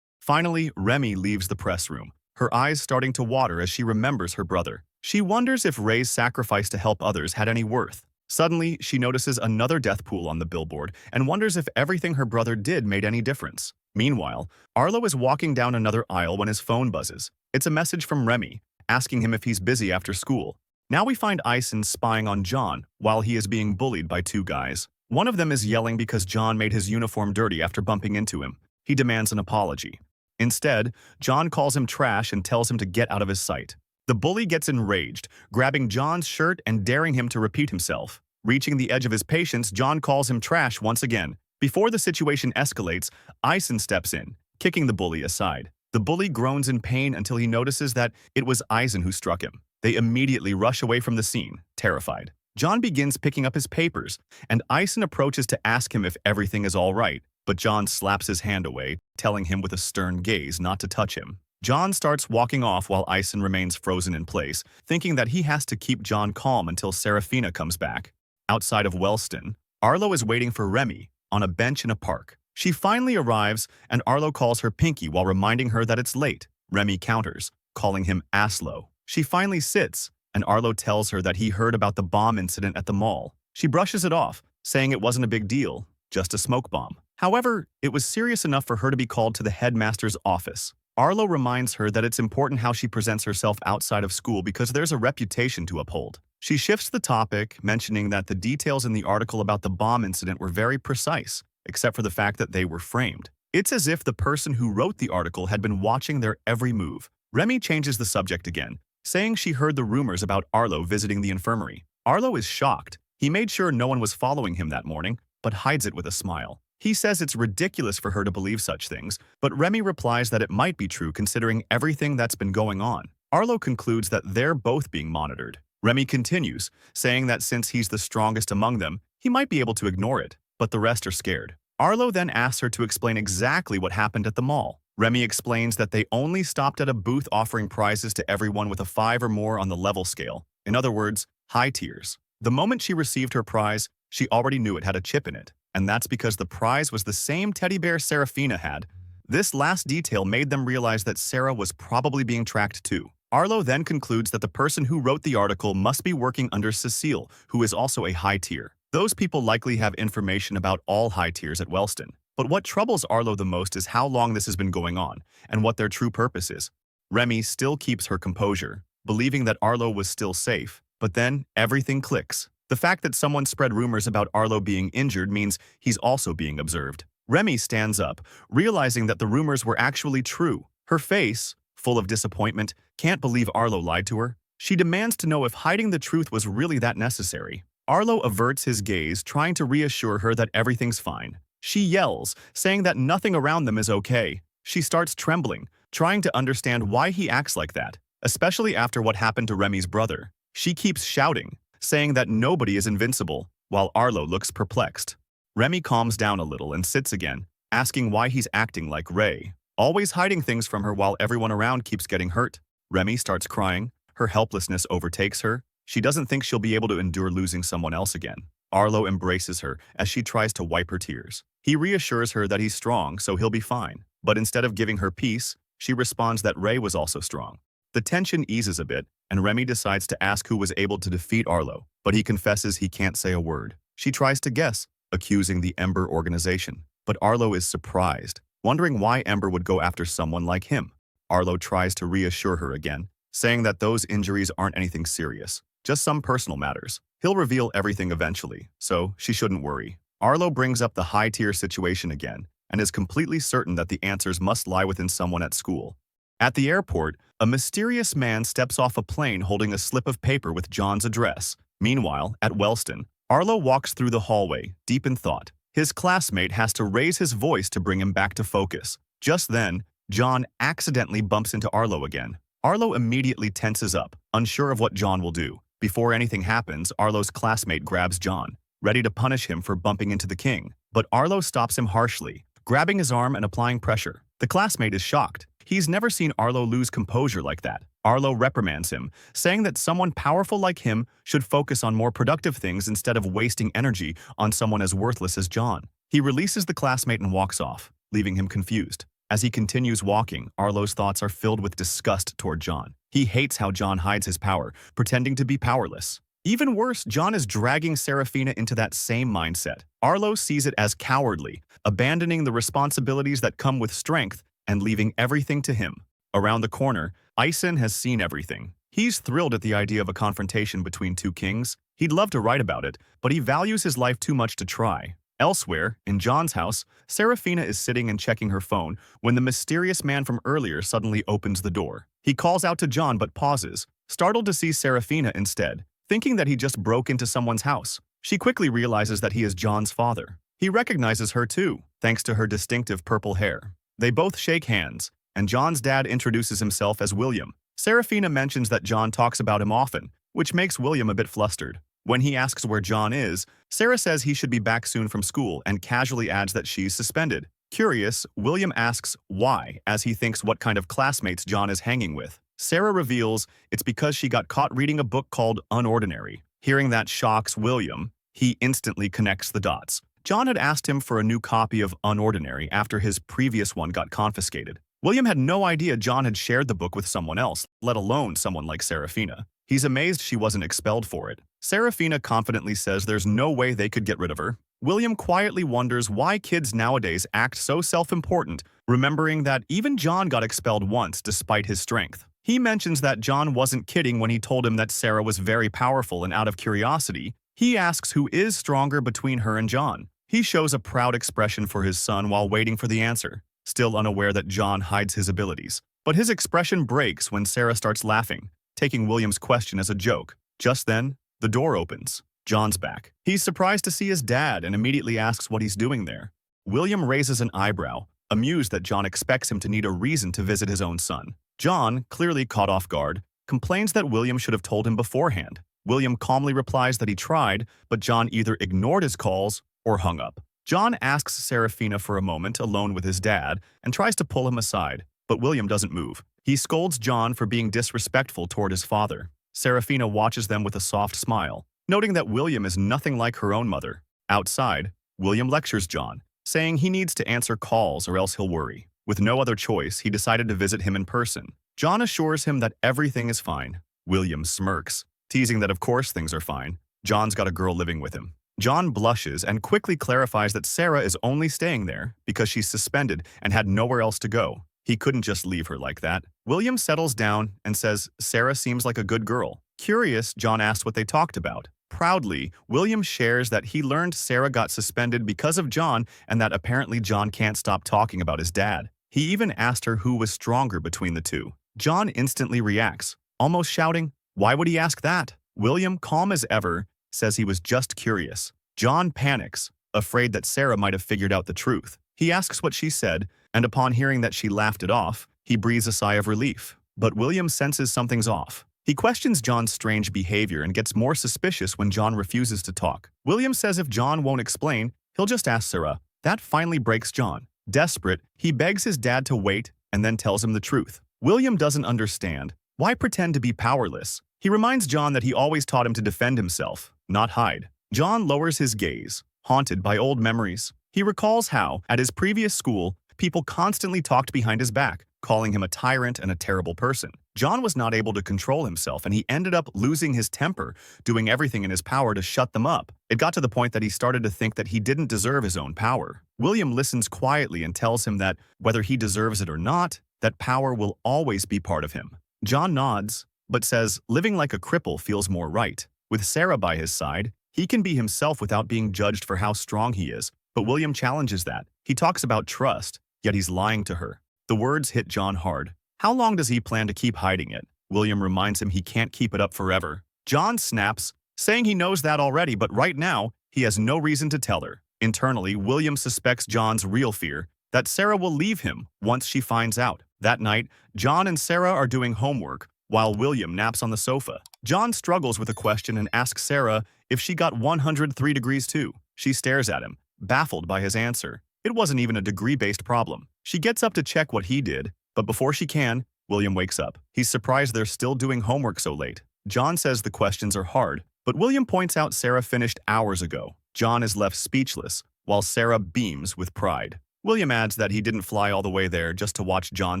[SPEAKER 1] Finally, Remy leaves the press room, her eyes starting to water as she remembers her brother. She wonders if Ray's sacrifice to help others had any worth. Suddenly, she notices another death pool on the billboard and wonders if everything her brother did made any difference. Meanwhile, Arlo is walking down another aisle when his phone buzzes. It's a message from Remy, asking him if he's busy after school. Now we find Eisen spying on John while he is being bullied by two guys. One of them is yelling because John made his uniform dirty after bumping into him. He demands an apology. Instead, John calls him trash and tells him to get out of his sight. The bully gets enraged, grabbing John's shirt and daring him to repeat himself. Reaching the edge of his patience, John calls him trash once again. Before the situation escalates, Eisen steps in, kicking the bully aside. The bully groans in pain until he notices that it was Eisen who struck him. They immediately rush away from the scene, terrified. John begins picking up his papers, and Eisen approaches to ask him if everything is all right, but John slaps his hand away, telling him with a stern gaze not to touch him. John starts walking off while Ison remains frozen in place, thinking that he has to keep John calm until Serafina comes back. Outside of Wellston, Arlo is waiting for Remy on a bench in a park. She finally arrives, and Arlo calls her Pinky while reminding her that it's late. Remy counters, calling him Aslo. She finally sits, and Arlo tells her that he heard about the bomb incident at the mall. She brushes it off, saying it wasn't a big deal, just a smoke bomb. However, it was serious enough for her to be called to the headmaster's office. Arlo reminds her that it's important how she presents herself outside of school because there's a reputation to uphold. She shifts the topic, mentioning that the details in the article about the bomb incident were very precise, except for the fact that they were framed. It's as if the person who wrote the article had been watching their every move. Remy changes the subject again, saying she heard the rumors about Arlo visiting the infirmary. Arlo is shocked. He made sure no one was following him that morning, but hides it with a smile. He says it's ridiculous for her to believe such things, but Remy replies that it might be true considering everything that's been going on. Arlo concludes that they're both being monitored. Remy continues, saying that since he's the strongest among them, he might be able to ignore it, but the rest are scared. Arlo then asks her to explain exactly what happened at the mall. Remy explains that they only stopped at a booth offering prizes to everyone with a 5 or more on the level scale. In other words, high tiers. The moment she received her prize, she already knew it had a chip in it, and that's because the prize was the same teddy bear Serafina had. This last detail made them realize that Sarah was probably being tracked too. Arlo then concludes that the person who wrote the article must be working under Cecile, who is also a high tier. Those people likely have information about all high tiers at Wellston. But what troubles Arlo the most is how long this has been going on, and what their true purpose is. Remy still keeps her composure, believing that Arlo was still safe, but then everything clicks. The fact that someone spread rumors about Arlo being injured means he's also being observed. Remy stands up, realizing that the rumors were actually true. Her face, full of disappointment, can't believe Arlo lied to her. She demands to know if hiding the truth was really that necessary. Arlo averts his gaze, trying to reassure her that everything's fine. She yells, saying that nothing around them is okay. She starts trembling, trying to understand why he acts like that, especially after what happened to Remy's brother. She keeps shouting, saying that nobody is invincible, while Arlo looks perplexed. Remy calms down a little and sits again, asking why he's acting like Ray, always hiding things from her while everyone around keeps getting hurt. Remy starts crying. Her helplessness overtakes her. She doesn't think she'll be able to endure losing someone else again. Arlo embraces her as she tries to wipe her tears. He reassures her that he's strong, so he'll be fine. But instead of giving her peace, she responds that Ray was also strong. The tension eases a bit, and Remy decides to ask who was able to defeat Arlo, but he confesses he can't say a word. She tries to guess, accusing the Ember organization. But Arlo is surprised, wondering why Ember would go after someone like him. Arlo tries to reassure her again, saying that those injuries aren't anything serious, just some personal matters. He'll reveal everything eventually, so she shouldn't worry. Arlo brings up the high-tier situation again, and is completely certain that the answers must lie within someone at school. At the airport, a mysterious man steps off a plane holding a slip of paper with John's address. Meanwhile, at Wellston, Arlo walks through the hallway, deep in thought. His classmate has to raise his voice to bring him back to focus. Just then, John accidentally bumps into Arlo again. Arlo immediately tenses up, unsure of what John will do. Before anything happens, Arlo's classmate grabs John, ready to punish him for bumping into the king. But Arlo stops him harshly, grabbing his arm and applying pressure. The classmate is shocked. He's never seen Arlo lose composure like that. Arlo reprimands him, saying that someone powerful like him should focus on more productive things instead of wasting energy on someone as worthless as John. He releases the classmate and walks off, leaving him confused. As he continues walking, Arlo's thoughts are filled with disgust toward John. He hates how John hides his power, pretending to be powerless. Even worse, John is dragging Serafina into that same mindset. Arlo sees it as cowardly, abandoning the responsibilities that come with strength and leaving everything to him. Around the corner, Ison has seen everything. He's thrilled at the idea of a confrontation between two kings. He'd love to write about it, but he values his life too much to try. Elsewhere, in John's house, Serafina is sitting and checking her phone when the mysterious man from earlier suddenly opens the door. He calls out to John but pauses, startled to see Serafina instead, thinking that he just broke into someone's house. She quickly realizes that he is John's father. He recognizes her too, thanks to her distinctive purple hair. They both shake hands, and John's dad introduces himself as William. Serafina mentions that John talks about him often, which makes William a bit flustered. When he asks where John is, Sarah says he should be back soon from school and casually adds that she's suspended. Curious, William asks why, as he thinks what kind of classmates John is hanging with. Sarah reveals it's because she got caught reading a book called Unordinary. Hearing that shocks William, he instantly connects the dots. John had asked him for a new copy of Unordinary after his previous one got confiscated. William had no idea John had shared the book with someone else, let alone someone like Serafina. He's amazed she wasn't expelled for it. Serafina confidently says there's no way they could get rid of her. William quietly wonders why kids nowadays act so self-important, remembering that even John got expelled once despite his strength. He mentions that John wasn't kidding when he told him that Sarah was very powerful, and out of curiosity, he asks who is stronger between her and John. He shows a proud expression for his son while waiting for the answer, still unaware that John hides his abilities. But his expression breaks when Sarah starts laughing, taking William's question as a joke. Just then, the door opens. John's back. He's surprised to see his dad and immediately asks what he's doing there. William raises an eyebrow, amused that John expects him to need a reason to visit his own son. John, clearly caught off guard, complains that William should have told him beforehand. William calmly replies that he tried, but John either ignored his calls or hung up. John asks Serafina for a moment alone with his dad and tries to pull him aside, but William doesn't move. He scolds John for being disrespectful toward his father. Serafina watches them with a soft smile, noting that William is nothing like her own mother. Outside, William lectures John, saying he needs to answer calls or else he'll worry. With no other choice, he decided to visit him in person. John assures him that everything is fine. William smirks, teasing that of course things are fine. John's got a girl living with him. John blushes and quickly clarifies that Sarah is only staying there because she's suspended and had nowhere else to go. He couldn't just leave her like that. William settles down and says Sarah seems like a good girl. Curious, John asks what they talked about. Proudly, William shares that he learned Sarah got suspended because of John and that apparently John can't stop talking about his dad. He even asked her who was stronger between the two. John instantly reacts, almost shouting, "Why would he ask that?" William, calm as ever, says he was just curious. John panics, afraid that Sarah might have figured out the truth. He asks what she said, and upon hearing that she laughed it off, he breathes a sigh of relief. But William senses something's off. He questions John's strange behavior and gets more suspicious when John refuses to talk. William says if John won't explain, he'll just ask Sarah. That finally breaks John. Desperate, he begs his dad to wait and then tells him the truth. William doesn't understand. Why pretend to be powerless? He reminds John that he always taught him to defend himself, not hide. John lowers his gaze, haunted by old memories. He recalls how, at his previous school, people constantly talked behind his back, calling him a tyrant and a terrible person. John was not able to control himself, and he ended up losing his temper, doing everything in his power to shut them up. It got to the point that he started to think that he didn't deserve his own power. William listens quietly and tells him that, whether he deserves it or not, that power will always be part of him. John nods, but says living like a cripple feels more right. With Sarah by his side, he can be himself without being judged for how strong he is. But William challenges that. He talks about trust, yet he's lying to her. The words hit John hard. How long does he plan to keep hiding it? William reminds him he can't keep it up forever. John snaps, saying he knows that already, but right now, he has no reason to tell her. Internally, William suspects John's real fear, that Sarah will leave him once she finds out. That night, John and Sarah are doing homework, while William naps on the sofa. John struggles with a question and asks Sarah if she got 103 degrees too. She stares at him, baffled by his answer. It wasn't even a degree-based problem. She gets up to check what he did, but before she can, William wakes up. He's surprised they're still doing homework so late. John says the questions are hard, but William points out Sarah finished hours ago. John is left speechless, while Sarah beams with pride. William adds that he didn't fly all the way there just to watch John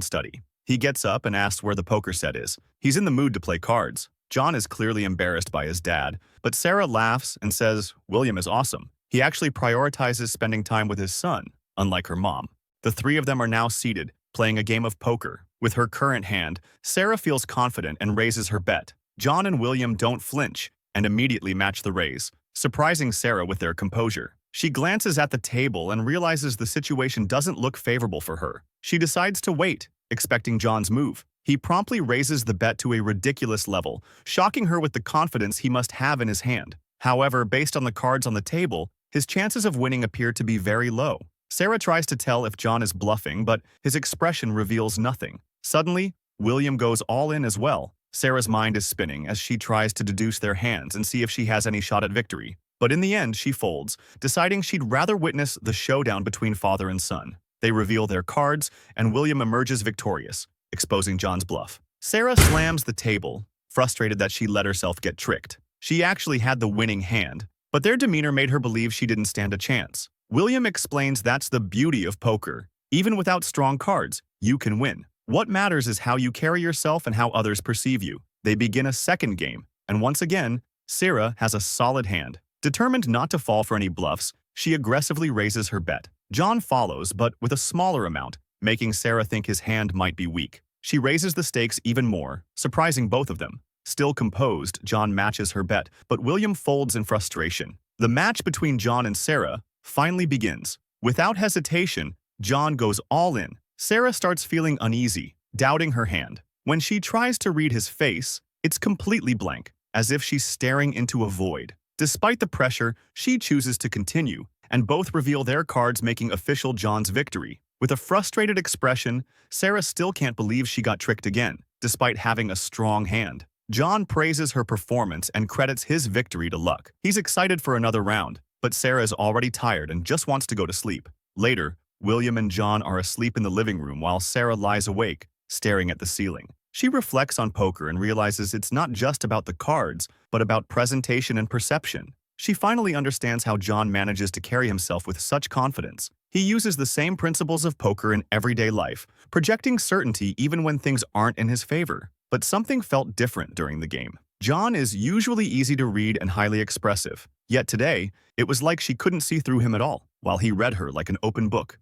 [SPEAKER 1] study. He gets up and asks where the poker set is. He's in the mood to play cards. John is clearly embarrassed by his dad, but Sarah laughs and says William is awesome. He actually prioritizes spending time with his son, unlike her mom. The three of them are now seated, playing a game of poker. With her current hand, Sarah feels confident and raises her bet. John and William don't flinch and immediately match the raise, surprising Sarah with their composure. She glances at the table and realizes the situation doesn't look favorable for her. She decides to wait, expecting John's move. He promptly raises the bet to a ridiculous level, shocking her with the confidence he must have in his hand. However, based on the cards on the table, his chances of winning appear to be very low. Sarah tries to tell if John is bluffing, but his expression reveals nothing. Suddenly, William goes all in as well. Sarah's mind is spinning as she tries to deduce their hands and see if she has any shot at victory. But in the end, she folds, deciding she'd rather witness the showdown between father and son. They reveal their cards, and William emerges victorious, exposing John's bluff. Sarah slams the table, frustrated that she let herself get tricked. She actually had the winning hand, but their demeanor made her believe she didn't stand a chance. William explains that's the beauty of poker. Even without strong cards, you can win. What matters is how you carry yourself and how others perceive you. They begin a second game, and once again, Sarah has a solid hand. Determined not to fall for any bluffs, she aggressively raises her bet. John follows, but with a smaller amount, making Sarah think his hand might be weak. She raises the stakes even more, surprising both of them. Still composed, John matches her bet, but William folds in frustration. The match between John and Sarah finally begins. Without hesitation, John goes all in. Sarah starts feeling uneasy, doubting her hand. When she tries to read his face, it's completely blank, as if she's staring into a void. Despite the pressure, she chooses to continue, and both reveal their cards, making official John's victory. With a frustrated expression, Sarah still can't believe she got tricked again, despite having a strong hand. John praises her performance and credits his victory to luck. He's excited for another round, but Sarah is already tired and just wants to go to sleep. Later, William and John are asleep in the living room while Sarah lies awake, staring at the ceiling. She reflects on poker and realizes it's not just about the cards, but about presentation and perception. She finally understands how John manages to carry himself with such confidence. He uses the same principles of poker in everyday life, projecting certainty even when things aren't in his favor. But something felt different during the game. John is usually easy to read and highly expressive, yet today, it was like she couldn't see through him at all, while he read her like an open book.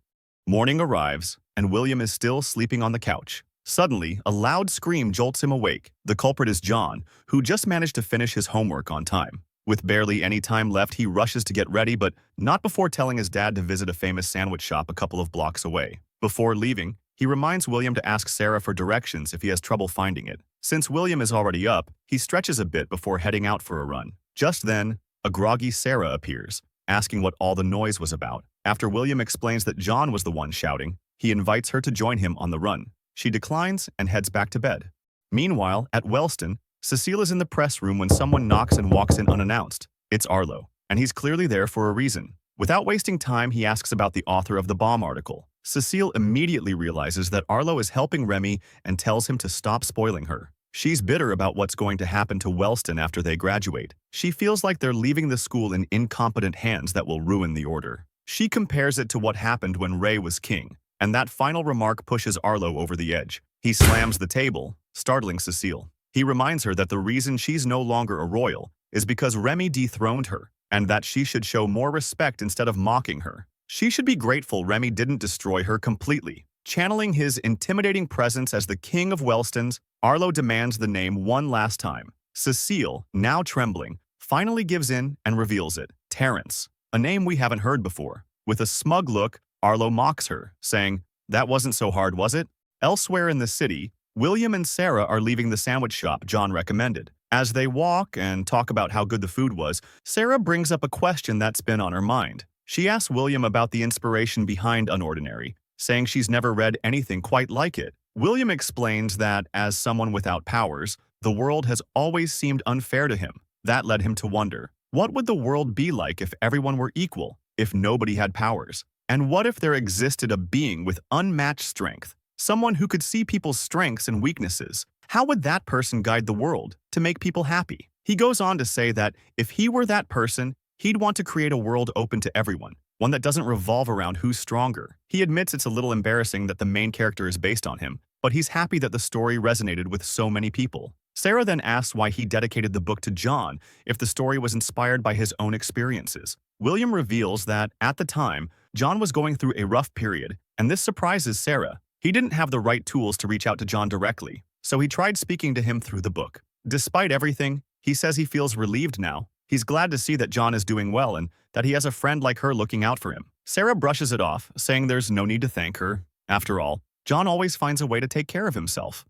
[SPEAKER 1] Morning arrives, and William is still sleeping on the couch. Suddenly, a loud scream jolts him awake. The culprit is John, who just managed to finish his homework on time. With barely any time left, he rushes to get ready, but not before telling his dad to visit a famous sandwich shop a couple of blocks away. Before leaving, he reminds William to ask Sarah for directions if he has trouble finding it. Since William is already up, he stretches a bit before heading out for a run. Just then, a groggy Sarah appears, asking what all the noise was about. After William explains that John was the one shouting, he invites her to join him on the run. She declines and heads back to bed. Meanwhile, at Wellston, Cecile is in the press room when someone knocks and walks in unannounced. It's Arlo, and he's clearly there for a reason. Without wasting time, he asks about the author of the bomb article. Cecile immediately realizes that Arlo is helping Remy and tells him to stop spoiling her. She's bitter about what's going to happen to Wellston after they graduate. She feels like they're leaving the school in incompetent hands that will ruin the order. She compares it to what happened when Ray was king, and that final remark pushes Arlo over the edge. He slams the table, startling Cecile. He reminds her that the reason she's no longer a royal is because Remy dethroned her, and that she should show more respect instead of mocking her. She should be grateful Remy didn't destroy her completely. Channeling his intimidating presence as the king of Wellstons, Arlo demands the name one last time. Cecile, now trembling, finally gives in and reveals it. Terrence, a name we haven't heard before. With a smug look, Arlo mocks her, saying, "That wasn't so hard, was it?" Elsewhere in the city, William and Sarah are leaving the sandwich shop John recommended. As they walk and talk about how good the food was, Sarah brings up a question that's been on her mind. She asks William about the inspiration behind Unordinary, saying she's never read anything quite like it. William explains that, as someone without powers, the world has always seemed unfair to him. That led him to wonder, what would the world be like if everyone were equal, if nobody had powers? And what if there existed a being with unmatched strength? Someone who could see people's strengths and weaknesses. How would that person guide the world to make people happy? He goes on to say that if he were that person, he'd want to create a world open to everyone, one that doesn't revolve around who's stronger. He admits it's a little embarrassing that the main character is based on him, but he's happy that the story resonated with so many people. Sarah then asks why he dedicated the book to John if the story was inspired by his own experiences. William reveals that, at the time, John was going through a rough period, and this surprises Sarah. He didn't have the right tools to reach out to John directly, so he tried speaking to him through the book. Despite everything, he says he feels relieved now. He's glad to see that John is doing well and that he has a friend like her looking out for him. Sarah brushes it off, saying there's no need to thank her. After all, John always finds a way to take care of himself.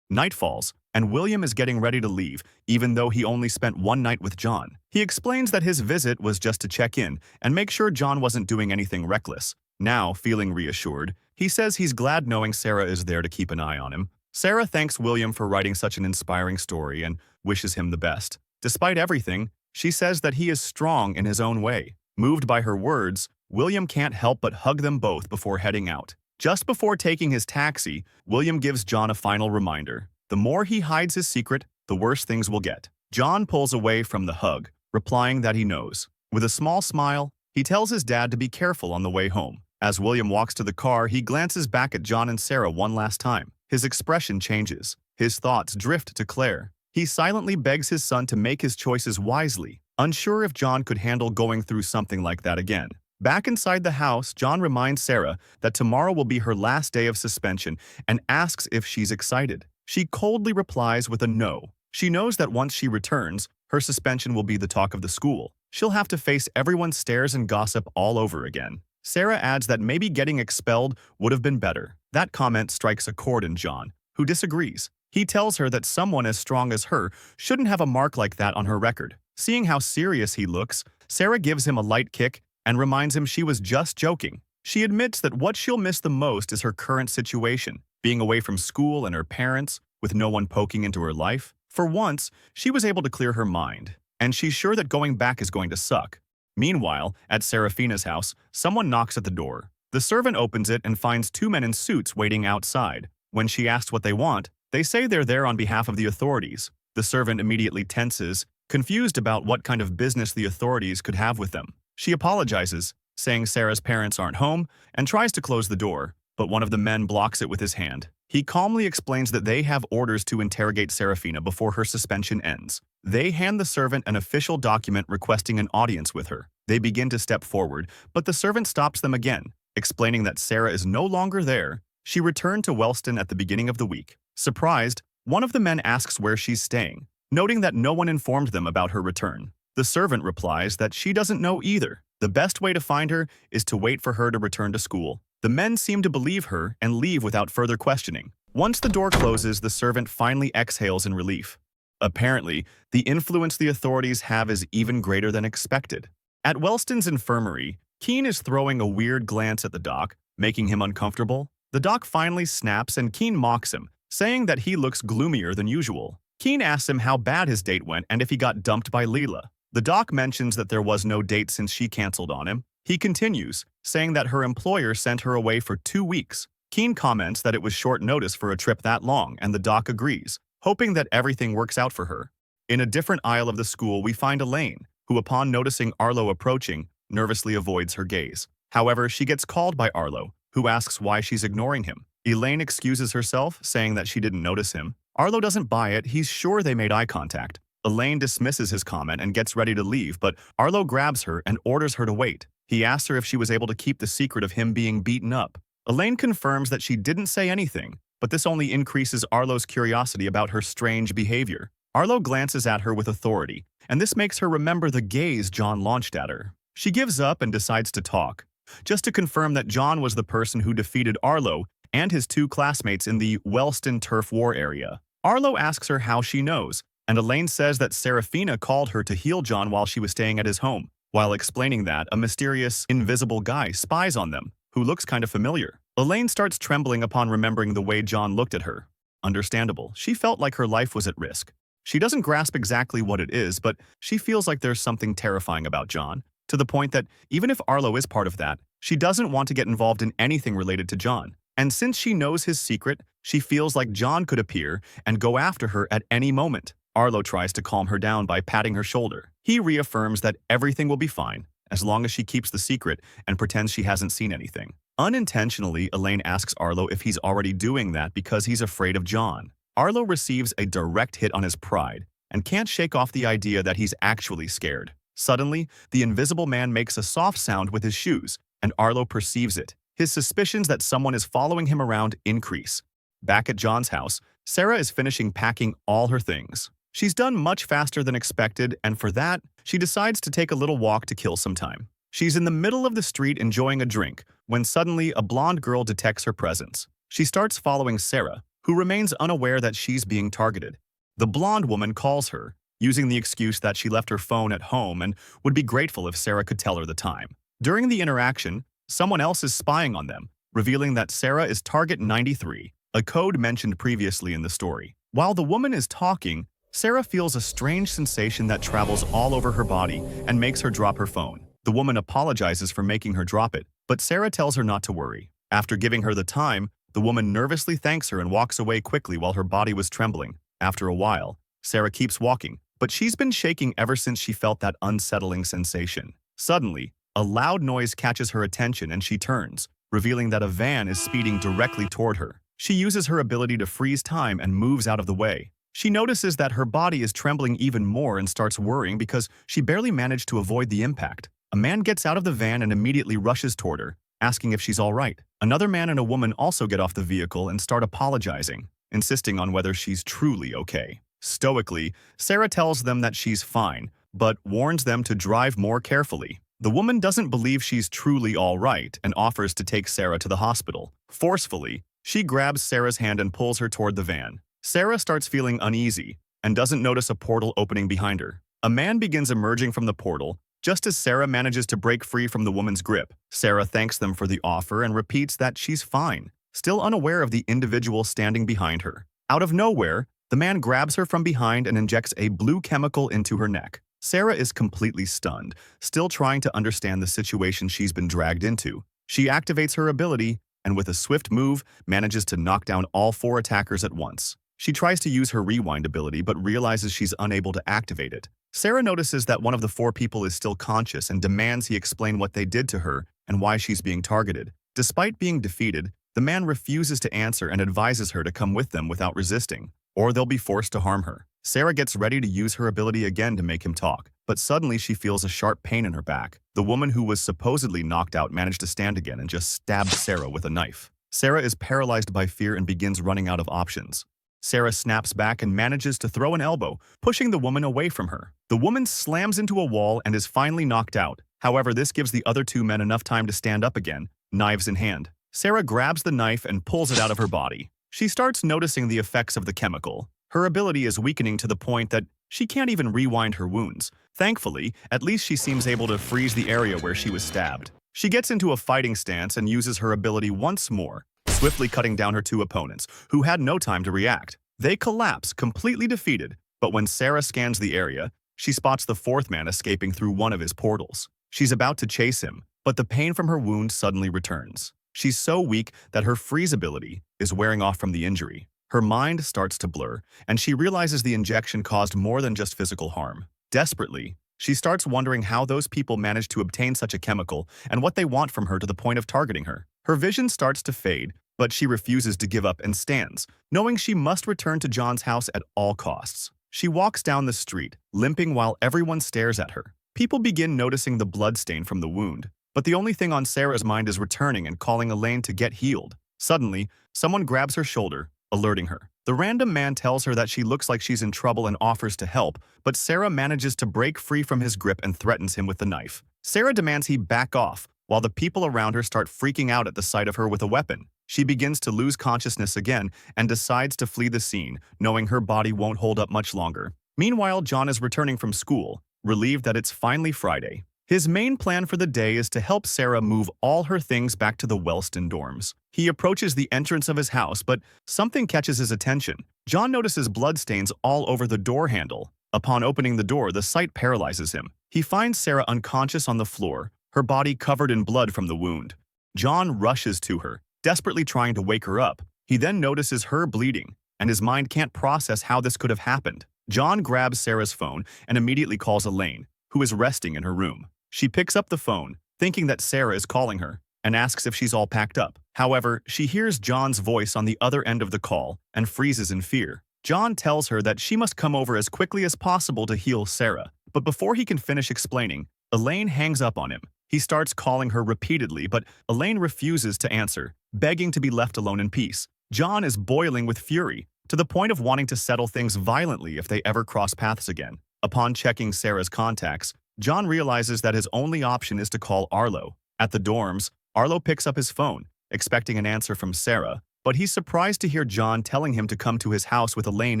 [SPEAKER 1] Night falls, and William is getting ready to leave, even though he only spent one night with John. He explains that his visit was just to check in and make sure John wasn't doing anything reckless. Now, feeling reassured, he says he's glad knowing Sarah is there to keep an eye on him. Sarah thanks William for writing such an inspiring story and wishes him the best. Despite everything, she says that he is strong in his own way. Moved by her words, William can't help but hug them both before heading out. Just before taking his taxi, William gives John a final reminder. The more he hides his secret, the worse things will get. John pulls away from the hug, replying that he knows. With a small smile, he tells his dad to be careful on the way home. As William walks to the car, he glances back at John and Sarah one last time. His expression changes. His thoughts drift to Claire. He silently begs his son to make his choices wisely, unsure if John could handle going through something like that again. Back inside the house, John reminds Sarah that tomorrow will be her last day of suspension and asks if she's excited. She coldly replies with a no. She knows that once she returns, her suspension will be the talk of the school. She'll have to face everyone's stares and gossip all over again. Sarah adds that maybe getting expelled would have been better. That comment strikes a chord in John, who disagrees. He tells her that someone as strong as her shouldn't have a mark like that on her record. Seeing how serious he looks, Sarah gives him a light kick and reminds him she was just joking. She admits that what she'll miss the most is her current situation, being away from school and her parents, with no one poking into her life. For once, she was able to clear her mind, and she's sure that going back is going to suck. Meanwhile, at Serafina's house, someone knocks at the door. The servant opens it and finds two men in suits waiting outside. When she asks what they want, they say they're there on behalf of the authorities. The servant immediately tenses, confused about what kind of business the authorities could have with them. She apologizes, saying Sarah's parents aren't home, and tries to close the door, but one of the men blocks it with his hand. He calmly explains that they have orders to interrogate Serafina before her suspension ends. They hand the servant an official document requesting an audience with her. They begin to step forward, but the servant stops them again, explaining that Sarah is no longer there. She returned to Wellston at the beginning of the week. Surprised, one of the men asks where she's staying, noting that no one informed them about her return. The servant replies that she doesn't know either. The best way to find her is to wait for her to return to school. The men seem to believe her and leave without further questioning. Once the door closes, the servant finally exhales in relief. Apparently, the influence the authorities have is even greater than expected. At Wellston's infirmary, Keen is throwing a weird glance at the doc, making him uncomfortable. The doc finally snaps and Keen mocks him, saying that he looks gloomier than usual. Keen asks him how bad his date went and if he got dumped by Leela. The doc mentions that there was no date since she canceled on him. He continues, saying that her employer sent her away for 2 weeks. Keen comments that it was short notice for a trip that long, and the doc agrees, hoping that everything works out for her. In a different aisle of the school, we find Elaine, who upon noticing Arlo approaching, nervously avoids her gaze. However, she gets called by Arlo, who asks why she's ignoring him. Elaine excuses herself, saying that she didn't notice him. Arlo doesn't buy it. He's sure they made eye contact. Elaine dismisses his comment and gets ready to leave, but Arlo grabs her and orders her to wait. He asks her if she was able to keep the secret of him being beaten up. Elaine confirms that she didn't say anything, but this only increases Arlo's curiosity about her strange behavior. Arlo glances at her with authority, and this makes her remember the gaze John launched at her. She gives up and decides to talk, just to confirm that John was the person who defeated Arlo and his 2 classmates in the Wellston turf war area. Arlo asks her how she knows, and Elaine says that Serafina called her to heal John while she was staying at his home, while explaining that a mysterious, invisible guy spies on them, who looks kind of familiar. Elaine starts trembling upon remembering the way John looked at her. Understandable, she felt like her life was at risk. She doesn't grasp exactly what it is, but she feels like there's something terrifying about John, to the point that even if Arlo is part of that, she doesn't want to get involved in anything related to John. And since she knows his secret, she feels like John could appear and go after her at any moment. Arlo tries to calm her down by patting her shoulder. He reaffirms that everything will be fine, as long as she keeps the secret and pretends she hasn't seen anything. Unintentionally, Elaine asks Arlo if he's already doing that because he's afraid of John. Arlo receives a direct hit on his pride and can't shake off the idea that he's actually scared. Suddenly, the invisible man makes a soft sound with his shoes, and Arlo perceives it. His suspicions that someone is following him around increase. Back at John's house, Sarah is finishing packing all her things. She's done much faster than expected, and for that, she decides to take a little walk to kill some time. She's in the middle of the street enjoying a drink, when suddenly a blonde girl detects her presence. She starts following Sarah, who remains unaware that she's being targeted. The blonde woman calls her, using the excuse that she left her phone at home and would be grateful if Sarah could tell her the time. During the interaction, someone else is spying on them, revealing that Sarah is Target 93, a code mentioned previously in the story. While the woman is talking, Sarah feels a strange sensation that travels all over her body and makes her drop her phone. The woman apologizes for making her drop it, but Sarah tells her not to worry. After giving her the time, the woman nervously thanks her and walks away quickly while her body was trembling. After a while, Sarah keeps walking, but she's been shaking ever since she felt that unsettling sensation. Suddenly, a loud noise catches her attention and she turns, revealing that a van is speeding directly toward her. She uses her ability to freeze time and moves out of the way. She notices that her body is trembling even more and starts worrying because she barely managed to avoid the impact. A man gets out of the van and immediately rushes toward her, asking if she's all right. Another man and a woman also get off the vehicle and start apologizing, insisting on whether she's truly okay. Stoically, Sarah tells them that she's fine, but warns them to drive more carefully. The woman doesn't believe she's truly all right and offers to take Sarah to the hospital. Forcefully, she grabs Sarah's hand and pulls her toward the van. Sarah starts feeling uneasy and doesn't notice a portal opening behind her. A man begins emerging from the portal just as Sarah manages to break free from the woman's grip. Sarah thanks them for the offer and repeats that she's fine, still unaware of the individual standing behind her. Out of nowhere, the man grabs her from behind and injects a blue chemical into her neck. Sarah is completely stunned, still trying to understand the situation she's been dragged into. She activates her ability and with a swift move, manages to knock down all 4 attackers at once. She tries to use her rewind ability but realizes she's unable to activate it. Sarah notices that one of the 4 people is still conscious and demands he explain what they did to her and why she's being targeted. Despite being defeated, the man refuses to answer and advises her to come with them without resisting, or they'll be forced to harm her. Sarah gets ready to use her ability again to make him talk, but suddenly she feels a sharp pain in her back. The woman who was supposedly knocked out managed to stand again and just stabbed Sarah with a knife. Sarah is paralyzed by fear and begins running out of options. Sarah snaps back and manages to throw an elbow, pushing the woman away from her. The woman slams into a wall and is finally knocked out. However, this gives the other 2 men enough time to stand up again, knives in hand. Sarah grabs the knife and pulls it out of her body. She starts noticing the effects of the chemical. Her ability is weakening to the point that she can't even rewind her wounds. Thankfully, at least she seems able to freeze the area where she was stabbed. She gets into a fighting stance and uses her ability once more, swiftly cutting down her 2 opponents, who had no time to react. They collapse, completely defeated, but when Sarah scans the area, she spots the 4th man escaping through one of his portals. She's about to chase him, but the pain from her wound suddenly returns. She's so weak that her freeze ability is wearing off from the injury. Her mind starts to blur, and she realizes the injection caused more than just physical harm. Desperately, she starts wondering how those people managed to obtain such a chemical and what they want from her to the point of targeting her. Her vision starts to fade, but she refuses to give up and stands, knowing she must return to John's house at all costs. She walks down the street, limping while everyone stares at her. People begin noticing the bloodstain from the wound, but the only thing on Sarah's mind is returning and calling Elaine to get healed. Suddenly, someone grabs her shoulder, alerting her. The random man tells her that she looks like she's in trouble and offers to help, but Sarah manages to break free from his grip and threatens him with the knife. Sarah demands he back off, while the people around her start freaking out at the sight of her with a weapon. She begins to lose consciousness again and decides to flee the scene, knowing her body won't hold up much longer. Meanwhile, John is returning from school, relieved that it's finally Friday. His main plan for the day is to help Sarah move all her things back to the Wellston dorms. He approaches the entrance of his house, but something catches his attention. John notices bloodstains all over the door handle. Upon opening the door, the sight paralyzes him. He finds Sarah unconscious on the floor, her body covered in blood from the wound. John rushes to her, desperately trying to wake her up. He then notices her bleeding, and his mind can't process how this could have happened. John grabs Sarah's phone and immediately calls Elaine, who is resting in her room. She picks up the phone, thinking that Sarah is calling her, and asks if she's all packed up. However, she hears John's voice on the other end of the call and freezes in fear. John tells her that she must come over as quickly as possible to heal Sarah, but before he can finish explaining, Elaine hangs up on him. He starts calling her repeatedly, but Elaine refuses to answer, begging to be left alone in peace. John is boiling with fury, to the point of wanting to settle things violently if they ever cross paths again. Upon checking Sarah's contacts, John realizes that his only option is to call Arlo. At the dorms, Arlo picks up his phone, expecting an answer from Sarah, but he's surprised to hear John telling him to come to his house with Elaine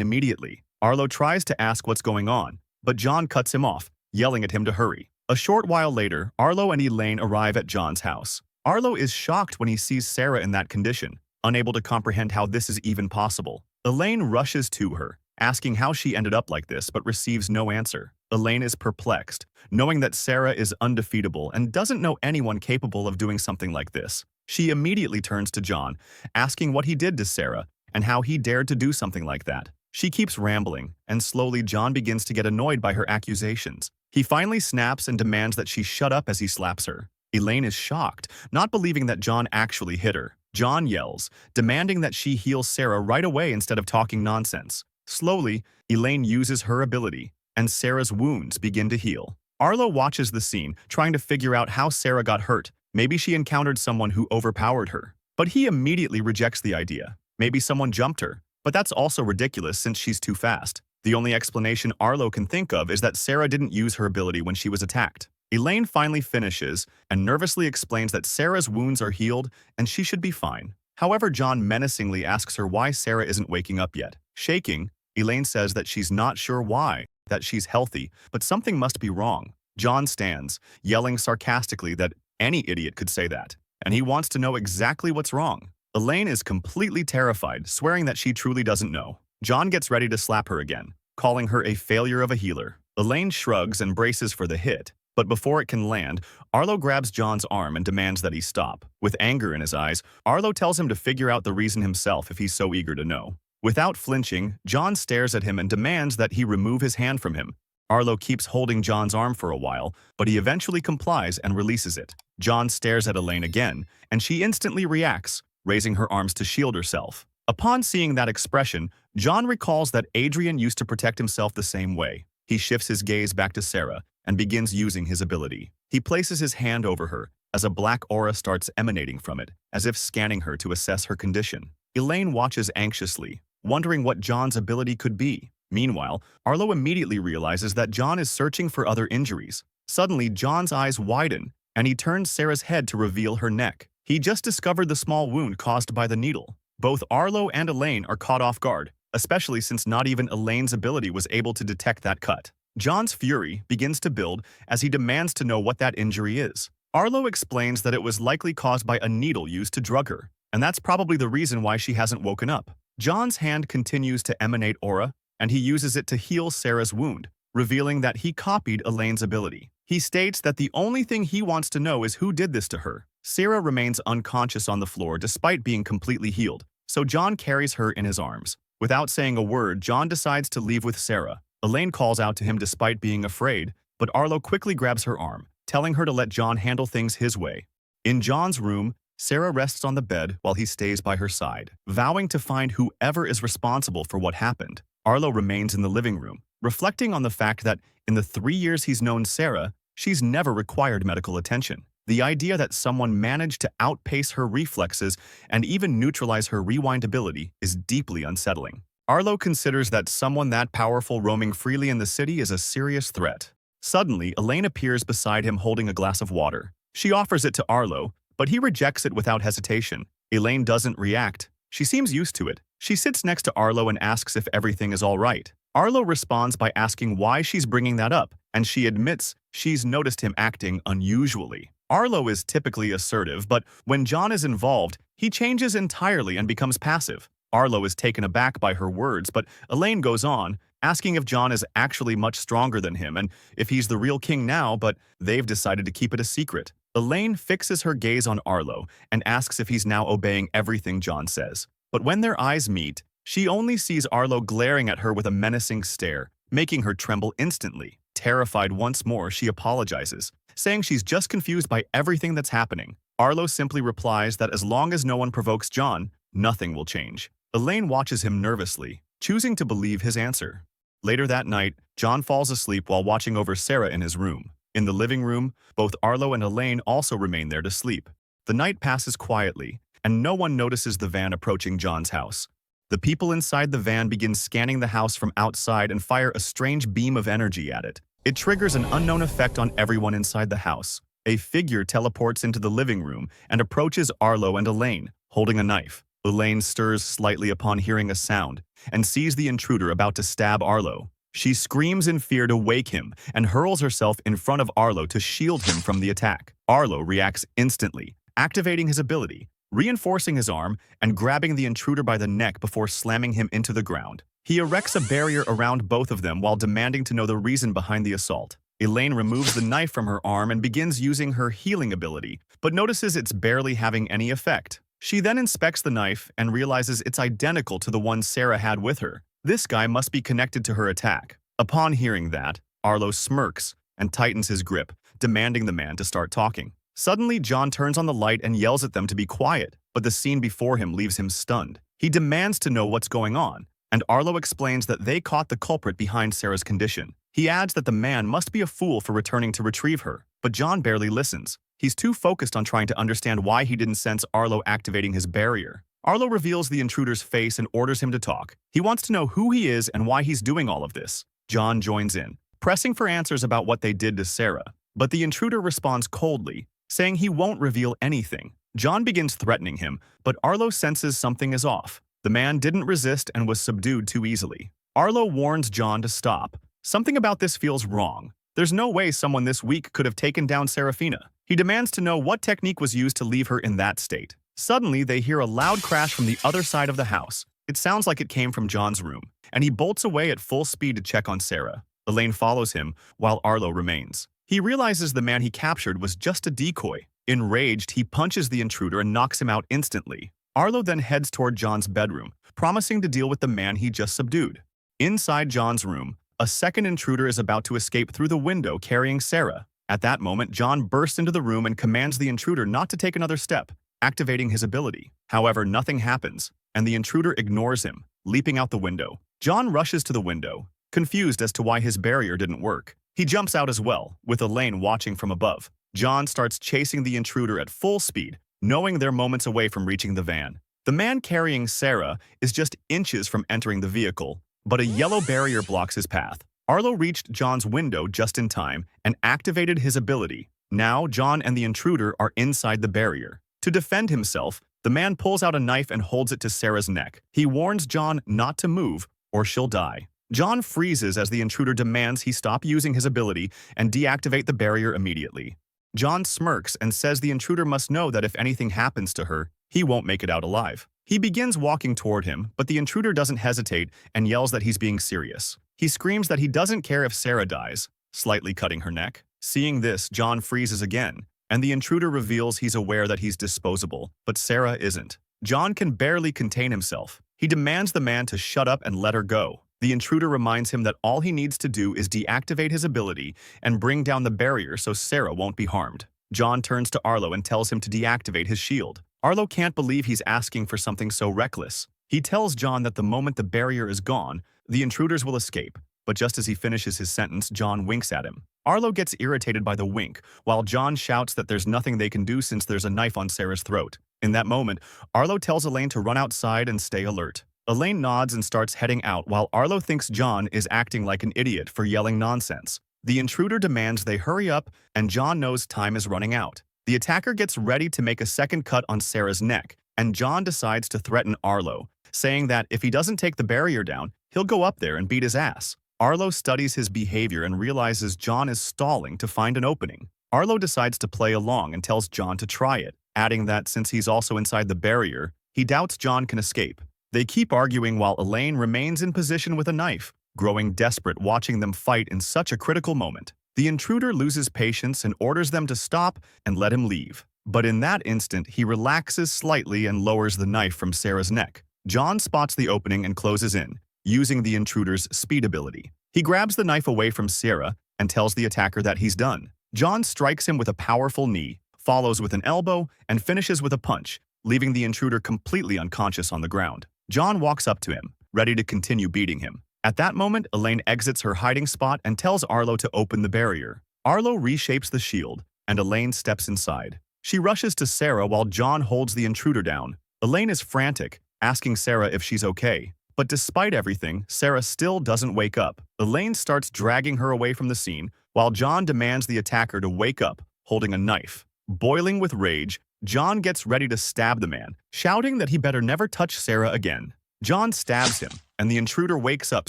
[SPEAKER 1] immediately. Arlo tries to ask what's going on, but John cuts him off, yelling at him to hurry. A short while later, Arlo and Elaine arrive at John's house. Arlo is shocked when he sees Sarah in that condition, unable to comprehend how this is even possible. Elaine rushes to her, asking how she ended up like this, but receives no answer. Elaine is perplexed, knowing that Sarah is undefeatable and doesn't know anyone capable of doing something like this. She immediately turns to John, asking what he did to Sarah and how he dared to do something like that. She keeps rambling, and slowly John begins to get annoyed by her accusations. He finally snaps and demands that she shut up as he slaps her. Elaine is shocked, not believing that John actually hit her. John yells, demanding that she heal Sarah right away instead of talking nonsense. Slowly, Elaine uses her ability, and Sarah's wounds begin to heal. Arlo watches the scene, trying to figure out how Sarah got hurt. Maybe she encountered someone who overpowered her. But he immediately rejects the idea. Maybe someone jumped her. But that's also ridiculous since she's too fast. The only explanation Arlo can think of is that Sarah didn't use her ability when she was attacked. Elaine finally finishes and nervously explains that Sarah's wounds are healed and she should be fine. However, John menacingly asks her why Sarah isn't waking up yet. Shaking, Elaine says that she's not sure why, that she's healthy, but something must be wrong. John stands, yelling sarcastically that any idiot could say that, and he wants to know exactly what's wrong. Elaine is completely terrified, swearing that she truly doesn't know. John gets ready to slap her again, calling her a failure of a healer. Elaine shrugs and braces for the hit, but before it can land, Arlo grabs John's arm and demands that he stop. With anger in his eyes, Arlo tells him to figure out the reason himself if he's so eager to know. Without flinching, John stares at him and demands that he remove his hand from him. Arlo keeps holding John's arm for a while, but he eventually complies and releases it. John stares at Elaine again, and she instantly reacts, raising her arms to shield herself. Upon seeing that expression, John recalls that Adrian used to protect himself the same way. He shifts his gaze back to Sarah and begins using his ability. He places his hand over her as a black aura starts emanating from it, as if scanning her to assess her condition. Elaine watches anxiously, wondering what John's ability could be. Meanwhile, Arlo immediately realizes that John is searching for other injuries. Suddenly, John's eyes widen, and he turns Sarah's head to reveal her neck. He just discovered the small wound caused by the needle. Both Arlo and Elaine are caught off guard, especially since not even Elaine's ability was able to detect that cut. John's fury begins to build as he demands to know what that injury is. Arlo explains that it was likely caused by a needle used to drug her, and that's probably the reason why she hasn't woken up. John's hand continues to emanate aura, and he uses it to heal Sarah's wound, revealing that he copied Elaine's ability. He states that the only thing he wants to know is who did this to her. Sarah remains unconscious on the floor despite being completely healed, so John carries her in his arms. Without saying a word, John decides to leave with Sarah. Elaine calls out to him despite being afraid, but Arlo quickly grabs her arm, telling her to let John handle things his way. In John's room, Sarah rests on the bed while he stays by her side, vowing to find whoever is responsible for what happened. Arlo remains in the living room, reflecting on the fact that in the 3 years he's known Sarah, she's never required medical attention. The idea that someone managed to outpace her reflexes and even neutralize her rewind ability is deeply unsettling. Arlo considers that someone that powerful roaming freely in the city is a serious threat. Suddenly, Elaine appears beside him holding a glass of water. She offers it to Arlo, but he rejects it without hesitation. Elaine doesn't react. She seems used to it. She sits next to Arlo and asks if everything is all right. Arlo responds by asking why she's bringing that up, and she admits she's noticed him acting unusually. Arlo is typically assertive, but when John is involved, he changes entirely and becomes passive. Arlo is taken aback by her words, but Elaine goes on, asking if John is actually much stronger than him and if he's the real king now, but they've decided to keep it a secret. Elaine fixes her gaze on Arlo and asks if he's now obeying everything John says. But when their eyes meet, she only sees Arlo glaring at her with a menacing stare, making her tremble instantly. Terrified once more, she apologizes, saying she's just confused by everything that's happening. Arlo simply replies that as long as no one provokes John, nothing will change. Elaine watches him nervously, choosing to believe his answer. Later that night, John falls asleep while watching over Sarah in his room. In the living room, both Arlo and Elaine also remain there to sleep. The night passes quietly, and no one notices the van approaching John's house. The people inside the van begin scanning the house from outside and fire a strange beam of energy at it. It triggers an unknown effect on everyone inside the house. A figure teleports into the living room and approaches Arlo and Elaine, holding a knife. Elaine stirs slightly upon hearing a sound and sees the intruder about to stab Arlo. She screams in fear to wake him and hurls herself in front of Arlo to shield him from the attack. Arlo reacts instantly, activating his ability, reinforcing his arm and grabbing the intruder by the neck before slamming him into the ground. He erects a barrier around both of them while demanding to know the reason behind the assault. Elaine removes the knife from her arm and begins using her healing ability, but notices it's barely having any effect. She then inspects the knife and realizes it's identical to the one Sarah had with her. This guy must be connected to her attack. Upon hearing that, Arlo smirks and tightens his grip, demanding the man to start talking. Suddenly, John turns on the light and yells at them to be quiet, but the scene before him leaves him stunned. He demands to know what's going on, and Arlo explains that they caught the culprit behind Sarah's condition. He adds that the man must be a fool for returning to retrieve her, but John barely listens. He's too focused on trying to understand why he didn't sense Arlo activating his barrier. Arlo reveals the intruder's face and orders him to talk. He wants to know who he is and why he's doing all of this. John joins in, pressing for answers about what they did to Sarah, but the intruder responds coldly, saying he won't reveal anything. John begins threatening him, but Arlo senses something is off. The man didn't resist and was subdued too easily. Arlo warns John to stop. Something about this feels wrong. There's no way someone this weak could have taken down Serafina. He demands to know what technique was used to leave her in that state. Suddenly, they hear a loud crash from the other side of the house. It sounds like it came from John's room, and he bolts away at full speed to check on Sarah. Elaine follows him, while Arlo remains. He realizes the man he captured was just a decoy. Enraged, he punches the intruder and knocks him out instantly. Arlo then heads toward John's bedroom, promising to deal with the man he just subdued. Inside John's room, a second intruder is about to escape through the window carrying Sarah. At that moment, John bursts into the room and commands the intruder not to take another step, activating his ability. However, nothing happens, and the intruder ignores him, leaping out the window. John rushes to the window, confused as to why his barrier didn't work. He jumps out as well, with Elaine watching from above. John starts chasing the intruder at full speed, knowing they're moments away from reaching the van. The man carrying Sarah is just inches from entering the vehicle, but a yellow barrier blocks his path. Arlo reached John's window just in time and activated his ability. Now, John and the intruder are inside the barrier. To defend himself, the man pulls out a knife and holds it to Sarah's neck. He warns John not to move, or she'll die. John freezes as the intruder demands he stop using his ability and deactivate the barrier immediately. John smirks and says the intruder must know that if anything happens to her, he won't make it out alive. He begins walking toward him, but the intruder doesn't hesitate and yells that he's being serious. He screams that he doesn't care if Sarah dies, slightly cutting her neck. Seeing this, John freezes again, and the intruder reveals he's aware that he's disposable, but Sarah isn't. John can barely contain himself. He demands the man to shut up and let her go. The intruder reminds him that all he needs to do is deactivate his ability and bring down the barrier so Sarah won't be harmed. John turns to Arlo and tells him to deactivate his shield. Arlo can't believe he's asking for something so reckless. He tells John that the moment the barrier is gone, the intruders will escape, but just as he finishes his sentence, John winks at him. Arlo gets irritated by the wink, while John shouts that there's nothing they can do since there's a knife on Sarah's throat. In that moment, Arlo tells Elaine to run outside and stay alert. Elaine nods and starts heading out while Arlo thinks John is acting like an idiot for yelling nonsense. The intruder demands they hurry up, and John knows time is running out. The attacker gets ready to make a second cut on Sarah's neck, and John decides to threaten Arlo, saying that if he doesn't take the barrier down, he'll go up there and beat his ass. Arlo studies his behavior and realizes John is stalling to find an opening. Arlo decides to play along and tells John to try it, adding that since he's also inside the barrier, he doubts John can escape. They keep arguing while Elaine remains in position with a knife, growing desperate watching them fight in such a critical moment. The intruder loses patience and orders them to stop and let him leave. But in that instant, he relaxes slightly and lowers the knife from Sarah's neck. John spots the opening and closes in, using the intruder's speed ability. He grabs the knife away from Sarah and tells the attacker that he's done. John strikes him with a powerful knee, follows with an elbow, and finishes with a punch, leaving the intruder completely unconscious on the ground. John walks up to him, ready to continue beating him. At that moment, Elaine exits her hiding spot and tells Arlo to open the barrier. Arlo reshapes the shield, and Elaine steps inside. She rushes to Sarah while John holds the intruder down. Elaine is frantic, asking Sarah if she's okay. But despite everything, Sarah still doesn't wake up. Elaine starts dragging her away from the scene, while John demands the attacker to wake up, holding a knife. Boiling with rage, John gets ready to stab the man, shouting that he better never touch Sarah again. John stabs him, and the intruder wakes up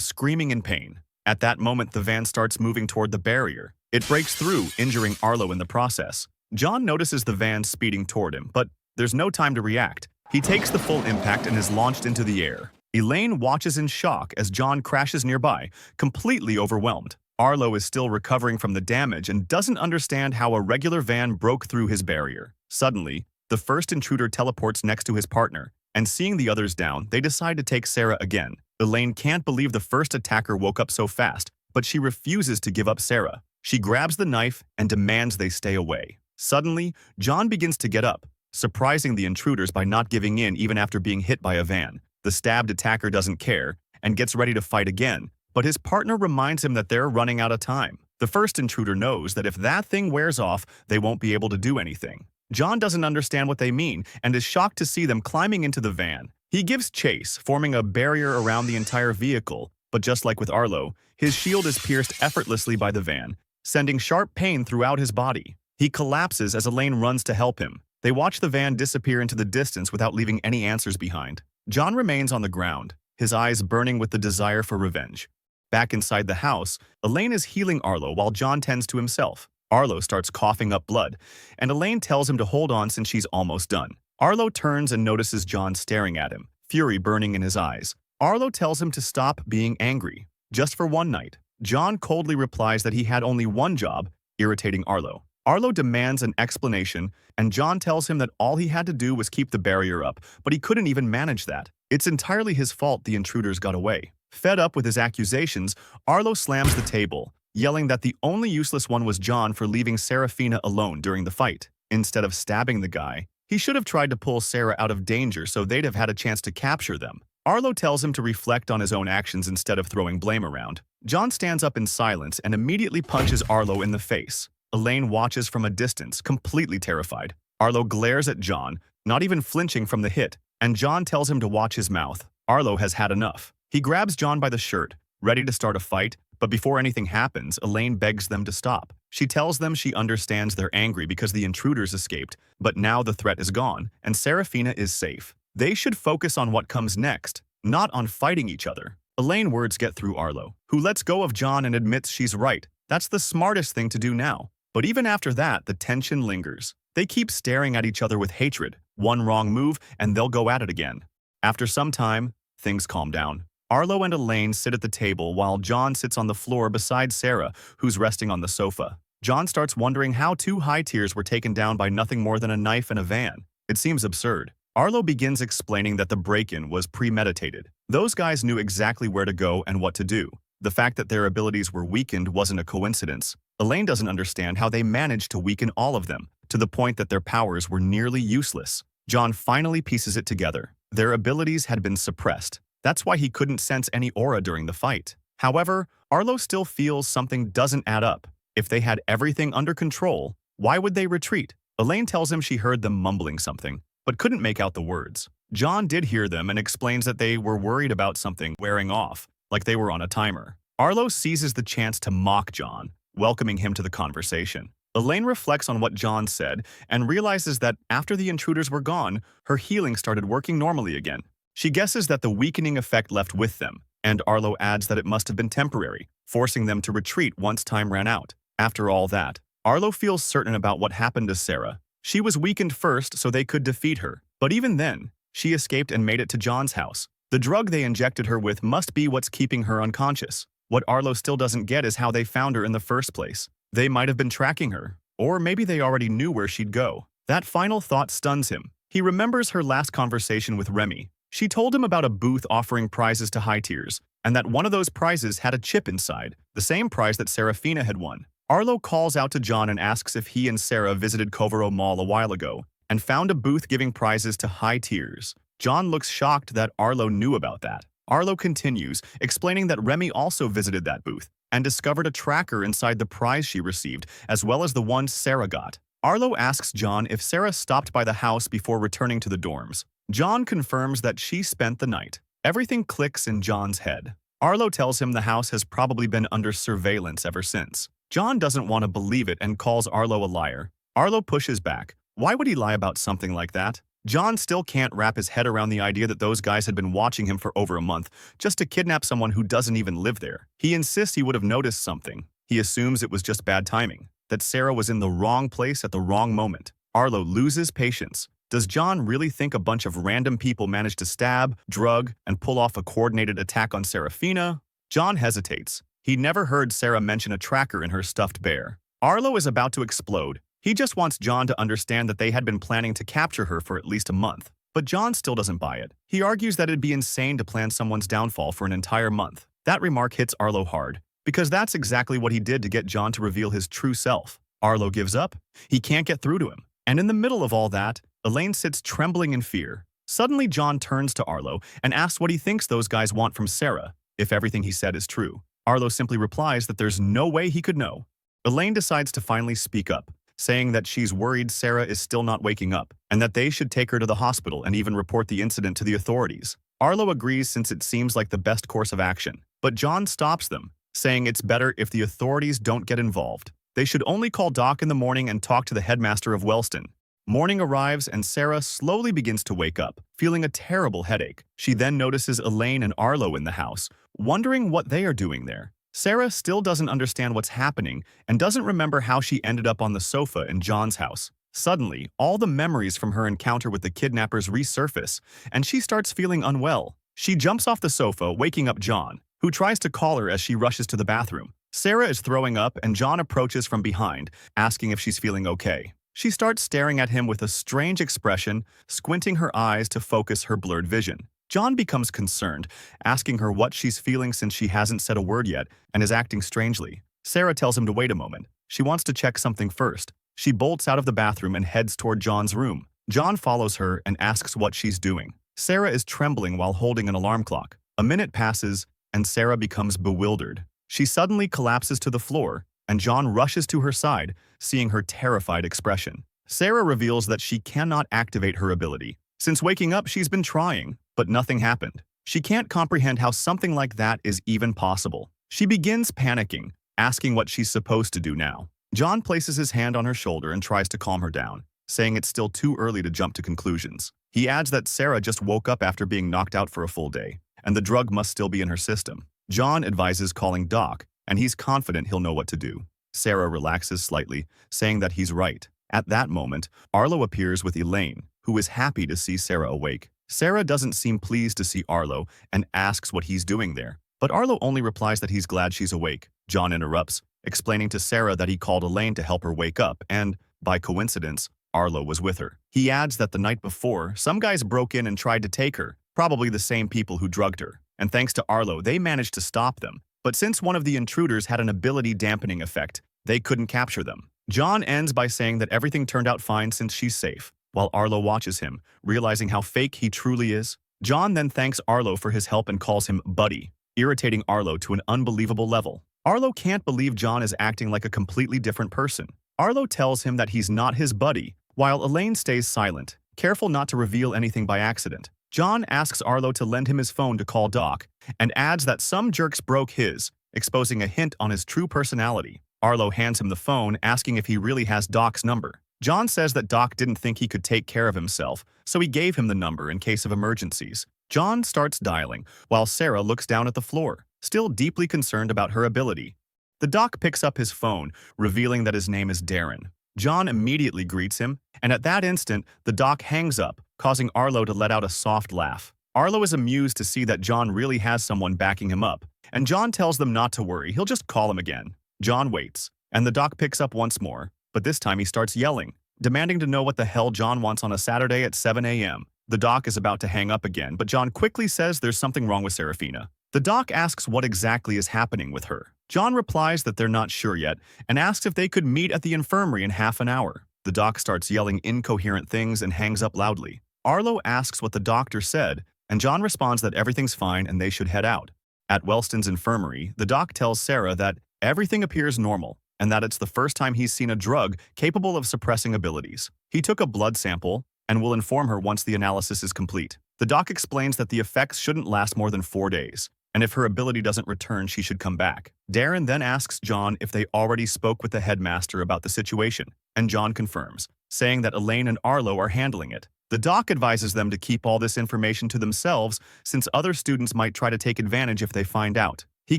[SPEAKER 1] screaming in pain. At that moment, the van starts moving toward the barrier. It breaks through, injuring Arlo in the process. John notices the van speeding toward him, but there's no time to react. He takes the full impact and is launched into the air. Elaine watches in shock as John crashes nearby, completely overwhelmed. Arlo is still recovering from the damage and doesn't understand how a regular van broke through his barrier. Suddenly, the first intruder teleports next to his partner, and seeing the others down, they decide to take Sarah again. Elaine can't believe the first attacker woke up so fast, but she refuses to give up Sarah. She grabs the knife and demands they stay away. Suddenly, John begins to get up, surprising the intruders by not giving in even after being hit by a van. The stabbed attacker doesn't care and gets ready to fight again, but his partner reminds him that they're running out of time. The first intruder knows that if that thing wears off, they won't be able to do anything. John doesn't understand what they mean and is shocked to see them climbing into the van. He gives chase, forming a barrier around the entire vehicle, but just like with Arlo, his shield is pierced effortlessly by the van, sending sharp pain throughout his body. He collapses as Elaine runs to help him. They watch the van disappear into the distance without leaving any answers behind. John remains on the ground, his eyes burning with the desire for revenge. Back inside the house, Elaine is healing Arlo while John tends to himself. Arlo starts coughing up blood, and Elaine tells him to hold on since she's almost done. Arlo turns and notices John staring at him, fury burning in his eyes. Arlo tells him to stop being angry, just for one night. John coldly replies that he had only one job, irritating Arlo. Arlo demands an explanation, and John tells him that all he had to do was keep the barrier up, but he couldn't even manage that. It's entirely his fault the intruders got away. Fed up with his accusations, Arlo slams the table, yelling that the only useless one was John for leaving Serafina alone during the fight. Instead of stabbing the guy, he should have tried to pull Sarah out of danger so they'd have had a chance to capture them. Arlo tells him to reflect on his own actions instead of throwing blame around. John stands up in silence and immediately punches Arlo in the face. Elaine watches from a distance, completely terrified. Arlo glares at John, not even flinching from the hit, and John tells him to watch his mouth. Arlo has had enough. He grabs John by the shirt, ready to start a fight, but before anything happens, Elaine begs them to stop. She tells them she understands they're angry because the intruders escaped, but now the threat is gone, and Serafina is safe. They should focus on what comes next, not on fighting each other. Elaine's words get through Arlo, who lets go of John and admits she's right. That's the smartest thing to do now. But even after that, the tension lingers. They keep staring at each other with hatred. One wrong move, and they'll go at it again. After some time, things calm down. Arlo and Elaine sit at the table while John sits on the floor beside Sarah, who's resting on the sofa. John starts wondering how two high tiers were taken down by nothing more than a knife and a van. It seems absurd. Arlo begins explaining that the break-in was premeditated. Those guys knew exactly where to go and what to do. The fact that their abilities were weakened wasn't a coincidence. Elaine doesn't understand how they managed to weaken all of them, to the point that their powers were nearly useless. John finally pieces it together. Their abilities had been suppressed. That's why he couldn't sense any aura during the fight. However, Arlo still feels something doesn't add up. If they had everything under control, why would they retreat? Elaine tells him she heard them mumbling something, but couldn't make out the words. John did hear them and explains that they were worried about something wearing off, like they were on a timer. Arlo seizes the chance to mock John, welcoming him to the conversation. Elaine reflects on what John said and realizes that after the intruders were gone, her healing started working normally again. She guesses that the weakening effect left with them, and Arlo adds that it must have been temporary, forcing them to retreat once time ran out. After all that, Arlo feels certain about what happened to Sarah. She was weakened first so they could defeat her, but even then, she escaped and made it to John's house. The drug they injected her with must be what's keeping her unconscious. What Arlo still doesn't get is how they found her in the first place. They might have been tracking her, or maybe they already knew where she'd go. That final thought stuns him. He remembers her last conversation with Remy. She told him about a booth offering prizes to high tiers, and that one of those prizes had a chip inside, the same prize that Serafina had won. Arlo calls out to John and asks if he and Sarah visited Kovaro Mall a while ago and found a booth giving prizes to high tiers. John looks shocked that Arlo knew about that. Arlo continues, explaining that Remy also visited that booth and discovered a tracker inside the prize she received, as well as the one Sarah got. Arlo asks John if Sarah stopped by the house before returning to the dorms. John confirms that she spent the night. Everything clicks in John's head. Arlo tells him the house has probably been under surveillance ever since. John doesn't want to believe it and calls Arlo a liar. Arlo pushes back. Why would he lie about something like that? John still can't wrap his head around the idea that those guys had been watching him for over a month just to kidnap someone who doesn't even live there. He insists he would have noticed something. He assumes it was just bad timing, that Sarah was in the wrong place at the wrong moment. Arlo loses patience. Does John really think a bunch of random people managed to stab, drug, and pull off a coordinated attack on Serafina? John hesitates. He never heard Sarah mention a tracker in her stuffed bear. Arlo is about to explode. He just wants John to understand that they had been planning to capture her for at least a month. But John still doesn't buy it. He argues that it'd be insane to plan someone's downfall for an entire month. That remark hits Arlo hard, because that's exactly what he did to get John to reveal his true self. Arlo gives up. He can't get through to him. And in the middle of all that, Elaine sits trembling in fear. Suddenly, John turns to Arlo and asks what he thinks those guys want from Sarah, if everything he said is true. Arlo simply replies that there's no way he could know. Elaine decides to finally speak up, saying that she's worried Sarah is still not waking up, and that they should take her to the hospital and even report the incident to the authorities. Arlo agrees since it seems like the best course of action, but John stops them, saying it's better if the authorities don't get involved. They should only call Doc in the morning and talk to the headmaster of Wellston. Morning arrives and Sarah slowly begins to wake up, feeling a terrible headache. She then notices Elaine and Arlo in the house, wondering what they are doing there. Sarah still doesn't understand what's happening and doesn't remember how she ended up on the sofa in John's house. Suddenly, all the memories from her encounter with the kidnappers resurface, and she starts feeling unwell. She jumps off the sofa, waking up John, who tries to call her as she rushes to the bathroom. Sarah is throwing up and John approaches from behind, asking if she's feeling okay. She starts staring at him with a strange expression, squinting her eyes to focus her blurred vision. John becomes concerned, asking her what she's feeling since she hasn't said a word yet and is acting strangely. Sarah tells him to wait a moment. She wants to check something first. She bolts out of the bathroom and heads toward John's room. John follows her and asks what she's doing. Sarah is trembling while holding an alarm clock. A minute passes, and Sarah becomes bewildered. She suddenly collapses to the floor, and John rushes to her side, seeing her terrified expression. Sarah reveals that she cannot activate her ability. Since waking up, she's been trying, but nothing happened. She can't comprehend how something like that is even possible. She begins panicking, asking what she's supposed to do now. John places his hand on her shoulder and tries to calm her down, saying it's still too early to jump to conclusions. He adds that Sarah just woke up after being knocked out for a full day, and the drug must still be in her system. John advises calling Doc, and he's confident he'll know what to do. Sarah relaxes slightly, saying that he's right. At that moment, Arlo appears with Elaine, who is happy to see Sarah awake. Sarah doesn't seem pleased to see Arlo and asks what he's doing there, but Arlo only replies that he's glad she's awake. John interrupts, explaining to Sarah that he called Elaine to help her wake up and, by coincidence, Arlo was with her. He adds that the night before, some guys broke in and tried to take her, probably the same people who drugged her, and thanks to Arlo, they managed to stop them. But since one of the intruders had an ability dampening effect, they couldn't capture them. John ends by saying that everything turned out fine since she's safe, while Arlo watches him, realizing how fake he truly is. John then thanks Arlo for his help and calls him Buddy, irritating Arlo to an unbelievable level. Arlo can't believe John is acting like a completely different person. Arlo tells him that he's not his buddy, while Elaine stays silent, careful not to reveal anything by accident. John asks Arlo to lend him his phone to call Doc, and adds that some jerks broke his, exposing a hint on his true personality. Arlo hands him the phone, asking if he really has Doc's number. John says that Doc didn't think he could take care of himself, so he gave him the number in case of emergencies. John starts dialing, while Sarah looks down at the floor, still deeply concerned about her ability. The Doc picks up his phone, revealing that his name is Darren. John immediately greets him, and at that instant, the Doc hangs up, causing Arlo to let out a soft laugh. Arlo is amused to see that John really has someone backing him up, and John tells them not to worry, he'll just call him again. John waits, and the Doc picks up once more, but this time he starts yelling, demanding to know what the hell John wants on a Saturday at 7 a.m. The Doc is about to hang up again, but John quickly says there's something wrong with Serafina. The Doc asks what exactly is happening with her. John replies that they're not sure yet, and asks if they could meet at the infirmary in half an hour. The Doc starts yelling incoherent things and hangs up loudly. Arlo asks what the doctor said, and John responds that everything's fine and they should head out. At Wellston's infirmary, the Doc tells Sarah that everything appears normal, and that it's the first time he's seen a drug capable of suppressing abilities. He took a blood sample, and will inform her once the analysis is complete. The Doc explains that the effects shouldn't last more than 4 days, and if her ability doesn't return, she should come back. Darren then asks John if they already spoke with the headmaster about the situation, and John confirms, saying that Elaine and Arlo are handling it. The Doc advises them to keep all this information to themselves since other students might try to take advantage if they find out. He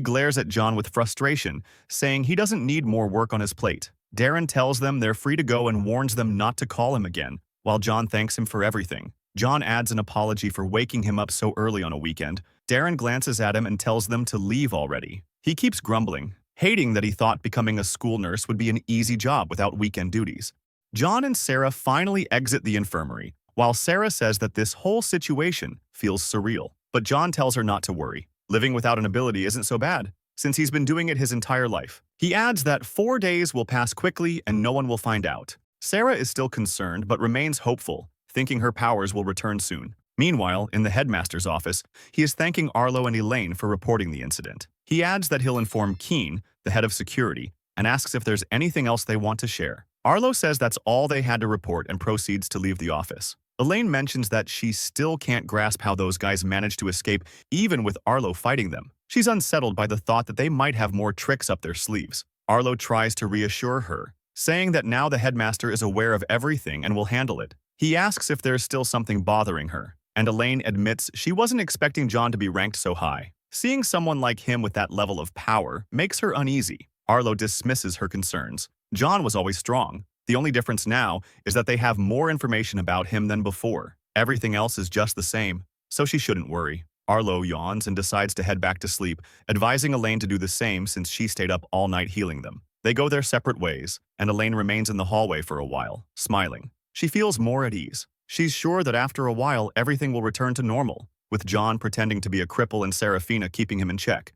[SPEAKER 1] glares at John with frustration, saying he doesn't need more work on his plate. Darren tells them they're free to go and warns them not to call him again, while John thanks him for everything. John adds an apology for waking him up so early on a weekend. Darren glances at him and tells them to leave already. He keeps grumbling, hating that he thought becoming a school nurse would be an easy job without weekend duties. John and Sarah finally exit the infirmary, while Sarah says that this whole situation feels surreal. But John tells her not to worry. Living without an ability isn't so bad, since he's been doing it his entire life. He adds that 4 days will pass quickly and no one will find out. Sarah is still concerned but remains hopeful, thinking her powers will return soon. Meanwhile, in the headmaster's office, he is thanking Arlo and Elaine for reporting the incident. He adds that he'll inform Keen, the head of security, and asks if there's anything else they want to share. Arlo says that's all they had to report and proceeds to leave the office. Elaine mentions that she still can't grasp how those guys managed to escape even with Arlo fighting them. She's unsettled by the thought that they might have more tricks up their sleeves. Arlo tries to reassure her, saying that now the headmaster is aware of everything and will handle it. He asks if there's still something bothering her, and Elaine admits she wasn't expecting John to be ranked so high. Seeing someone like him with that level of power makes her uneasy. Arlo dismisses her concerns. John was always strong. The only difference now is that they have more information about him than before. Everything else is just the same, so she shouldn't worry. Arlo yawns and decides to head back to sleep, advising Elaine to do the same since she stayed up all night healing them. They go their separate ways, and Elaine remains in the hallway for a while, smiling. She feels more at ease. She's sure that after a while everything will return to normal, with John pretending to be a cripple and Serafina keeping him in check.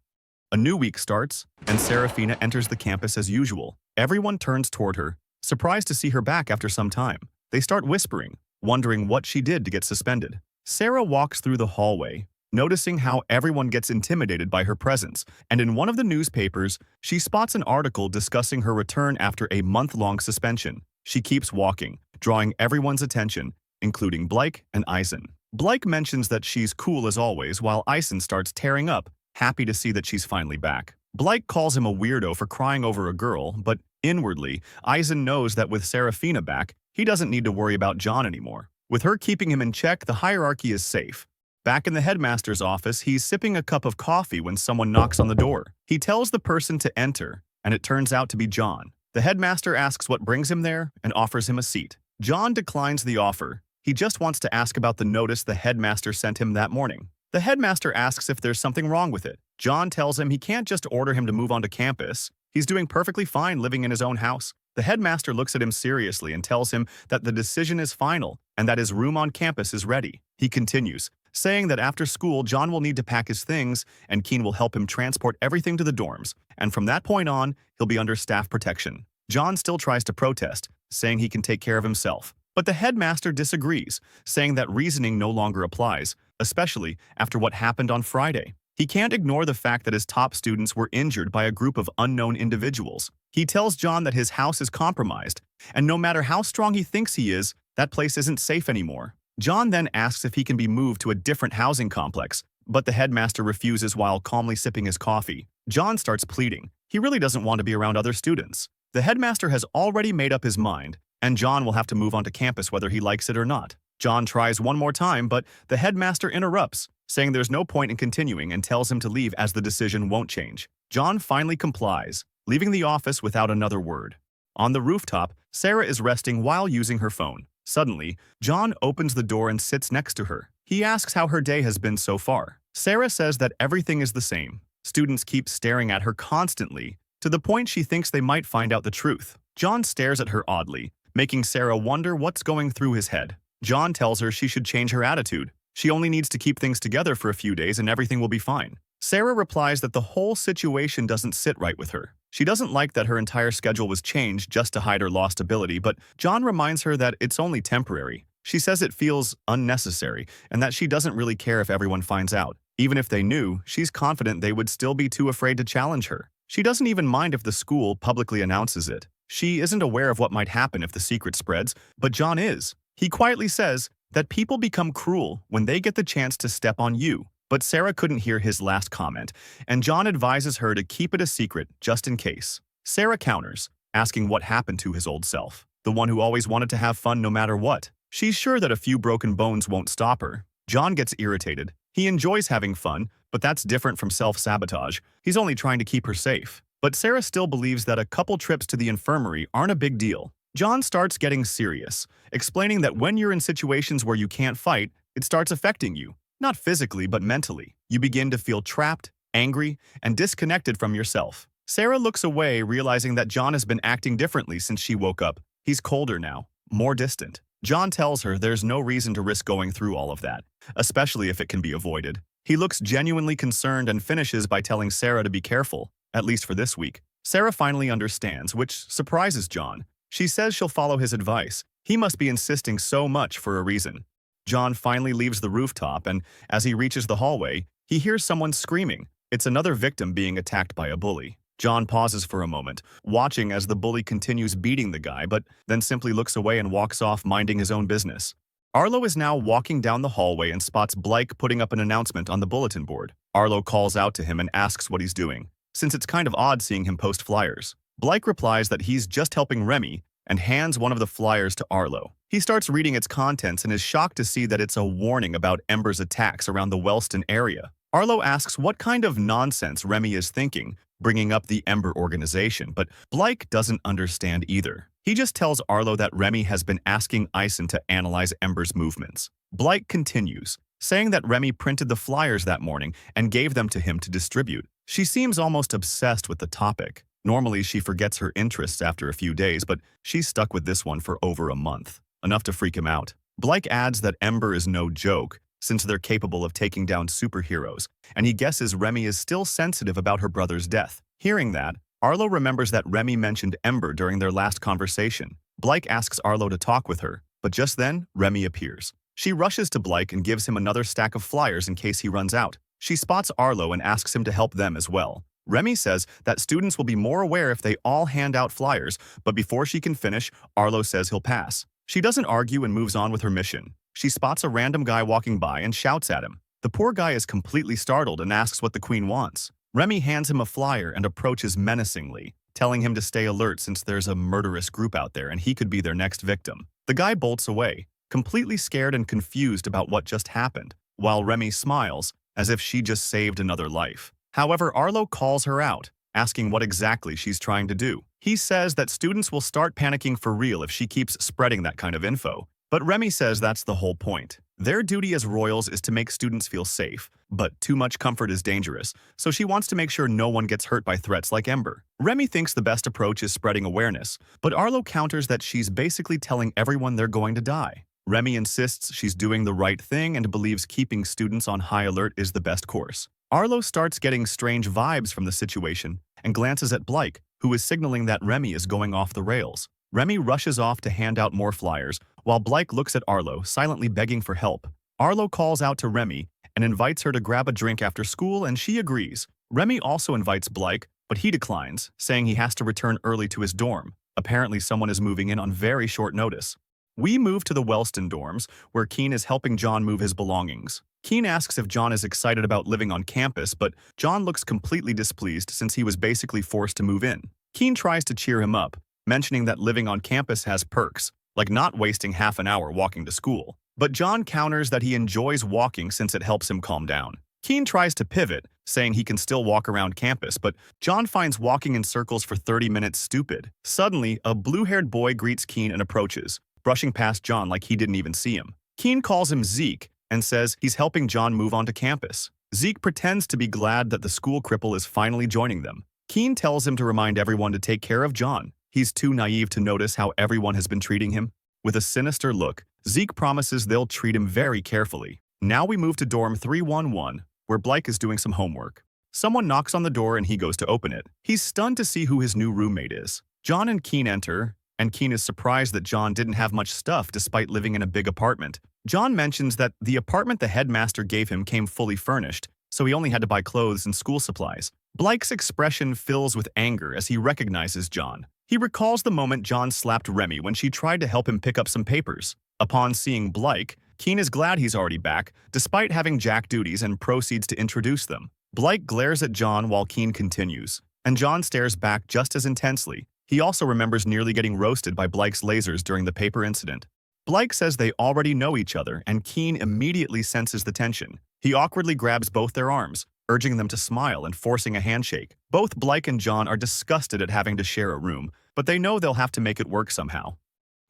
[SPEAKER 1] A new week starts, and Serafina enters the campus as usual. Everyone turns toward her, surprised to see her back after some time. They start whispering, wondering what she did to get suspended. Sarah walks through the hallway, noticing how everyone gets intimidated by her presence, and in one of the newspapers, she spots an article discussing her return after a month-long suspension. She keeps walking, drawing everyone's attention, including Blake and Eisen. Blake mentions that she's cool as always, while Eisen starts tearing up, happy to see that she's finally back. Blake calls him a weirdo for crying over a girl, but inwardly, Eisen knows that with Serafina back, he doesn't need to worry about John anymore. With her keeping him in check, the hierarchy is safe. Back in the headmaster's office, he's sipping a cup of coffee when someone knocks on the door. He tells the person to enter, and it turns out to be John. The headmaster asks what brings him there and offers him a seat. John declines the offer. He just wants to ask about the notice the headmaster sent him that morning. The headmaster asks if there's something wrong with it. John tells him he can't just order him to move onto campus. He's doing perfectly fine living in his own house. The headmaster looks at him seriously and tells him that the decision is final and that his room on campus is ready. He continues, saying that after school, John will need to pack his things and Keen will help him transport everything to the dorms, and from that point on, he'll be under staff protection. John still tries to protest, saying he can take care of himself. But the headmaster disagrees, saying that reasoning no longer applies, especially after what happened on Friday. He can't ignore the fact that his top students were injured by a group of unknown individuals. He tells John that his house is compromised, and no matter how strong he thinks he is, that place isn't safe anymore. John then asks if he can be moved to a different housing complex, but the headmaster refuses while calmly sipping his coffee. John starts pleading. He really doesn't want to be around other students. The headmaster has already made up his mind, and John will have to move onto campus whether he likes it or not. John tries one more time, but the headmaster interrupts, saying there's no point in continuing and tells him to leave as the decision won't change. John finally complies, leaving the office without another word. On the rooftop, Sarah is resting while using her phone. Suddenly, John opens the door and sits next to her. He asks how her day has been so far. Sarah says that everything is the same. Students keep staring at her constantly, to the point she thinks they might find out the truth. John stares at her oddly, making Sarah wonder what's going through his head. John tells her she should change her attitude. She only needs to keep things together for a few days and everything will be fine. Sarah replies that the whole situation doesn't sit right with her. She doesn't like that her entire schedule was changed just to hide her lost ability, but John reminds her that it's only temporary. She says it feels unnecessary and that she doesn't really care if everyone finds out. Even if they knew, she's confident they would still be too afraid to challenge her. She doesn't even mind if the school publicly announces it. She isn't aware of what might happen if the secret spreads, but John is. He quietly says that people become cruel when they get the chance to step on you. But Sarah couldn't hear his last comment, and John advises her to keep it a secret just in case. Sarah counters, asking what happened to his old self, the one who always wanted to have fun no matter what. She's sure that a few broken bones won't stop her. John gets irritated. He enjoys having fun, but that's different from self-sabotage. He's only trying to keep her safe. But Sarah still believes that a couple trips to the infirmary aren't a big deal. John starts getting serious, explaining that when you're in situations where you can't fight, it starts affecting you. Not physically, but mentally. You begin to feel trapped, angry, and disconnected from yourself. Sarah looks away, realizing that John has been acting differently since she woke up. He's colder now, more distant. John tells her there's no reason to risk going through all of that, especially if it can be avoided. He looks genuinely concerned and finishes by telling Sarah to be careful, at least for this week. Sarah finally understands, which surprises John. She says she'll follow his advice. He must be insisting so much for a reason. John finally leaves the rooftop, and as he reaches the hallway, he hears someone screaming. It's another victim being attacked by a bully. John pauses for a moment, watching as the bully continues beating the guy, but then simply looks away and walks off minding his own business. Arlo is now walking down the hallway and spots Blake putting up an announcement on the bulletin board. Arlo calls out to him and asks what he's doing, since it's kind of odd seeing him post flyers. Blake replies that he's just helping Remy and hands one of the flyers to Arlo. He starts reading its contents and is shocked to see that it's a warning about Ember's attacks around the Wellston area. Arlo asks what kind of nonsense Remy is thinking, bringing up the Ember organization, but Blake doesn't understand either. He just tells Arlo that Remy has been asking Ison to analyze Ember's movements. Blake continues, saying that Remy printed the flyers that morning and gave them to him to distribute. She seems almost obsessed with the topic. Normally, she forgets her interests after a few days, but she's stuck with this one for over a month, enough to freak him out. Blake adds that Ember is no joke, since they're capable of taking down superheroes, and he guesses Remy is still sensitive about her brother's death. Hearing that, Arlo remembers that Remy mentioned Ember during their last conversation. Blake asks Arlo to talk with her, but just then, Remy appears. She rushes to Blake and gives him another stack of flyers in case he runs out. She spots Arlo and asks him to help them as well. Remy says that students will be more aware if they all hand out flyers, but before she can finish, Arlo says he'll pass. She doesn't argue and moves on with her mission. She spots a random guy walking by and shouts at him. The poor guy is completely startled and asks what the queen wants. Remy hands him a flyer and approaches menacingly, telling him to stay alert since there's a murderous group out there and he could be their next victim. The guy bolts away, completely scared and confused about what just happened, while Remy smiles, as if she just saved another life. However, Arlo calls her out, asking what exactly she's trying to do. He says that students will start panicking for real if she keeps spreading that kind of info. But Remy says that's the whole point. Their duty as royals is to make students feel safe, but too much comfort is dangerous, so she wants to make sure no one gets hurt by threats like Ember. Remy thinks the best approach is spreading awareness, but Arlo counters that she's basically telling everyone they're going to die. Remy insists she's doing the right thing and believes keeping students on high alert is the best course. Arlo starts getting strange vibes from the situation and glances at Blake, who is signaling that Remy is going off the rails. Remy rushes off to hand out more flyers, while Blake looks at Arlo, silently begging for help. Arlo calls out to Remy and invites her to grab a drink after school, and she agrees. Remy also invites Blake, but he declines, saying he has to return early to his dorm. Apparently, someone is moving in on very short notice. We move to the Wellston dorms, where Keen is helping John move his belongings. Keen asks if John is excited about living on campus, but John looks completely displeased since he was basically forced to move in. Keen tries to cheer him up, mentioning that living on campus has perks, like not wasting half an hour walking to school. But John counters that he enjoys walking since it helps him calm down. Keen tries to pivot, saying he can still walk around campus, but John finds walking in circles for 30 minutes stupid. Suddenly, a blue-haired boy greets Keen and approaches, brushing past John like he didn't even see him. Keen calls him Zeke and says he's helping John move onto campus. Zeke pretends to be glad that the school cripple is finally joining them. Keen tells him to remind everyone to take care of John. He's too naive to notice how everyone has been treating him. With a sinister look, Zeke promises they'll treat him very carefully. Now we move to dorm 311, where Blake is doing some homework. Someone knocks on the door and he goes to open it. He's stunned to see who his new roommate is. John and Keen enter, and Keen is surprised that John didn't have much stuff despite living in a big apartment. John mentions that the apartment the headmaster gave him came fully furnished, so he only had to buy clothes and school supplies. Blake's expression fills with anger as he recognizes John. He recalls the moment John slapped Remy when she tried to help him pick up some papers. Upon seeing Blake, Keen is glad he's already back, despite having jack duties, and proceeds to introduce them. Blake glares at John while Keen continues, and John stares back just as intensely. He also remembers nearly getting roasted by Blake's lasers during the paper incident. Blake says they already know each other, and Keen immediately senses the tension. He awkwardly grabs both their arms, urging them to smile and forcing a handshake. Both Blake and John are disgusted at having to share a room, but they know they'll have to make it work somehow.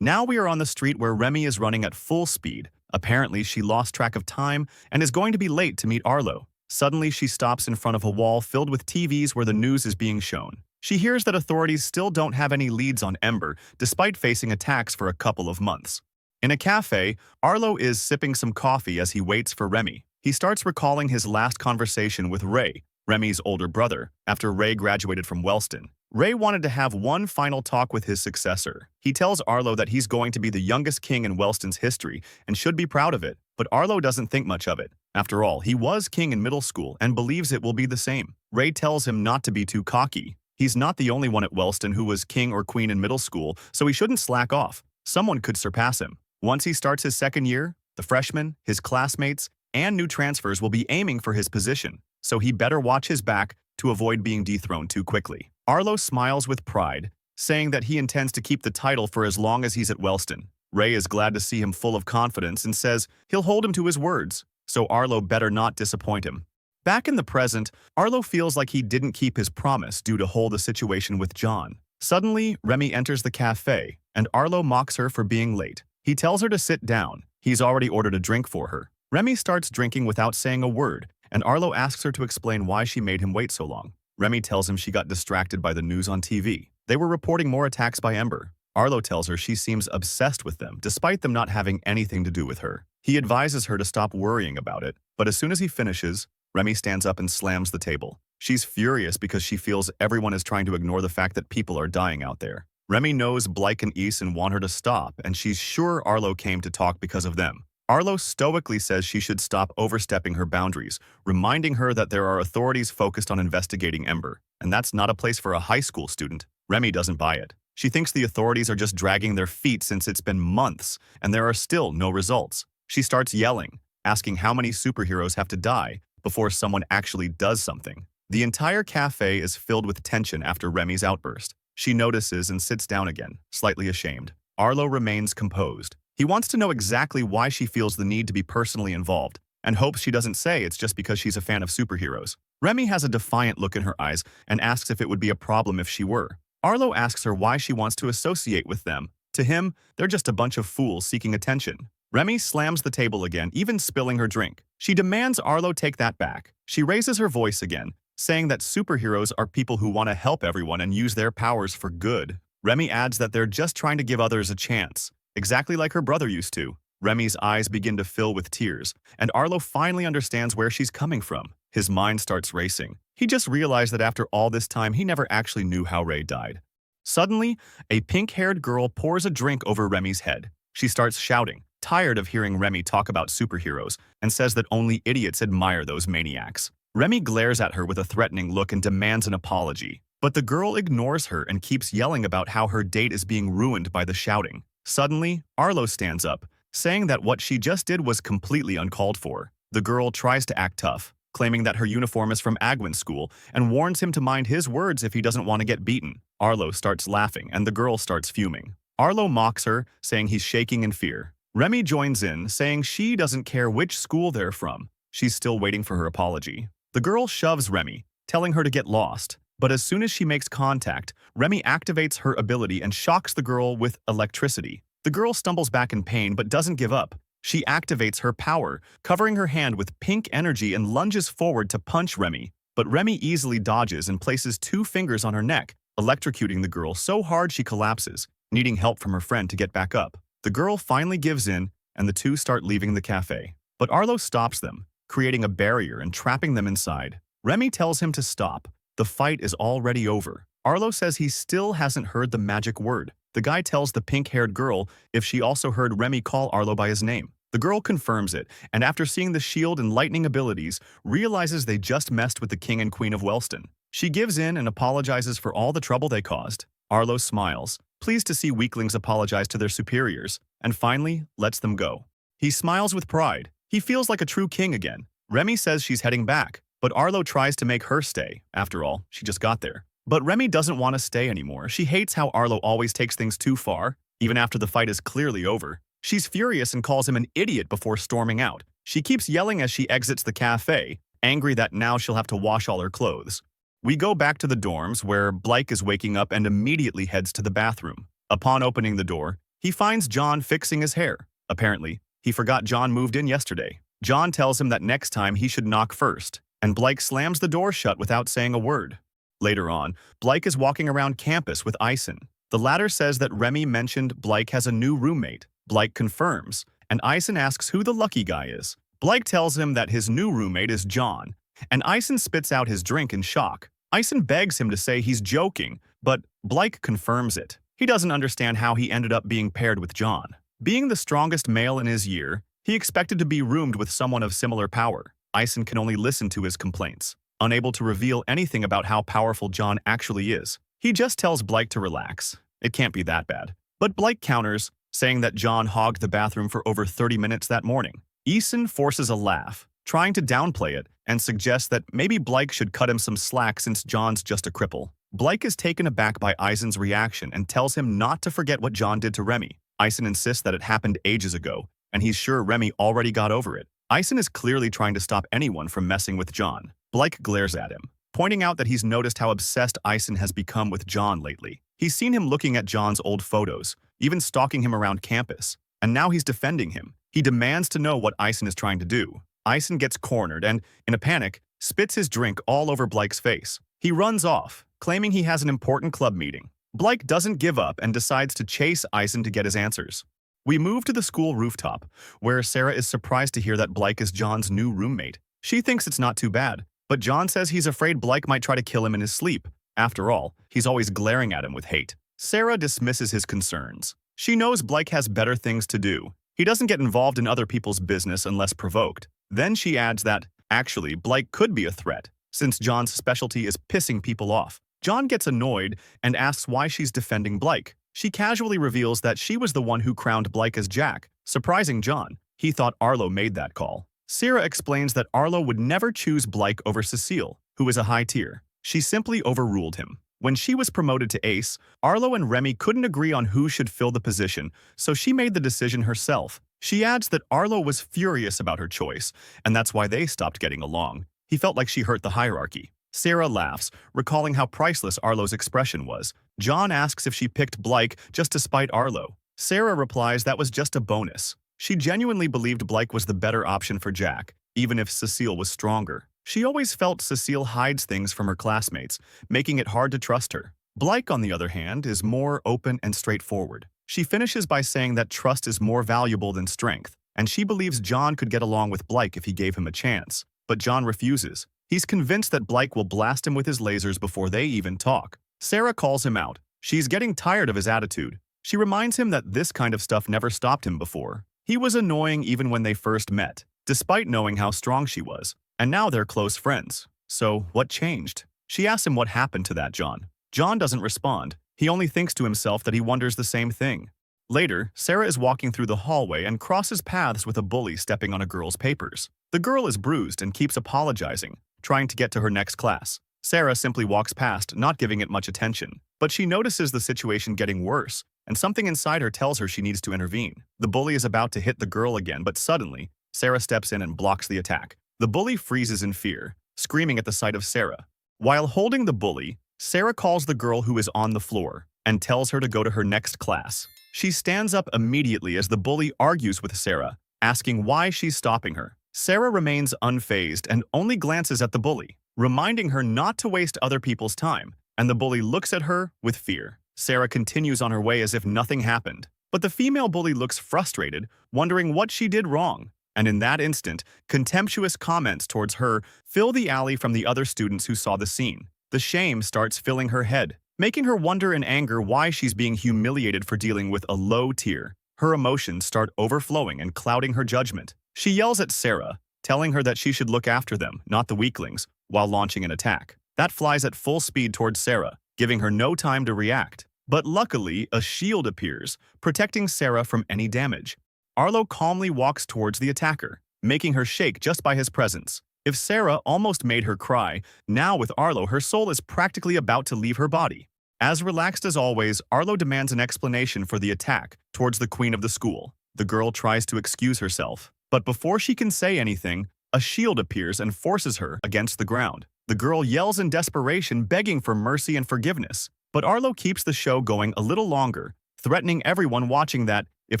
[SPEAKER 1] Now we are on the street where Remy is running at full speed. Apparently, she lost track of time and is going to be late to meet Arlo. Suddenly, she stops in front of a wall filled with TVs where the news is being shown. She hears that authorities still don't have any leads on Ember, despite facing attacks for a couple of months. In a cafe, Arlo is sipping some coffee as he waits for Remy. He starts recalling his last conversation with Ray, Remy's older brother, after Ray graduated from Wellston. Ray wanted to have one final talk with his successor. He tells Arlo that he's going to be the youngest king in Wellston's history and should be proud of it, but Arlo doesn't think much of it. After all, he was king in middle school and believes it will be the same. Ray tells him not to be too cocky. He's not the only one at Wellston who was king or queen in middle school, so he shouldn't slack off. Someone could surpass him. Once he starts his second year, the freshmen, his classmates, and new transfers will be aiming for his position, so he better watch his back to avoid being dethroned too quickly. Arlo smiles with pride, saying that he intends to keep the title for as long as he's at Wellston. Ray is glad to see him full of confidence and says he'll hold him to his words, so Arlo better not disappoint him. Back in the present, Arlo feels like he didn't keep his promise due to hold the situation with John. Suddenly, Remy enters the cafe, and Arlo mocks her for being late. He tells her to sit down. He's already ordered a drink for her. Remy starts drinking without saying a word, and Arlo asks her to explain why she made him wait so long. Remy tells him she got distracted by the news on TV. They were reporting more attacks by Ember. Arlo tells her she seems obsessed with them, despite them not having anything to do with her. He advises her to stop worrying about it, but as soon as he finishes, Remy stands up and slams the table. She's furious because she feels everyone is trying to ignore the fact that people are dying out there. Remy knows Blake and Eason want her to stop, and she's sure Arlo came to talk because of them. Arlo stoically says she should stop overstepping her boundaries, reminding her that there are authorities focused on investigating Ember, and that's not a place for a high school student. Remy doesn't buy it. She thinks the authorities are just dragging their feet since it's been months, and there are still no results. She starts yelling, asking how many superheroes have to die before someone actually does something. The entire cafe is filled with tension after Remy's outburst. She notices and sits down again, slightly ashamed. Arlo remains composed. He wants to know exactly why she feels the need to be personally involved, and hopes she doesn't say it's just because she's a fan of superheroes. Remy has a defiant look in her eyes and asks if it would be a problem if she were. Arlo asks her why she wants to associate with them. To him, they're just a bunch of fools seeking attention. Remy slams the table again, even spilling her drink. She demands Arlo take that back. She raises her voice again, saying that superheroes are people who want to help everyone and use their powers for good. Remy adds that they're just trying to give others a chance, exactly like her brother used to. Remy's eyes begin to fill with tears, and Arlo finally understands where she's coming from. His mind starts racing. He just realized that after all this time, he never actually knew how Ray died. Suddenly, a pink-haired girl pours a drink over Remy's head. She starts shouting, tired of hearing Remy talk about superheroes, and says that only idiots admire those maniacs. Remy glares at her with a threatening look and demands an apology. But the girl ignores her and keeps yelling about how her date is being ruined by the shouting. Suddenly, Arlo stands up, saying that what she just did was completely uncalled for. The girl tries to act tough, claiming that her uniform is from Agwin school, and warns him to mind his words if he doesn't want to get beaten. Arlo starts laughing, and the girl starts fuming. Arlo mocks her, saying he's shaking in fear. Remy joins in, saying she doesn't care which school they're from. She's still waiting for her apology. The girl shoves Remy, telling her to get lost. But as soon as she makes contact, Remy activates her ability and shocks the girl with electricity. The girl stumbles back in pain but doesn't give up. She activates her power, covering her hand with pink energy and lunges forward to punch Remy. But Remy easily dodges and places 2 fingers on her neck, electrocuting the girl so hard she collapses, needing help from her friend to get back up. The girl finally gives in, and the two start leaving the cafe. But Arlo stops them, creating a barrier and trapping them inside. Remy tells him to stop. The fight is already over. Arlo says he still hasn't heard the magic word. The guy tells the pink-haired girl if she also heard Remy call Arlo by his name. The girl confirms it, and after seeing the shield and lightning abilities, realizes they just messed with the king and queen of Wellston. She gives in and apologizes for all the trouble they caused. Arlo smiles, pleased to see weaklings apologize to their superiors, and finally lets them go. He smiles with pride. He feels like a true king again. Remy says she's heading back, but Arlo tries to make her stay. After all, she just got there. But Remy doesn't want to stay anymore. She hates how Arlo always takes things too far, even after the fight is clearly over. She's furious and calls him an idiot before storming out. She keeps yelling as she exits the cafe, angry that now she'll have to wash all her clothes. We go back to the dorms where Blake is waking up and immediately heads to the bathroom. Upon opening the door, he finds John fixing his hair. Apparently, he forgot John moved in yesterday. John tells him that next time he should knock first, and Blake slams the door shut without saying a word. Later on, Blyke is walking around campus with Ison. The latter says that Remy mentioned Blyke has a new roommate. Blyke confirms, and Ison asks who the lucky guy is. Blyke tells him that his new roommate is John, and Ison spits out his drink in shock. Ison begs him to say he's joking, but Blyke confirms it. He doesn't understand how he ended up being paired with John. Being the strongest male in his year, he expected to be roomed with someone of similar power. Ison can only listen to his complaints, unable to reveal anything about how powerful John actually is. He just tells Blyke to relax. It can't be that bad. But Blyke counters, saying that John hogged the bathroom for over 30 minutes that morning. Ison forces a laugh, trying to downplay it, and suggests that maybe Blyke should cut him some slack since John's just a cripple. Blyke is taken aback by Ison's reaction and tells him not to forget what John did to Remy. Ison insists that it happened ages ago, and he's sure Remy already got over it. Ison is clearly trying to stop anyone from messing with John. Blyke glares at him, pointing out that he's noticed how obsessed Ison has become with John lately. He's seen him looking at John's old photos, even stalking him around campus, and now he's defending him. He demands to know what Ison is trying to do. Ison gets cornered and, in a panic, spits his drink all over Blyke's face. He runs off, claiming he has an important club meeting. Blyke doesn't give up and decides to chase Ison to get his answers. We move to the school rooftop, where Sarah is surprised to hear that Blyke is John's new roommate. She thinks it's not too bad, but John says he's afraid Blyke might try to kill him in his sleep. After all, he's always glaring at him with hate. Sarah dismisses his concerns. She knows Blyke has better things to do. He doesn't get involved in other people's business unless provoked. Then she adds that, actually, Blyke could be a threat, since John's specialty is pissing people off. John gets annoyed and asks why she's defending Blyke. She casually reveals that she was the one who crowned Blyke as Jack, surprising John. He thought Arlo made that call. Sarah explains that Arlo would never choose Blyke over Cecile, who is a high tier. She simply overruled him. When she was promoted to ace, Arlo and Remy couldn't agree on who should fill the position, so she made the decision herself. She adds that Arlo was furious about her choice, and that's why they stopped getting along. He felt like she hurt the hierarchy. Sarah laughs, recalling how priceless Arlo's expression was. John asks if she picked Blyke just to spite Arlo. Sarah replies that was just a bonus. She genuinely believed Blyke was the better option for Jack, even if Cecile was stronger. She always felt Cecile hides things from her classmates, making it hard to trust her. Blyke, on the other hand, is more open and straightforward. She finishes by saying that trust is more valuable than strength, and she believes John could get along with Blyke if he gave him a chance. But John refuses. He's convinced that Blyke will blast him with his lasers before they even talk. Sarah calls him out. She's getting tired of his attitude. She reminds him that this kind of stuff never stopped him before. He was annoying even when they first met, despite knowing how strong she was. And now they're close friends. So, what changed? She asks him what happened to that John. John doesn't respond. He only thinks to himself that he wonders the same thing. Later, Sarah is walking through the hallway and crosses paths with a bully stepping on a girl's papers. The girl is bruised and keeps apologizing, trying to get to her next class. Sarah simply walks past, not giving it much attention. But she notices the situation getting worse, and something inside her tells her she needs to intervene. The bully is about to hit the girl again, but suddenly, Sarah steps in and blocks the attack. The bully freezes in fear, screaming at the sight of Sarah. While holding the bully, Sarah calls the girl who is on the floor and tells her to go to her next class. She stands up immediately as the bully argues with Sarah, asking why she's stopping her. Sarah remains unfazed and only glances at the bully, reminding her not to waste other people's time, and the bully looks at her with fear. Sarah continues on her way as if nothing happened, but the female bully looks frustrated, wondering what she did wrong. And in that instant, contemptuous comments towards her fill the alley from the other students who saw the scene. The shame starts filling her head, making her wonder in anger why she's being humiliated for dealing with a low tier. Her emotions start overflowing and clouding her judgment. She yells at Sarah, telling her that she should look after them, not the weaklings, while launching an attack. That flies at full speed towards Sarah, giving her no time to react. But luckily, a shield appears, protecting Sarah from any damage. Arlo calmly walks towards the attacker, making her shake just by his presence. If Sarah almost made her cry, now with Arlo her soul is practically about to leave her body. As relaxed as always, Arlo demands an explanation for the attack towards the queen of the school. The girl tries to excuse herself, but before she can say anything, a shield appears and forces her against the ground. The girl yells in desperation, begging for mercy and forgiveness. But Arlo keeps the show going a little longer, threatening everyone watching that if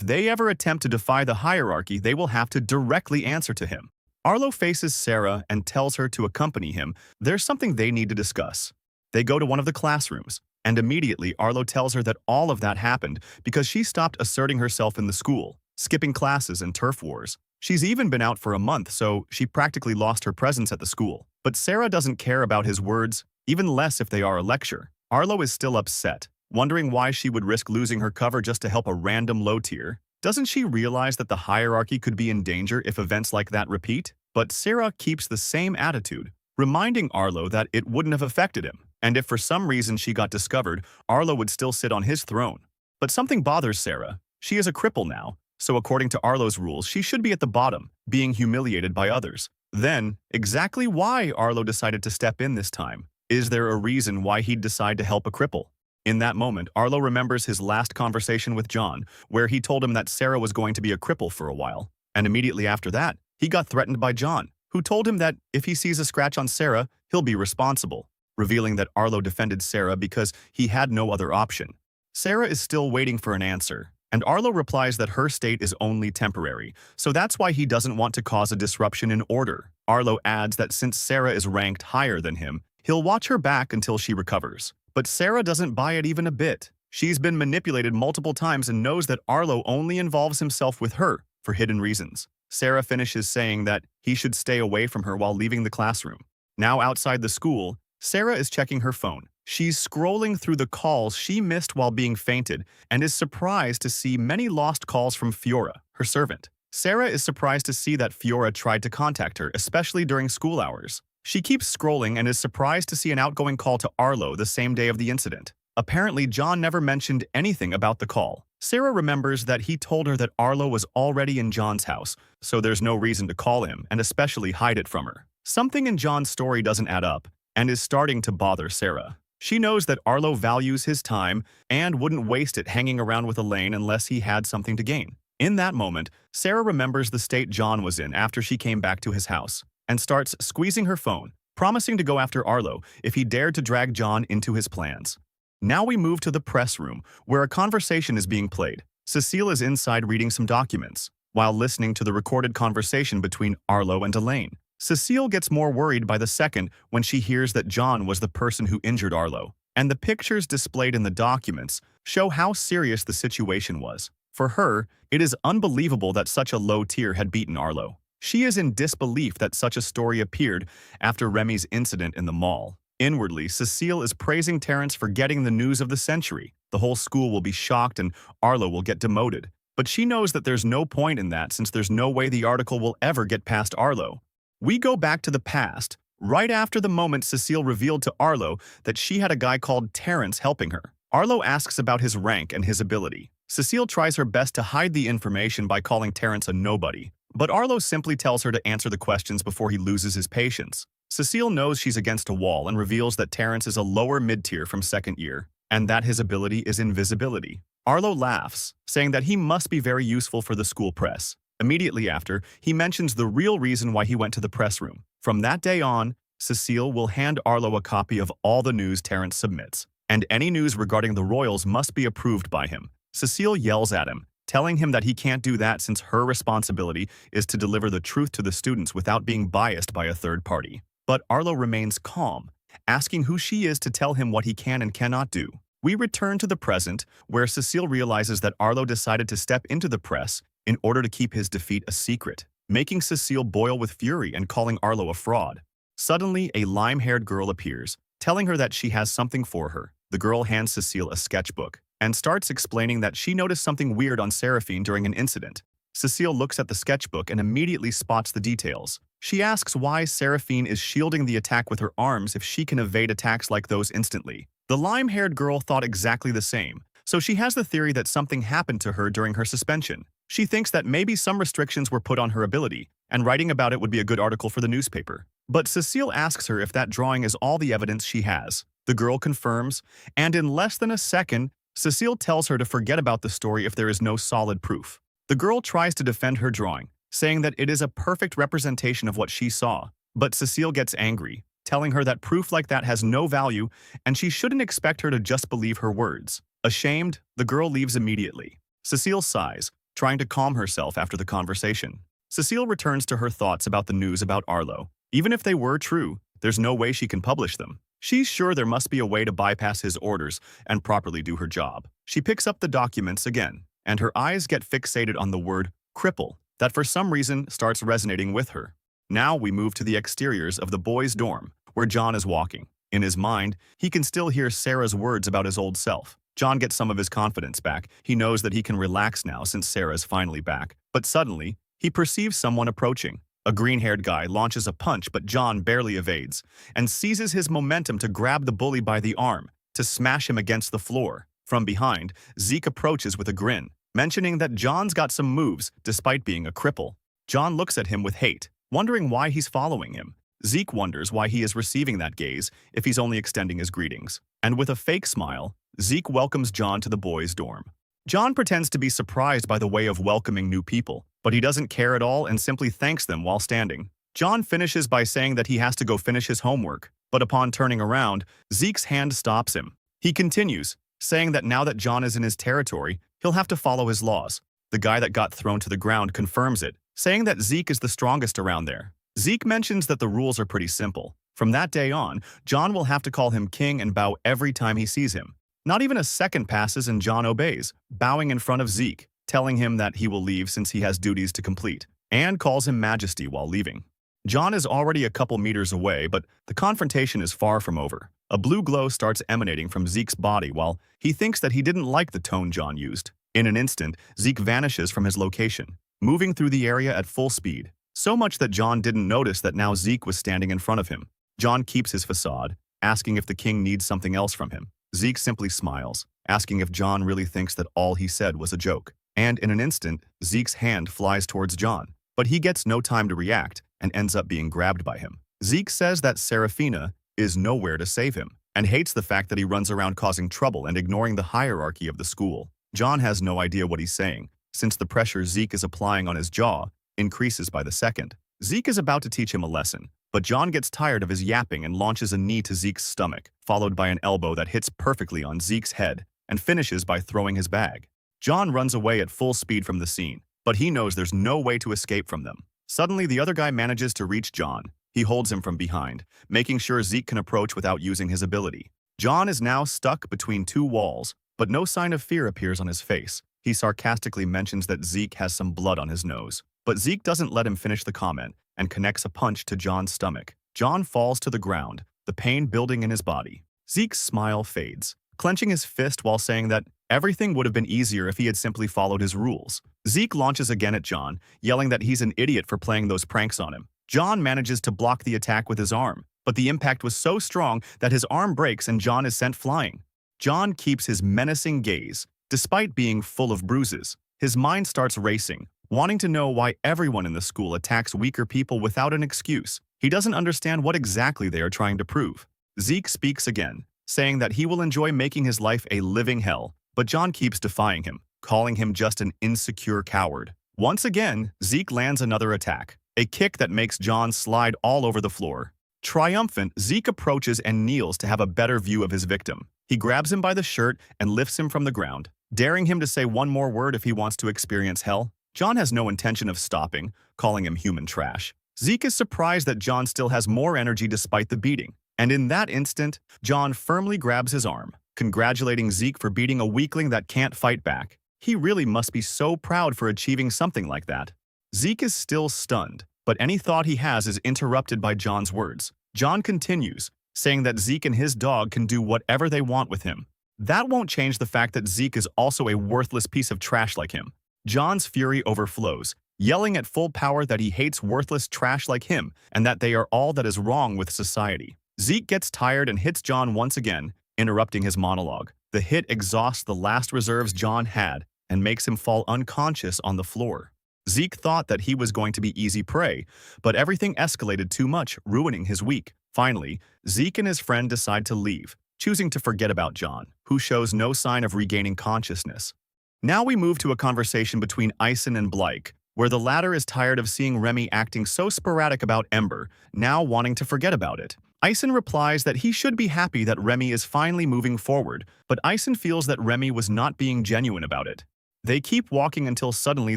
[SPEAKER 1] they ever attempt to defy the hierarchy, they will have to directly answer to him. Arlo faces Sarah and tells her to accompany him. There's something they need to discuss. They go to one of the classrooms, and immediately Arlo tells her that all of that happened because she stopped asserting herself in the school, skipping classes and turf wars. She's even been out for a month, so she practically lost her presence at the school. But Sarah doesn't care about his words, even less if they are a lecture. Arlo is still upset, wondering why she would risk losing her cover just to help a random low tier. Doesn't she realize that the hierarchy could be in danger if events like that repeat? But Sarah keeps the same attitude, reminding Arlo that it wouldn't have affected him, and if for some reason she got discovered, Arlo would still sit on his throne. But something bothers Sarah. She is a cripple now, so according to Arlo's rules, she should be at the bottom, being humiliated by others. Then, exactly why Arlo decided to step in this time? Is there a reason why he'd decide to help a cripple? In that moment, Arlo remembers his last conversation with John, where he told him that Sarah was going to be a cripple for a while. And immediately after that, he got threatened by John, who told him that if he sees a scratch on Sarah, he'll be responsible, revealing that Arlo defended Sarah because he had no other option. Sarah is still waiting for an answer, and Arlo replies that her state is only temporary, so that's why he doesn't want to cause a disruption in order. Arlo adds that since Sarah is ranked higher than him, he'll watch her back until she recovers. But Sarah doesn't buy it even a bit. She's been manipulated multiple times and knows that Arlo only involves himself with her for hidden reasons. Sarah finishes saying that he should stay away from her while leaving the classroom. Now outside the school, Sarah is checking her phone. She's scrolling through the calls she missed while being fainted and is surprised to see many lost calls from Fiora, her servant. Sarah is surprised to see that Fiora tried to contact her, especially during school hours. She keeps scrolling and is surprised to see an outgoing call to Arlo the same day of the incident. Apparently, John never mentioned anything about the call. Sarah remembers that he told her that Arlo was already in John's house, so there's no reason to call him and especially hide it from her. Something in John's story doesn't add up and is starting to bother Sarah. She knows that Arlo values his time and wouldn't waste it hanging around with Elaine unless he had something to gain. In that moment, Sarah remembers the state John was in after she came back to his house and starts squeezing her phone, promising to go after Arlo if he dared to drag John into his plans. Now we move to the press room, where a conversation is being played. Cecile is inside reading some documents, while listening to the recorded conversation between Arlo and Elaine. Cecile gets more worried by the second when she hears that John was the person who injured Arlo, and the pictures displayed in the documents show how serious the situation was. For her, it is unbelievable that such a low tier had beaten Arlo. She is in disbelief that such a story appeared after Remy's incident in the mall. Inwardly, Cecile is praising Terrence for getting the news of the century. The whole school will be shocked and Arlo will get demoted. But she knows that there's no point in that since there's no way the article will ever get past Arlo. We go back to the past, right after the moment Cecile revealed to Arlo that she had a guy called Terrence helping her. Arlo asks about his rank and his ability. Cecile tries her best to hide the information by calling Terrence a nobody. But Arlo simply tells her to answer the questions before he loses his patience. Cecile knows she's against a wall and reveals that Terrence is a lower mid-tier from second year, and that his ability is invisibility. Arlo laughs, saying that he must be very useful for the school press. Immediately after, he mentions the real reason why he went to the press room. From that day on, Cecile will hand Arlo a copy of all the news Terrence submits, and any news regarding the royals must be approved by him. Cecile yells at him, telling him that he can't do that since her responsibility is to deliver the truth to the students without being biased by a third party. But Arlo remains calm, asking who she is to tell him what he can and cannot do. We return to the present, where Cecile realizes that Arlo decided to step into the press in order to keep his defeat a secret, making Cecile boil with fury and calling Arlo a fraud. Suddenly, a lime-haired girl appears, telling her that she has something for her. The girl hands Cecile a sketchbook and starts explaining that she noticed something weird on Seraphine during an incident. Cecile looks at the sketchbook and immediately spots the details. She asks why Seraphine is shielding the attack with her arms if she can evade attacks like those instantly. The lime-haired girl thought exactly the same, so she has the theory that something happened to her during her suspension. She thinks that maybe some restrictions were put on her ability, and writing about it would be a good article for the newspaper. But Cecile asks her if that drawing is all the evidence she has. The girl confirms, and in less than a second, Cecile tells her to forget about the story if there is no solid proof. The girl tries to defend her drawing, saying that it is a perfect representation of what she saw. But Cecile gets angry, telling her that proof like that has no value and she shouldn't expect her to just believe her words. Ashamed, the girl leaves immediately. Cecile sighs, trying to calm herself after the conversation. Cecile returns to her thoughts about the news about Arlo. Even if they were true, there's no way she can publish them. She's sure there must be a way to bypass his orders and properly do her job. She picks up the documents again, and her eyes get fixated on the word cripple that for some reason starts resonating with her. Now we move to the exteriors of the boys' dorm, where John is walking. In his mind, he can still hear Sarah's words about his old self. John gets some of his confidence back. He knows that he can relax now since Sarah's finally back. But suddenly, he perceives someone approaching. A green-haired guy launches a punch, but John barely evades, and seizes his momentum to grab the bully by the arm, to smash him against the floor. From behind, Zeke approaches with a grin, mentioning that John's got some moves, despite being a cripple. John looks at him with hate, wondering why he's following him. Zeke wonders why he is receiving that gaze if he's only extending his greetings. And with a fake smile, Zeke welcomes John to the boys' dorm. John pretends to be surprised by the way of welcoming new people, but he doesn't care at all and simply thanks them while standing. John finishes by saying that he has to go finish his homework, but upon turning around, Zeke's hand stops him. He continues, saying that now that John is in his territory, he'll have to follow his laws. The guy that got thrown to the ground confirms it, saying that Zeke is the strongest around there. Zeke mentions that the rules are pretty simple. From that day on, John will have to call him king and bow every time he sees him. Not even a second passes and John obeys, bowing in front of Zeke, telling him that he will leave since he has duties to complete, and calls him Majesty while leaving. John is already a couple meters away, but the confrontation is far from over. A blue glow starts emanating from Zeke's body while he thinks that he didn't like the tone John used. In an instant, Zeke vanishes from his location, moving through the area at full speed, so much that John didn't notice that now Zeke was standing in front of him. John keeps his facade, asking if the king needs something else from him. Zeke simply smiles, asking if John really thinks that all he said was a joke. And in an instant, Zeke's hand flies towards John, but he gets no time to react and ends up being grabbed by him. Zeke says that Serafina is nowhere to save him, and hates the fact that he runs around causing trouble and ignoring the hierarchy of the school. John has no idea what he's saying, since the pressure Zeke is applying on his jaw increases by the second. Zeke is about to teach him a lesson, but John gets tired of his yapping and launches a knee to Zeke's stomach, followed by an elbow that hits perfectly on Zeke's head and finishes by throwing his bag. John runs away at full speed from the scene, but he knows there's no way to escape from them. Suddenly, the other guy manages to reach John. He holds him from behind, making sure Zeke can approach without using his ability. John is now stuck between two walls, but no sign of fear appears on his face. He sarcastically mentions that Zeke has some blood on his nose, but Zeke doesn't let him finish the comment and connects a punch to John's stomach. John falls to the ground, the pain building in his body. Zeke's smile fades, clenching his fist while saying that everything would have been easier if he had simply followed his rules. Zeke launches again at John, yelling that he's an idiot for playing those pranks on him. John manages to block the attack with his arm, but the impact was so strong that his arm breaks and John is sent flying. John keeps his menacing gaze, despite being full of bruises. His mind starts racing, wanting to know why everyone in the school attacks weaker people without an excuse. He doesn't understand what exactly they are trying to prove. Zeke speaks again, saying that he will enjoy making his life a living hell, but John keeps defying him, calling him just an insecure coward. Once again, Zeke lands another attack, a kick that makes John slide all over the floor. Triumphant, Zeke approaches and kneels to have a better view of his victim. He grabs him by the shirt and lifts him from the ground, daring him to say one more word if he wants to experience hell. John has no intention of stopping, calling him human trash. Zeke is surprised that John still has more energy despite the beating, and in that instant, John firmly grabs his arm, congratulating Zeke for beating a weakling that can't fight back. He really must be so proud for achieving something like that. Zeke is still stunned, but any thought he has is interrupted by John's words. John continues, saying that Zeke and his dog can do whatever they want with him. That won't change the fact that Zeke is also a worthless piece of trash like him. John's fury overflows, yelling at full power that he hates worthless trash like him and that they are all that is wrong with society. Zeke gets tired and hits John once again, interrupting his monologue. The hit exhausts the last reserves John had and makes him fall unconscious on the floor. Zeke thought that he was going to be easy prey, but everything escalated too much, ruining his week. Finally, Zeke and his friend decide to leave, choosing to forget about John, who shows no sign of regaining consciousness. Now we move to a conversation between Ison and Blake, where the latter is tired of seeing Remy acting so sporadic about Ember, now wanting to forget about it. Ison replies that he should be happy that Remy is finally moving forward, but Ison feels that Remy was not being genuine about it. They keep walking until suddenly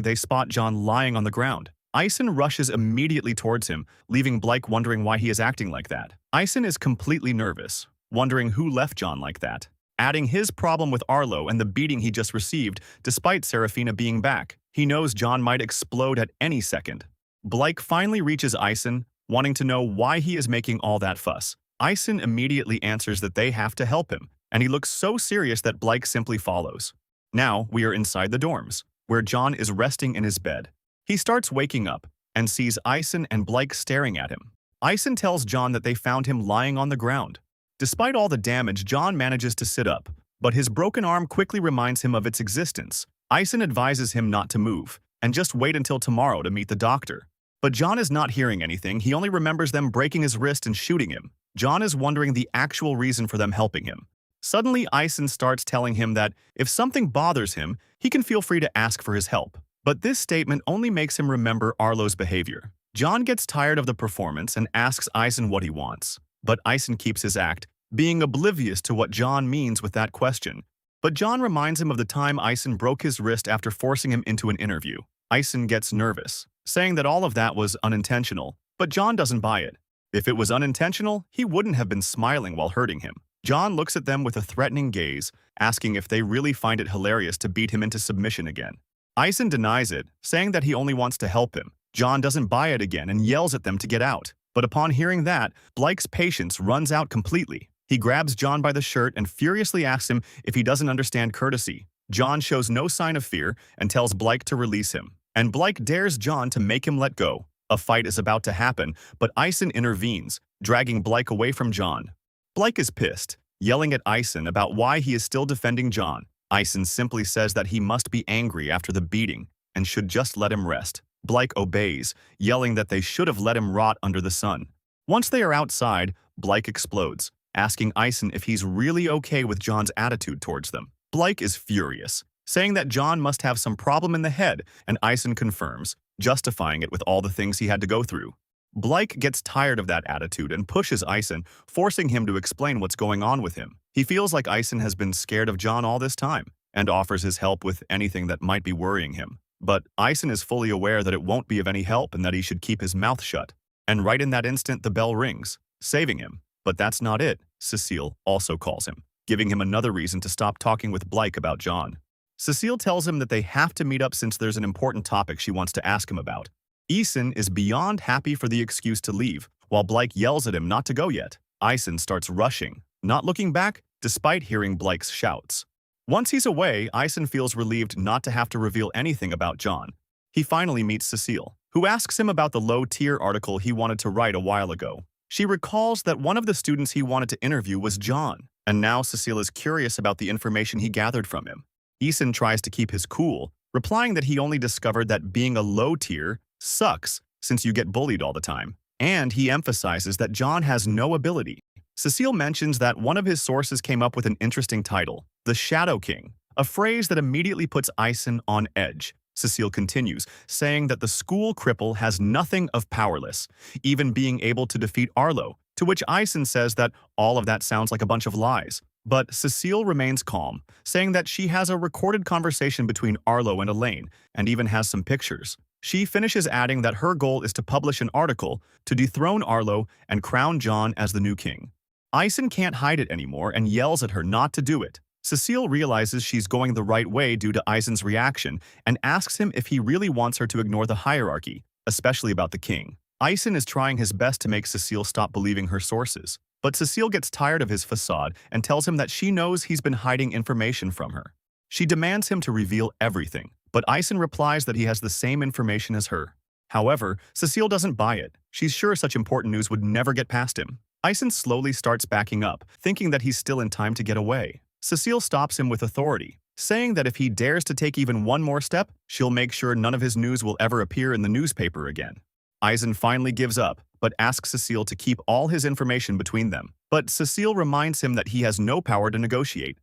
[SPEAKER 1] they spot John lying on the ground. Ison rushes immediately towards him, leaving Blake wondering why he is acting like that. Ison is completely nervous, wondering who left John like that, adding his problem with Arlo and the beating he just received despite Serafina being back. He knows John might explode at any second. Blake finally reaches Ison, wanting to know why he is making all that fuss. Ison immediately answers that they have to help him, and he looks so serious that Blake simply follows. Now we are inside the dorms, where John is resting in his bed. He starts waking up and sees Ison and Blake staring at him. Ison tells John that they found him lying on the ground. Despite all the damage, John manages to sit up, but his broken arm quickly reminds him of its existence. Ison advises him not to move and just wait until tomorrow to meet the doctor. But John is not hearing anything. He only remembers them breaking his wrist and shooting him. John is wondering the actual reason for them helping him. Suddenly, Ison starts telling him that if something bothers him, he can feel free to ask for his help. But this statement only makes him remember Arlo's behavior. John gets tired of the performance and asks Ison what he wants. But Ison keeps his act, being oblivious to what John means with that question. But John reminds him of the time Ison broke his wrist after forcing him into an interview. Ison gets nervous, saying that all of that was unintentional, but John doesn't buy it. If it was unintentional, he wouldn't have been smiling while hurting him. John looks at them with a threatening gaze, asking if they really find it hilarious to beat him into submission again. Ison denies it, saying that he only wants to help him. John doesn't buy it again and yells at them to get out. But upon hearing that, Blake's patience runs out completely. He grabs John by the shirt and furiously asks him if he doesn't understand courtesy. John shows no sign of fear and tells Blake to release him. And Blake dares John to make him let go. A fight is about to happen, but Ison intervenes, dragging Blake away from John. Blake is pissed, yelling at Ison about why he is still defending John. Ison simply says that he must be angry after the beating and should just let him rest. Blake obeys, yelling that they should have let him rot under the sun. Once they are outside, Blake explodes, asking Ison if he's really okay with John's attitude towards them. Blake is furious, saying that John must have some problem in the head, and Ison confirms, justifying it with all the things he had to go through. Blake gets tired of that attitude and pushes Ison, forcing him to explain what's going on with him. He feels like Ison has been scared of John all this time, and offers his help with anything that might be worrying him. But Ison is fully aware that it won't be of any help and that he should keep his mouth shut. And right in that instant, the bell rings, saving him. But that's not it. Cecile also calls him, giving him another reason to stop talking with Blake about John. Cecile tells him that they have to meet up since there's an important topic she wants to ask him about. Ison is beyond happy for the excuse to leave, while Blake yells at him not to go yet. Ison starts rushing, not looking back, despite hearing Blake's shouts. Once he's away, Ison feels relieved not to have to reveal anything about John. He finally meets Cecile, who asks him about the low-tier article he wanted to write a while ago. She recalls that one of the students he wanted to interview was John, and now Cecile is curious about the information he gathered from him. Ison tries to keep his cool, replying that he only discovered that being a low-tier sucks since you get bullied all the time, and he emphasizes that John has no ability. Cecile mentions that one of his sources came up with an interesting title, the Shadow King, a phrase that immediately puts Ison on edge. Cecile continues, saying that the school cripple has nothing of powerless, even being able to defeat Arlo, to which Ison says that all of that sounds like a bunch of lies. But Cecile remains calm, saying that she has a recorded conversation between Arlo and Elaine, and even has some pictures. She finishes adding that her goal is to publish an article to dethrone Arlo and crown John as the new king. Ison can't hide it anymore and yells at her not to do it. Cecile realizes she's going the right way due to Ison's reaction and asks him if he really wants her to ignore the hierarchy, especially about the king. Ison is trying his best to make Cecile stop believing her sources, but Cecile gets tired of his facade and tells him that she knows he's been hiding information from her. She demands him to reveal everything, but Ison replies that he has the same information as her. However, Cecile doesn't buy it. She's sure such important news would never get past him. Ison slowly starts backing up, thinking that he's still in time to get away. Cecile stops him with authority, saying that if he dares to take even one more step, she'll make sure none of his news will ever appear in the newspaper again. Ison finally gives up, but asks Cecile to keep all his information between them. But Cecile reminds him that he has no power to negotiate.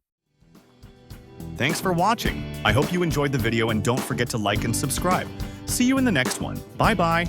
[SPEAKER 1] Thanks for watching. I hope you enjoyed the video and don't forget to like and subscribe. See you in the next one. Bye-bye.